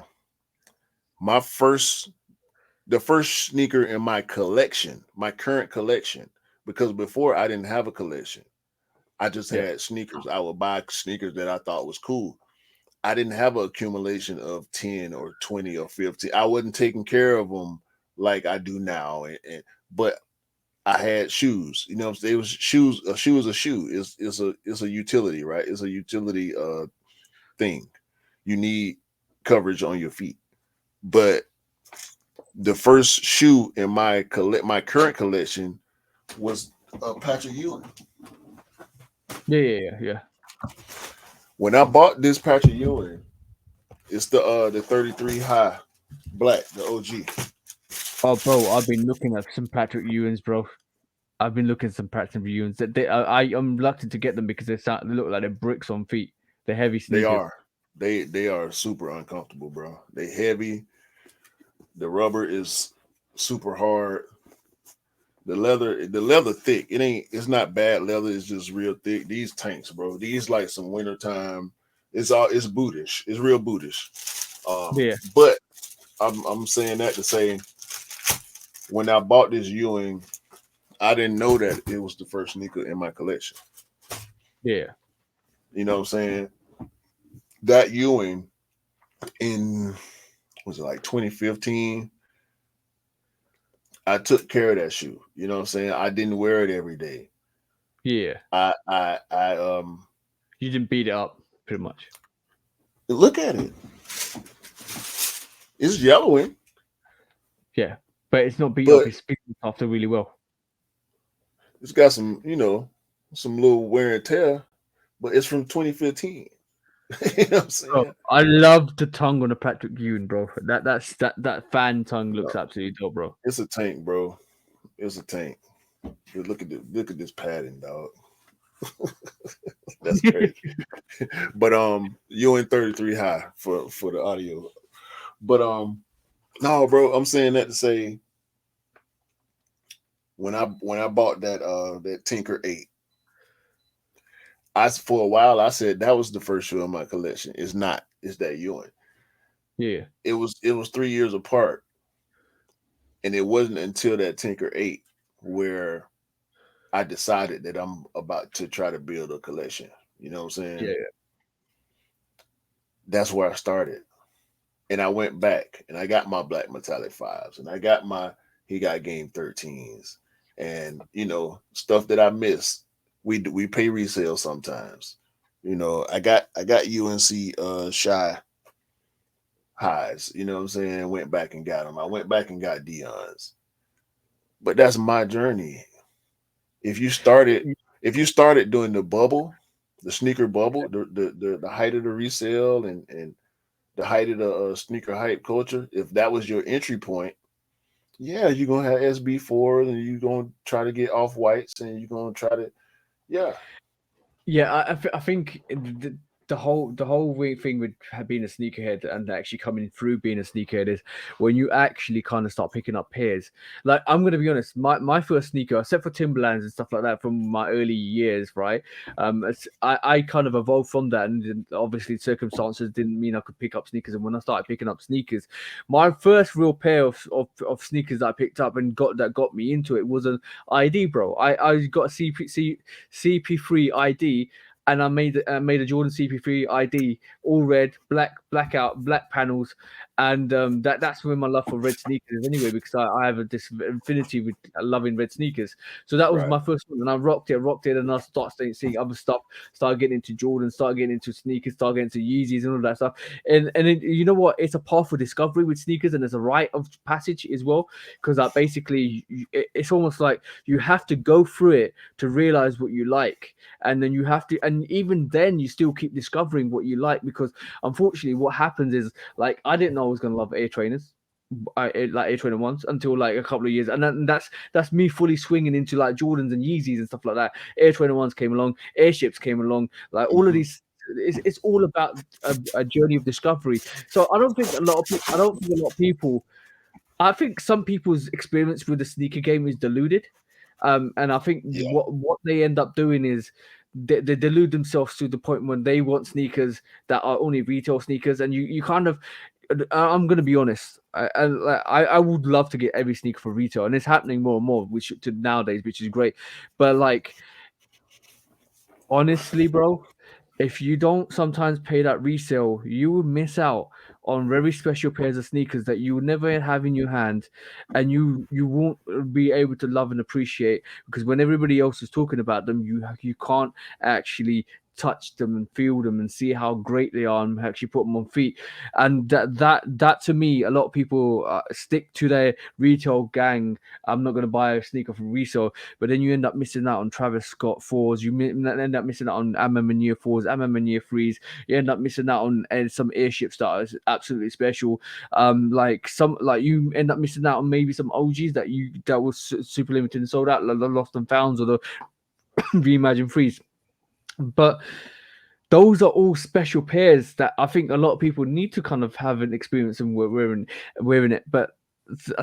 The first sneaker in my collection, my current collection, because before I didn't have a collection. I just had sneakers. I would buy sneakers that I thought was cool. I didn't have an accumulation of 10 or 20 or 15. I wasn't taking care of them like I do now. But I had shoes. You know, it was shoes. A shoe is a shoe. It's a utility, right? It's a utility thing. You need coverage on your feet. But the first shoe in my current collection was Patrick Ewing. Yeah. When I bought this Patrick Ewing, it's the 33 high black, the OG. Oh, bro, I've been looking at some Patrick Ewings, bro. I've been looking at some Patrick Ewings. I'm reluctant to get them because they look like they're bricks on feet. They're heavy sneakers. They are. They are super uncomfortable, bro. They heavy. The rubber is super hard. The leather thick. It's not bad leather. It's just real thick. These tanks, bro. These like some wintertime. It's bootish. It's real bootish. But I'm saying that to say, when I bought this Ewing, I didn't know that it was the first sneaker in my collection. Yeah. You know what I'm saying? That Ewing was it like 2015? I took care of that shoe. You know what I'm saying? I didn't wear it every day. Yeah. You didn't beat it up pretty much. Look at it. It's yellowing. Yeah. But it's not beat up. It's beaten after really well. It's got some, some little wear and tear, but it's from 2015. You know what I'm saying? Bro, I love the tongue on the Patrick Ewing, bro. That fan tongue looks absolutely dope, bro. It's a tank, bro. It's a tank. Look at this padding, dog. That's crazy. But Ewing 33 high for the audio. But no, bro, I'm saying that to say, when I bought that Tinker 8, for a while I said that was the first shoe in my collection. It's not. It's that Ewing. Yeah. It was 3 years apart. And it wasn't until that Tinker 8 where I decided that I'm about to try to build a collection. You know what I'm saying? Yeah. That's where I started. And I went back and I got my black metallic 5s and I got he got game 13s and stuff that I missed. We pay resale sometimes. I got UNC Shy highs, you know what I'm saying? Went back and got them. I went back and got Dion's. But that's my journey. If you started doing the bubble, the sneaker bubble, the height of the resale and the height of the sneaker hype culture, if that was your entry point, yeah, you're gonna have SB4s and you're gonna try to get off whites and you're gonna try to, yeah. Yeah, I think the whole thing with being a sneakerhead and actually coming through being a sneakerhead is when you actually kind of start picking up pairs. Like, I'm gonna be honest, my first sneaker, except for Timberlands and stuff like that from my early years, right? I kind of evolved from that, and obviously circumstances didn't mean I could pick up sneakers. And when I started picking up sneakers, my first real pair of sneakers that I picked up and got me into it was an ID, bro. I got a CP3 ID. And I made a Jordan CP3 ID, all red, blackout, black panels, and that's where my love for red sneakers is anyway, because I have this affinity with loving red sneakers. So that was my first one, and I rocked it, and I started seeing other stuff, started getting into Jordan, started getting into sneakers, started getting into Yeezys and all that stuff. And you know what? It's a path for discovery with sneakers, and there's a rite of passage as well, because basically it's almost like you have to go through it to realize what you like, and then you have to, and even then you still keep discovering what you like, because unfortunately what happens is, like, I didn't know I was going to love Air Trainers, like Air Trainer ones, until like a couple of years, and that's me fully swinging into like Jordans and Yeezys and stuff like that. Air Trainer ones came along, Airships came along, like all of these. It's all about a journey of discovery. So I don't think a lot of people I think some people's experience with the sneaker game is deluded. And I think Yeah, what they end up doing is they delude themselves to the point when they want sneakers that are only retail sneakers, and you kind of. I'm gonna be honest. I would love to get every sneaker for retail, and it's happening more and more, which to nowadays, which is great. But like honestly, bro, if you don't sometimes pay that resale, you will miss out on very special pairs of sneakers that you will never have in your hand, and you won't be able to love and appreciate because when everybody else is talking about them, you can't actually touch them and feel them and see how great they are and actually put them on feet. And that to me, a lot of people stick to their retail gang. I'm not going to buy a sneaker from resale, but then you end up missing out on Travis Scott fours. You end up missing out on Amma Mania fours, Amma Mania threes. You end up missing out on some airships that are absolutely special. Like some, like you end up missing out on maybe some OGs that was super limited and sold out, like the Lost and Founds or the Reimagined threes. But those are all special pairs that I think a lot of people need to kind of have an experience in wearing it. But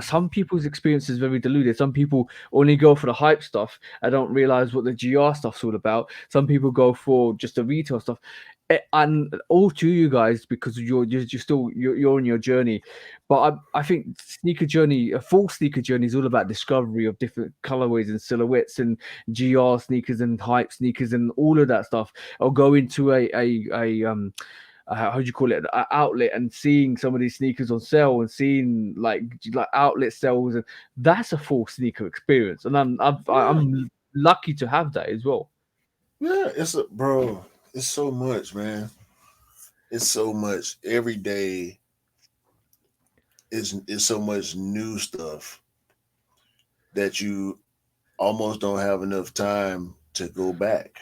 some people's experience is very deluded. Some people only go for the hype stuff. I don't realize what the GR stuff's all about. Some people go for just the retail stuff. And all to you guys because you're still you're on your journey, but I think sneaker journey, a full sneaker journey, is all about discovery of different colorways and silhouettes and GR sneakers and hype sneakers and all of that stuff. I'll go into a how do you call it, a outlet and seeing some of these sneakers on sale and seeing like outlet sales, and that's a full sneaker experience. And yeah, I'm lucky to have that as well. yeah. Bro. It's so much, man. It's so much every day. Is so much new stuff that you almost don't have enough time to go back.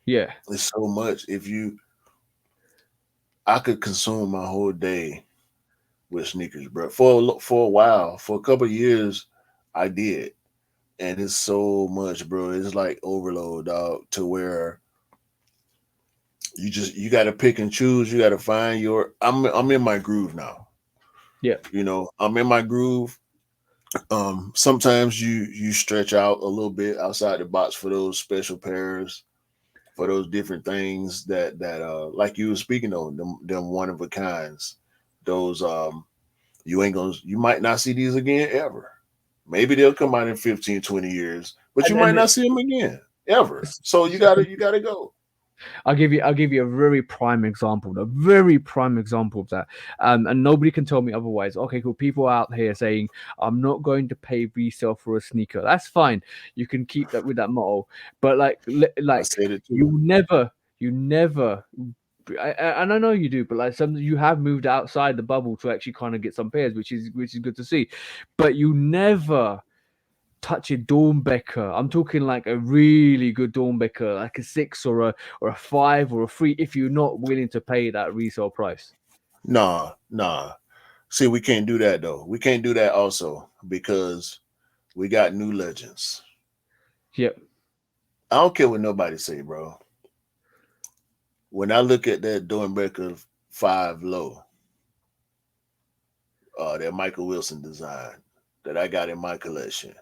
Yeah, It's so much. I could consume my whole day with sneakers, bro. For a while, for a couple of years, I did, and it's so much, bro. It's like overload, dog. To where you got to pick and choose. You got to find your. I'm in my groove now. yeah, I'm in my groove. Sometimes you stretch out a little bit outside the box for those special pairs, for those different things that like you were speaking on, them one of a kinds. Those you might not see these again ever. Maybe they'll come out in 15, 20 years, but you and might and not see them again ever. So you gotta go. I'll give you a very prime example, a very prime example of that. And nobody can tell me otherwise. Okay, cool. People out here saying I'm not going to pay resale for a sneaker. That's fine. You can keep that with that motto. But I like said it too. you never. And I know you do, but like some you have moved outside the bubble to actually kind of get some pairs, which is good to see. But you never touch a Dornbecker. I'm talking like a really good Dornbecker, like a six or a five or a three, if you're not willing to pay that resale price. Nah, nah. See, we can't do that though. We can't do that also because we got new legends. Yep. I don't care what nobody say, bro. When I look at that Dornbecker 5 low, that Michael Wilson design that I got in my collection,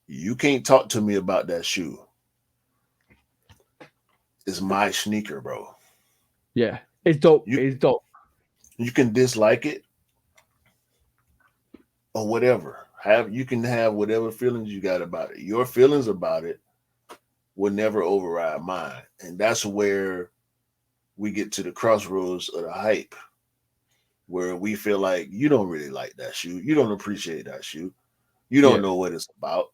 you can't talk to me about that shoe. It's my sneaker, bro. Yeah. It's dope. You It's dope. you can dislike it or whatever. You can have whatever feelings you got about it. Your feelings about it will never override mine. And that's where we get to the crossroads of the hype, where we feel like you don't really like that shoe. You don't appreciate that shoe. You don't Yeah. know what it's about.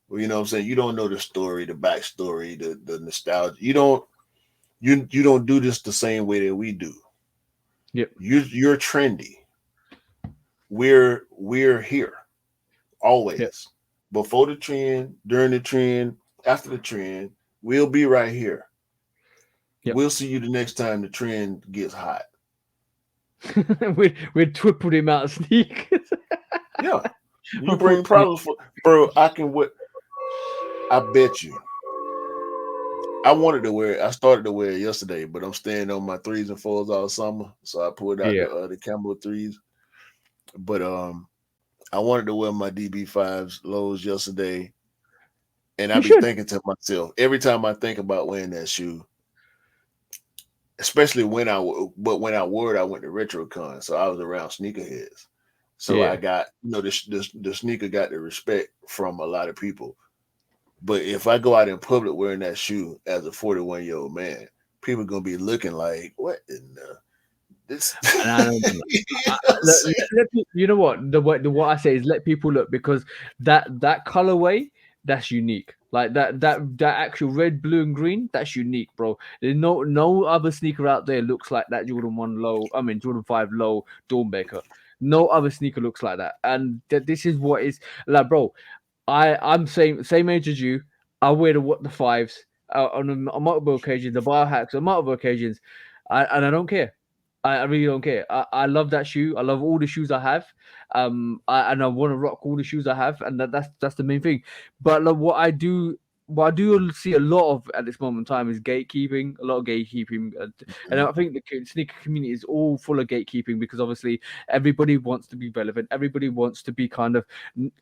Well, you know what I'm saying? You don't know the story, the backstory, the nostalgia. You don't do this the same way that we do. Yep. You're trendy. We're here Yep. always. Before the trend, during the trend, after the trend, we'll be right here. Yep. We'll see you the next time the trend gets hot. We'd tripled him out of sneakers. Yeah. You bring Unfortunately. problems for bro. I can what I bet you. I wanted to wear it. I started to wear it yesterday, but I'm staying on my threes and fours all summer. So I pulled out Yeah. the Campbell threes. But I wanted to wear my DB5s lows yesterday, and I You be should. thinking to myself every time I think about wearing that shoe, especially when I wore it, I went to RetroCon, so I was around sneakerheads. So I Yeah. got the sneaker got the respect from a lot of people. But if I go out in public wearing that shoe as a 41-year-old man, people gonna be looking like, what in this? And I don't know. You know what what I say is let people look, because that colorway, that's unique. Like that actual red, blue, and green, that's unique, bro. There's no other sneaker out there looks like that Jordan 1 low. I mean Jordan 5 low Dawnbaker. No other sneaker looks like that. And this is what is like, bro. I'm same age as you. I wear the fives on multiple occasions, the biohacks on multiple occasions, and I don't care. I really don't care. I love that shoe. I love all the shoes I have. And I want to rock all the shoes I have, and that's the main thing. But like, what I do see a lot of at this moment in time is gatekeeping. A lot of gatekeeping, and I think the sneaker community is all full of gatekeeping because obviously everybody wants to be relevant. Everybody wants to be kind of,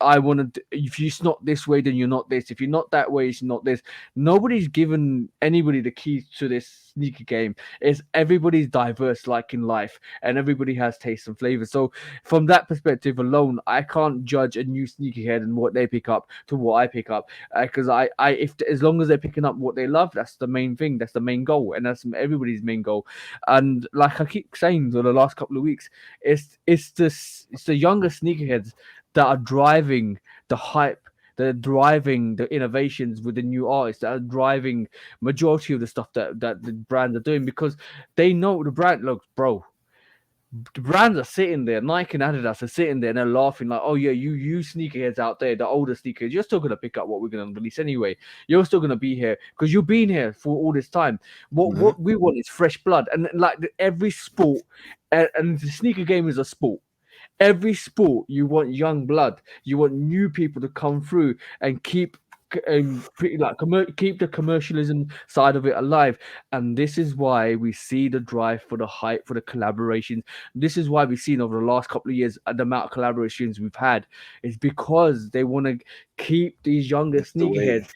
I want to. If you're not this way, then you're not this. If you're not that way, it's not this. Nobody's given anybody the keys to this sneaker game. Is everybody's diverse, like in life, and everybody has taste and flavor. So from that perspective alone, I can't judge a new sneakerhead and what they pick up to what I pick up, because if as long as they're picking up what they love, that's the main thing, that's the main goal, and that's everybody's main goal. And like I keep saying for the last couple of weeks, it's the younger sneakerheads that are driving the hype. They're driving the innovations with the new artists that are driving majority of the stuff that the brands are doing, because they know the brand. Look, bro, the brands are sitting there, Nike and Adidas are sitting there and they're laughing like, oh yeah, you sneakerheads out there, the older sneakers, you're still gonna pick up what we're gonna release anyway. You're still gonna be here because you've been here for all this time. What Mhm. what we want is fresh blood, and like every sport, and the sneaker game is a sport. Every sport, you want young blood. You want new people to come through and keep the commercialism side of it alive. And this is why we see the drive for the hype, for the collaborations. This is why we've seen over the last couple of years the amount of collaborations we've had is because they want to keep these younger It's the sneakerheads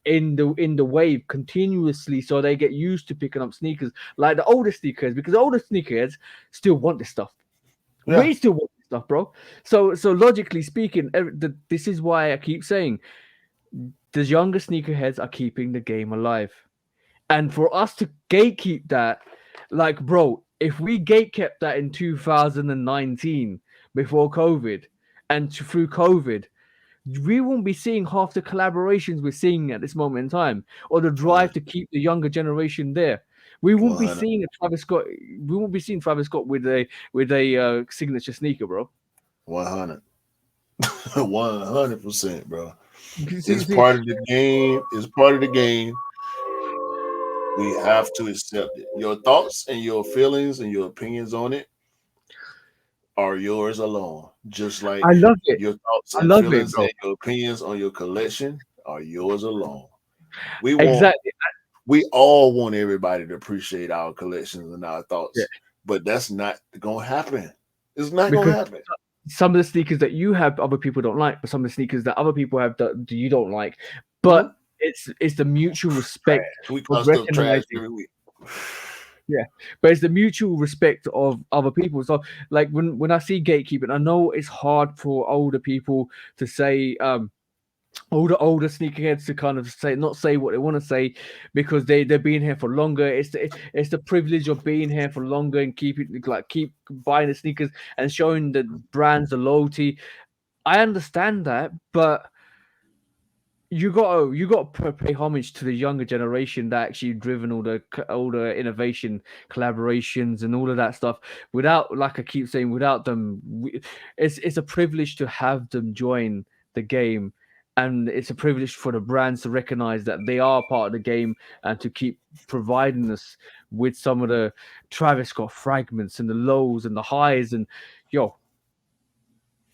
way. in the wave continuously, so they get used to picking up sneakers like the older sneakers, because the older sneakers still want this stuff. Yeah. We still want this stuff, bro. So logically speaking, this is why I keep saying the younger sneakerheads are keeping the game alive. And for us to gatekeep that, like, bro, if we gatekept that in 2019 before COVID and through COVID, we won't be seeing half the collaborations we're seeing at this moment in time, or the drive to keep the younger generation there. We won't be 100. seeing a Travis Scott. We won't be seeing Travis Scott with a signature sneaker, bro. 100. 100%, bro. See, It's see, part of the game. It's part of the game. We have to accept it. Your thoughts and your feelings and your opinions on it are yours alone. Just like I love it. your thoughts I and love it, feelings bro. and your opinions on your collection are yours alone. We want Exactly. we all want everybody to appreciate our collections and our Yeah, thoughts, but that's not gonna happen. It's not gonna because happen. some of the sneakers that you have, other people don't like, but some of the sneakers that other people have that you don't like. Mhm. But it's the mutual respect Trash. We of call stuff trash recognizing. every week. Yeah, but it's the mutual respect of other people. So, like when I see gatekeeping, I know it's hard for older people to say, older sneakerheads to kind of say not say what they want to say because they've been here for longer. It's the privilege of being here for longer and keep buying the sneakers and showing the brands the loyalty. I understand that, but you got to pay homage to the younger generation that actually driven all the innovation collaborations and all of that stuff. Without, like I keep saying, without them, it's a privilege to have them join the game, and it's a privilege for the brands to recognize that they are part of the game and to keep providing us with some of the Travis Scott fragments and the lows and the highs. And yo,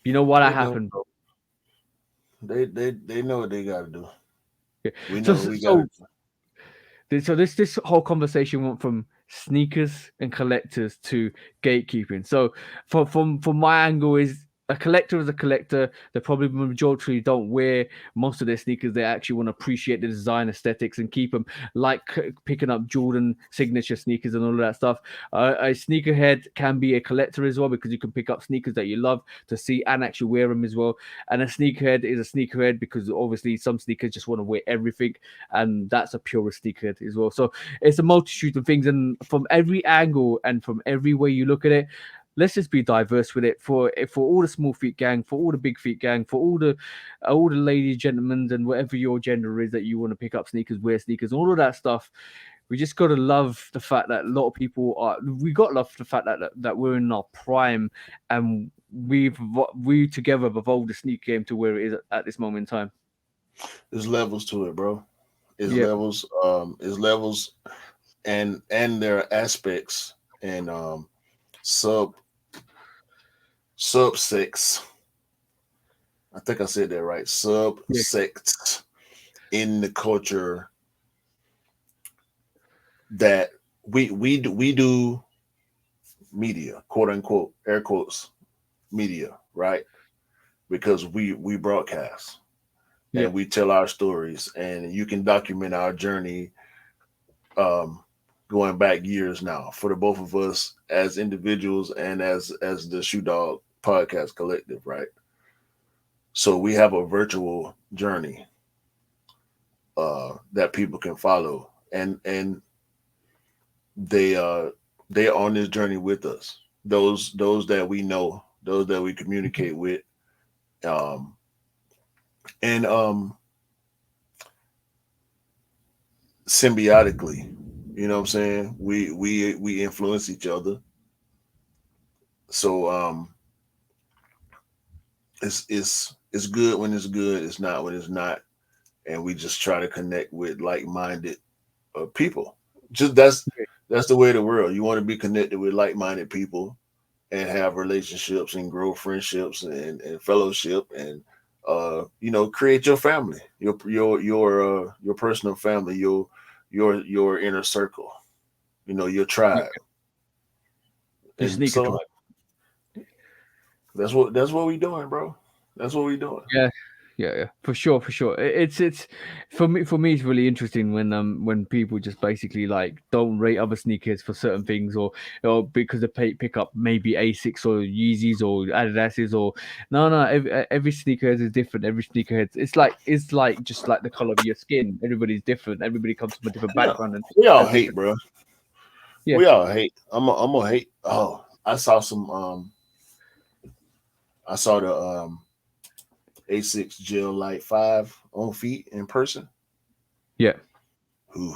you know what They know. happened, bro. They know what they gotta do. Yeah. We so know what so we gotta so do. this whole conversation went from sneakers and collectors to gatekeeping. So from my angle is a collector is a collector. The probably majority don't wear most of their sneakers. They actually want to appreciate the design aesthetics and keep them, like picking up Jordan signature sneakers and all of that stuff. A sneakerhead can be a collector as well, because you can pick up sneakers that you love to see and actually wear them as well. And a sneakerhead is a sneakerhead because obviously some sneakers just want to wear everything, and that's a pure sneakerhead as well. So it's a multitude of things, and from every angle and from every way you look at it, let's just be diverse with it, for all the small feet gang, for all the big feet gang, for all the ladies, gentlemen, and whatever your gender is that you want to pick up sneakers, wear sneakers, all of that stuff. We just got to love the fact that a lot of people are. We got to love the fact that we're in our prime, and we together have evolved the sneaker game to where it is at this moment in time. There's levels to it, bro. It's Yep. levels. It's levels, and there are aspects and sub subsects. I think I said that right. Yeah. Subsects in the culture that we do media, quote unquote, air quotes, media, right? Because we broadcast and Yep. we tell our stories, and you can document our journey, um, going back years now for the both of us as individuals and as the Shoe Dog Podcast Collective, right? So we have a virtual journey that people can follow, and they they're on this journey with us. Those that we know, those that we communicate with, um, and symbiotically. You know what I'm saying? We influence each other. So it's good when it's good. It's not when it's not, and we just try to connect with like-minded people. Just that's the way of the world. You want to be connected with like-minded people and have relationships and grow friendships and fellowship and create your family, your personal family, your inner circle, your Yeah. tribe. Your And sneaker so tribe. that's what we doing, bro. That's what we doing. Yeah. Yeah, yeah, for sure, for sure. It's for me it's really interesting when people just basically like don't rate other sneakers for certain things, or because they pick up maybe Asics or Yeezys or Adidas's, or no, every sneakerhead is different. Every sneakerhead, it's like just like the color of your skin. Everybody's different. Everybody comes from a different Yeah, background and we all has hate, different. bro. Yeah, We all hate. I'm gonna hate. Oh, I saw some. I saw the A6 Gel Light 5 on feet in person. yeah, Ooh,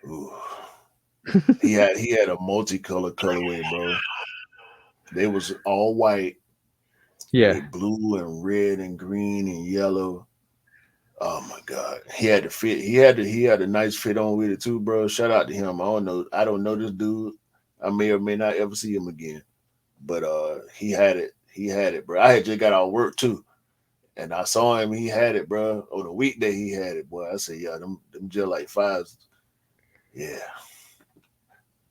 ooh. He had a multicolored colorway, bro. They was all white yeah. with blue and red and green and yellow. Oh my god. He had the fit. He had a nice fit on with it too, bro. Shout out to him. I don't know this dude. I may or may not ever see him again. But he had it. He had it, bro. I had just got out of work too. And I saw him, he had it, bro. On a weekday he had it, boy. I said, yeah, them Gel like fives. Yeah,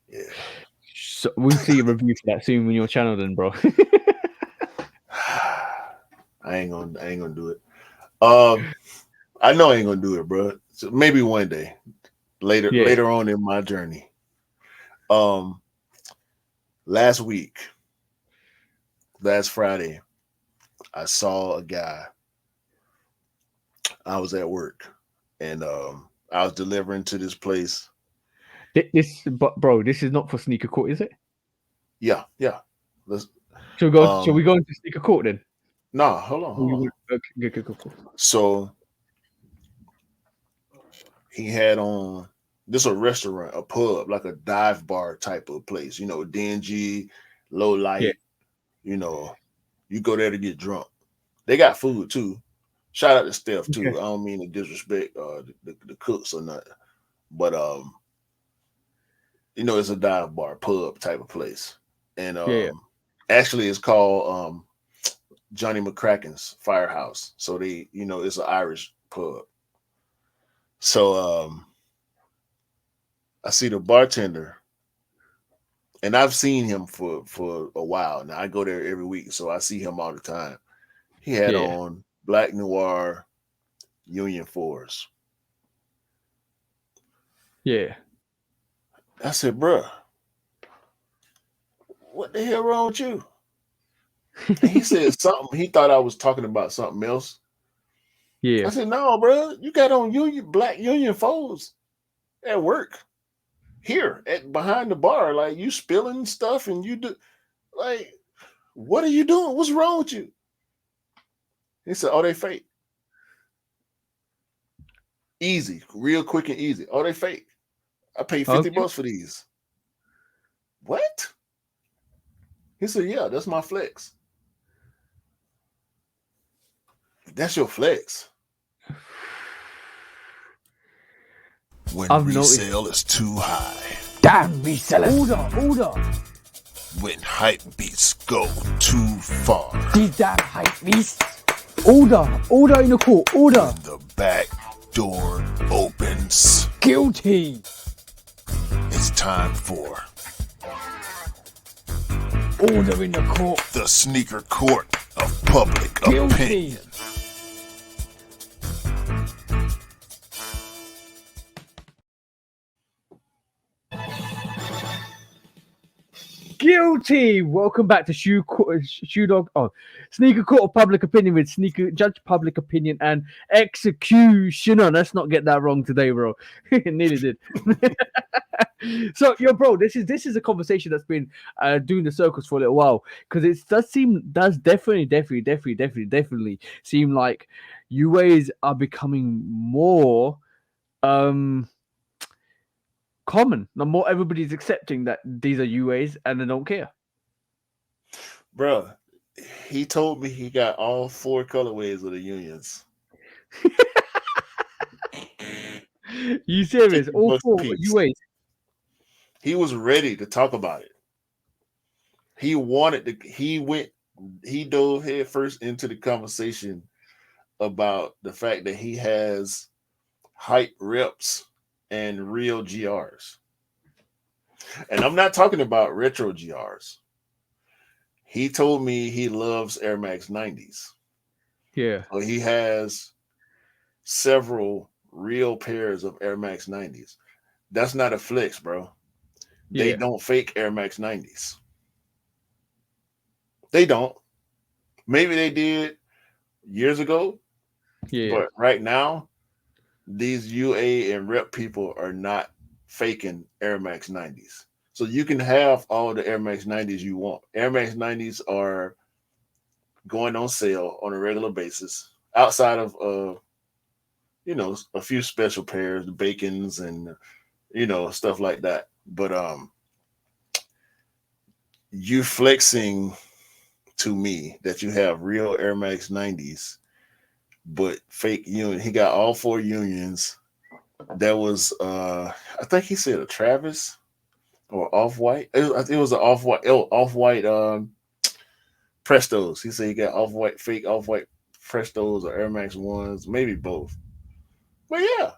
yeah. So we'll see a review for that soon on your channel, then, bro. I ain't gonna do it. Um, I know I ain't gonna do it, bro. So maybe one day, later Yeah, later on in my journey. Um, last week, last Friday, I saw a guy. I was at work, and I was delivering to this place. but bro, this is not for sneaker court, is it? Yeah, yeah. Let's Shall we um go into sneaker court then? nah, hold on, hold on. Okay, good, good, cool. So he had on this a restaurant, a pub, like a dive bar type of place, dingy, low Yeah, light, you know, you go there to get drunk. They got food too. Shout out to Steph okay. too. I don't mean to disrespect the cooks or nothing, but it's a dive bar pub type of place. And Yeah, yeah. actually it's called Johnny McCracken's Firehouse. So it's an Irish pub. So I see the bartender and I've seen him for a while now. I go there every week, so I see him all the time. He had Yeah, on Black Noir Union 4s. yeah. I said, bruh, what the hell wrong with you? And he said something. He thought I was talking about something else. I Yeah. said, no, bro, you got on Black Union 4s at work here at behind the bar. Like, you spilling stuff and you do, like, what are you doing? What's wrong with you? He said, oh, they fake. Easy, real quick and easy. Oh, they fake. I paid 50 Okay. bucks for these. What? He said, yeah, that's my flex. That's your flex. When I've noticed. resale is too high. Damn resellers. Order. When hype beats go too far. These damn hype beasts. Order in the court. Order. The back door opens. Guilty. It's time for Order in the court. the sneaker court of public Guilty. opinion. Guilty. Welcome back to Shoe Dog. Oh, Sneaker Court of Public Opinion with Sneaker Judge Public Opinion and Executioner. Let's not get that wrong today, bro. Nearly did. So, bro, this is a conversation that's been doing the circles for a little while because it does definitely seem like UAs are becoming more common. The more everybody's accepting that these are UAs and they don't care. Bruh, he told me he got all 4 colorways of the unions. You serious? 50 All bucks a 4 piece. UAs. He was ready to talk about it. He dove head first into the conversation about the fact that he has hype reps and real GRs. And I'm not talking about retro GRs. He told me he loves Air Max 90s. Yeah. So he has several real pairs of Air Max 90s. That's not a flex, bro. They Yeah. don't fake Air Max 90s. They don't. Maybe they did years ago, Yeah. but right now, these UA and rep people are not faking Air Max 90s. So you can have all the Air Max 90s you want. Air Max 90s are going on sale on a regular basis outside of a few special pairs, the Bacons and stuff like that. But you flexing to me that you have real Air Max 90s but fake union. He got all 4 unions. That was I think he said a Travis or Off-White. It was an Off-White Prestos. He said he got fake Off-White Prestos or Air Max 1s, maybe both. But yeah,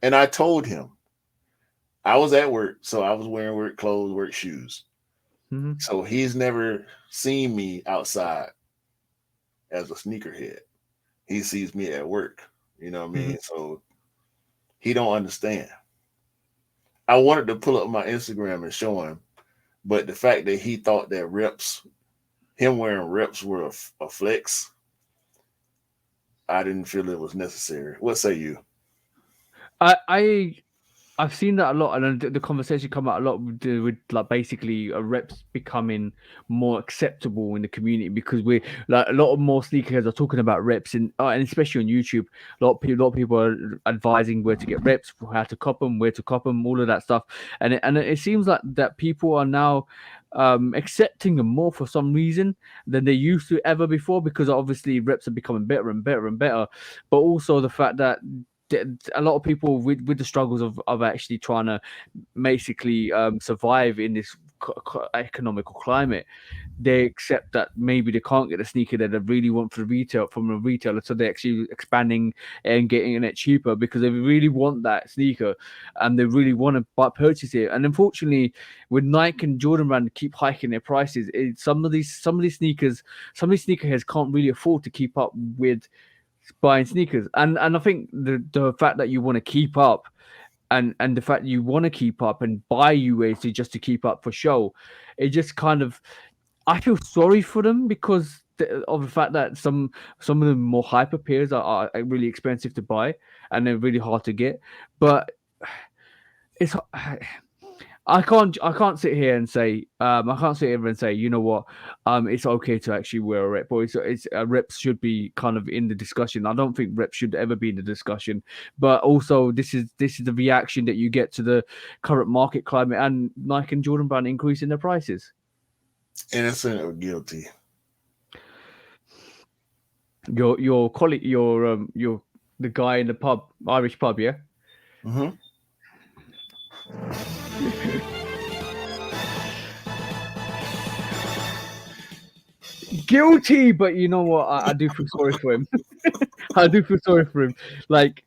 and I told him I was at work, so I was wearing work clothes, work shoes. Mm-hmm. So he's never seen me outside as a sneakerhead. He sees me at work. You know what I mean? Mm-hmm. So he don't understand. I wanted to pull up my Instagram and show him, but the fact that he thought that him wearing reps were a flex, I didn't feel it was necessary. What say you? I've seen that a lot, and the conversation come out a lot with like basically reps becoming more acceptable in the community because we're like a lot of more sneakerheads are talking about reps, and especially on YouTube, a lot of people are advising where to get reps, how to cop them, where to cop them, all of that stuff, and it seems like that people are now accepting them more for some reason than they used to ever before because obviously reps are becoming better and better and better, but also the fact that a lot of people with the struggles of actually trying to basically survive in this economical climate, they accept that maybe they can't get a sneaker that they really want for retail from a retailer, so they're actually expanding and getting it cheaper because they really want that sneaker and they really want to purchase it. And unfortunately, with Nike and Jordan Brand keep hiking their prices, some of these sneakers, some of these sneakerheads can't really afford to keep up with buying sneakers. And I think the fact that you want to keep up and the fact you want to keep up and buy UAs just to keep up for show, it just kind of, I feel sorry for them because of the fact that some of the more hyper pairs are really expensive to buy and they're really hard to get. But it's I can't sit here and say I can't sit here and say, you know what, it's okay to actually wear a rep, or it's reps should be kind of in the discussion. I don't think reps should ever be in the discussion, but also this is the reaction that you get to the current market climate and Nike and Jordan Brand increasing their prices. Innocent or guilty? Your colleague, your the guy in the pub, Irish pub, yeah. Mm-hmm. Guilty, but you know what? I do feel sorry for him. I do feel sorry for him. Like,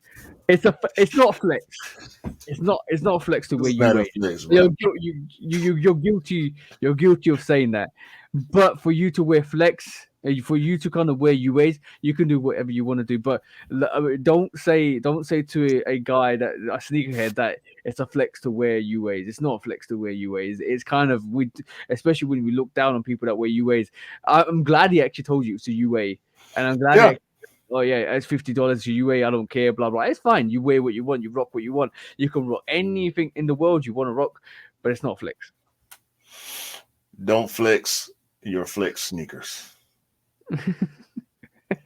it's not flex. It's not a flex to where you wait. You're guilty. You're guilty of saying that. But for you to wear flex, for you to kind of wear UAs, you can do whatever you want to do. But don't say to a guy that a sneakerhead that it's a flex to wear UAs. It's not a flex to wear UAs. It's kind of especially when we look down on people that wear UAs. I'm glad he actually told you it's a UA, and I'm glad. Yeah. Oh yeah, it's $50 to UA. I don't care. Blah blah. It's fine. You wear what you want. You rock what you want. You can rock anything in the world you want to rock, but it's not flex. Don't flex your flex sneakers.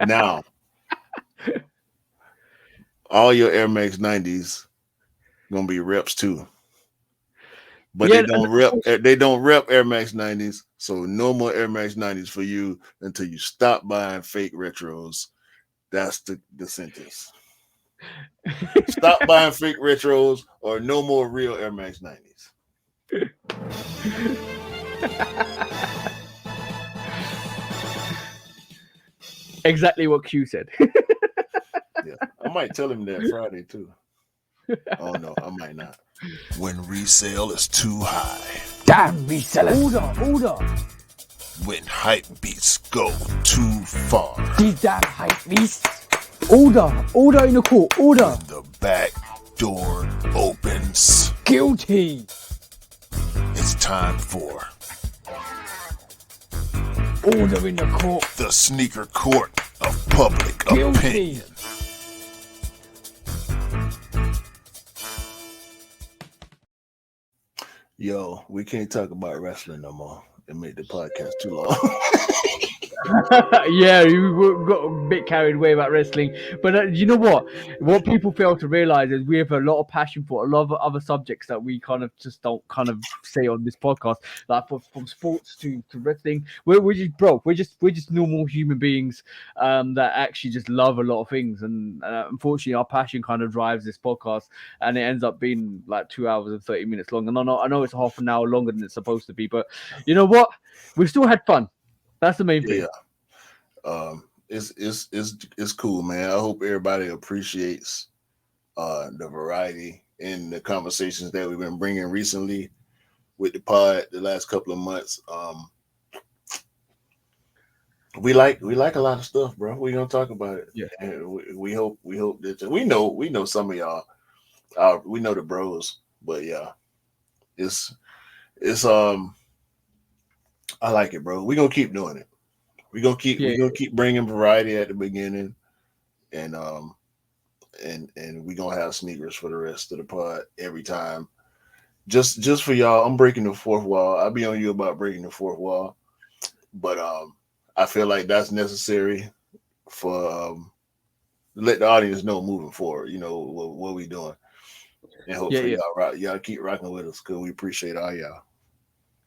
Now, all your Air Max 90s gonna be reps too, but Yeah, they don't rep Air Max 90s. So no more Air Max 90s for you until you stop buying fake retros. That's the sentence. Stop buying fake retros or no more real Air Max 90s. Exactly what Q said. Yeah, I might tell him that Friday too. Oh no, I might not. When resale is too high. Damn resellers. Order. When hype beats go too far. These damn hype beasts. Order in the court. Order. When the back door opens. Guilty. It's time for Order in the court. The sneaker court of public Guilty. opinion. Yo, we can't talk about wrestling no more. It made the podcast too long. Yeah, you got a bit carried away about wrestling, but you know what? What people fail to realize is we have a lot of passion for a lot of other subjects that we kind of just don't kind of say on this podcast, like from sports to wrestling. We're just normal human beings that actually just love a lot of things, and unfortunately, our passion kind of drives this podcast, and it ends up being like 2 hours and 30 minutes long. And I know it's half an hour longer than it's supposed to be, but you know what? We still had fun. That's the main thing. Yeah. It's cool, man. I hope everybody appreciates the variety in the conversations that we've been bringing recently with the pod the last couple of months. We like a lot of stuff, bro. We're gonna talk about it. Yeah. And we hope that we know some of y'all. We know the bros, but yeah, it's I like it, bro. We're gonna keep doing it. We're gonna keep bringing variety at the beginning, and we're gonna have sneakers for the rest of the pod every time. Just for y'all, I'm breaking the fourth wall. I'll be on you about breaking the fourth wall, but I feel like that's necessary for let the audience know moving forward. You know what we doing, and hopefully y'all keep rocking with us because we appreciate all y'all.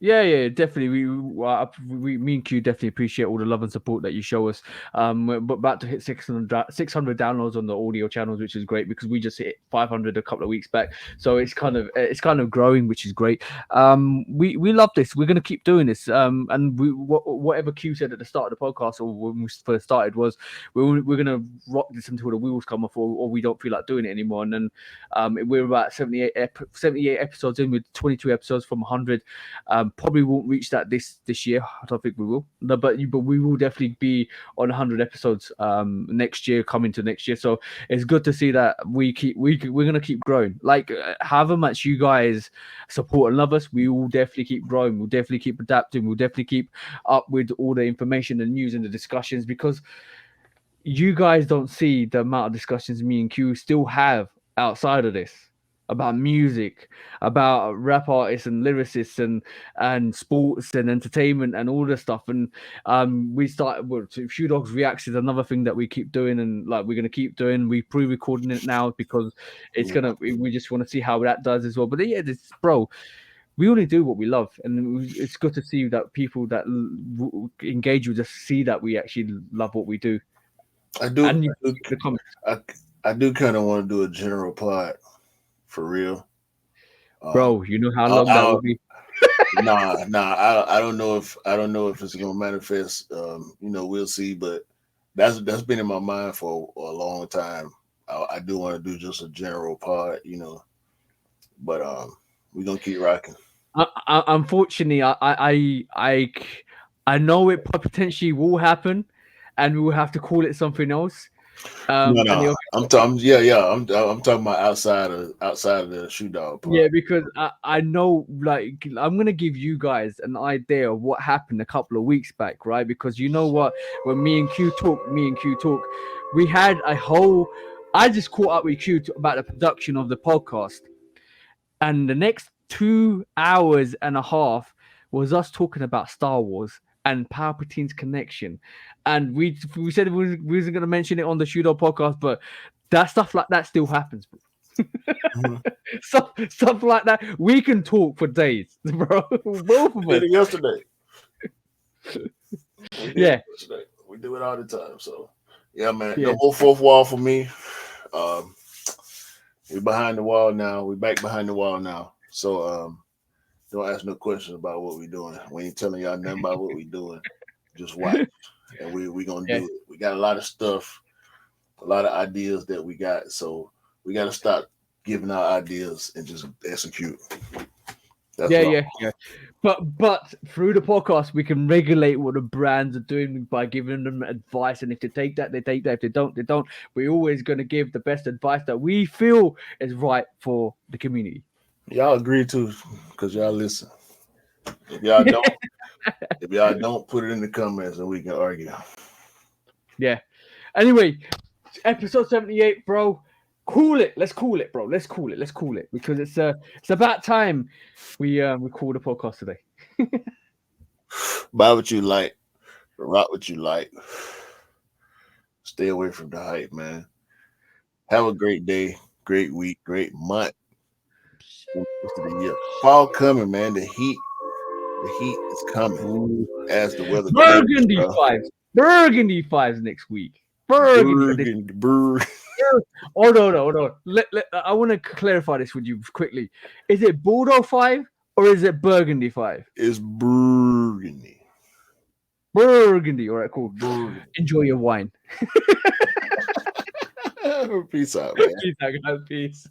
Yeah, definitely. Me and Q definitely appreciate all the love and support that you show us. We're about to hit 600 downloads on the audio channels, which is great because we just hit 500 a couple of weeks back. So it's kind of growing, which is great. We love this. We're gonna keep doing this. And whatever Q said at the start of the podcast or when we first started was we're gonna rock this until the wheels come off, or we don't feel like doing it anymore. And then we're about 78 episodes in with 22 episodes from 100. Probably won't reach that this year. I don't think we will. No, but we will definitely be on 100 episodes next year, coming to next year. So it's good to see that we're gonna keep growing. Like however much you guys support and love us, we will definitely keep growing. We'll definitely keep adapting. We'll definitely keep up with all the information and news and the discussions because you guys don't see the amount of discussions me and Q still have outside of this about music, about rap artists and lyricists and sports and entertainment and all this stuff. And we started with Shoe Dogs Reacts is another thing that we keep doing and like we're gonna keep doing. We pre-recording it now because we just want to see how that does as well. But yeah, this bro. We only do what we love, and it's good to see that people that engage with us see that we actually love what we do. I do. And I do kind of want to do a general pod for real, bro. You know how long that will be. Nah. I don't know if it's gonna manifest. We'll see. But that's been in my mind for a long time. I do want to do just a general pod, but we're gonna keep rocking. Unfortunately, I know it potentially will happen, and we will have to call it something else. No. I'm talking about outside of the Shoe Dog part. Yeah, because I know, like, I'm gonna give you guys an idea of what happened a couple of weeks back, right? Because you know what, when me and Q talk, we had a whole. I just caught up with Q about the production of the podcast, and the next 2 hours and a half was us talking about Star Wars and Palpatine's connection. And we said we wasn't going to mention it on the Shoot Up podcast, but that stuff like that still happens. Mm-hmm. stuff like that. We can talk for days, bro. Both of us. Yesterday. Yeah. Yesterday. We do it all the time. So yeah, man. Yeah. No more fourth wall for me. We behind the wall now. We back behind the wall now. So don't ask no questions about what we doing. We ain't telling y'all nothing about what we doing. Just watch. And we gonna do it. We got a lot of stuff, a lot of ideas that we got. So we gotta stop giving our ideas and just execute. Yeah. But through the podcast, we can regulate what the brands are doing by giving them advice. And if they take that, they take that. If they don't, they don't. We're always going to give the best advice that we feel is right for the community. Y'all agree too, because y'all listen. If y'all don't, put it in the comments and we can argue. Yeah. Anyway, episode 78, bro. Cool it. Let's call it, bro. Let's call it because it's about time we record a podcast today. Buy what you like, rock what you like. Stay away from the hype, man. Have a great day, great week, great month. The year. Fall coming, man. The heat is coming. As the weather. Burgundy 5s next week. Burgundy. Hold on. I want to clarify this with you quickly. Is it Bordeaux 5 or is it Burgundy 5? It's Burgundy. Burgundy. All right, cool. Burgundy. Enjoy your wine. Peace out, man. Peace out, guys. Peace.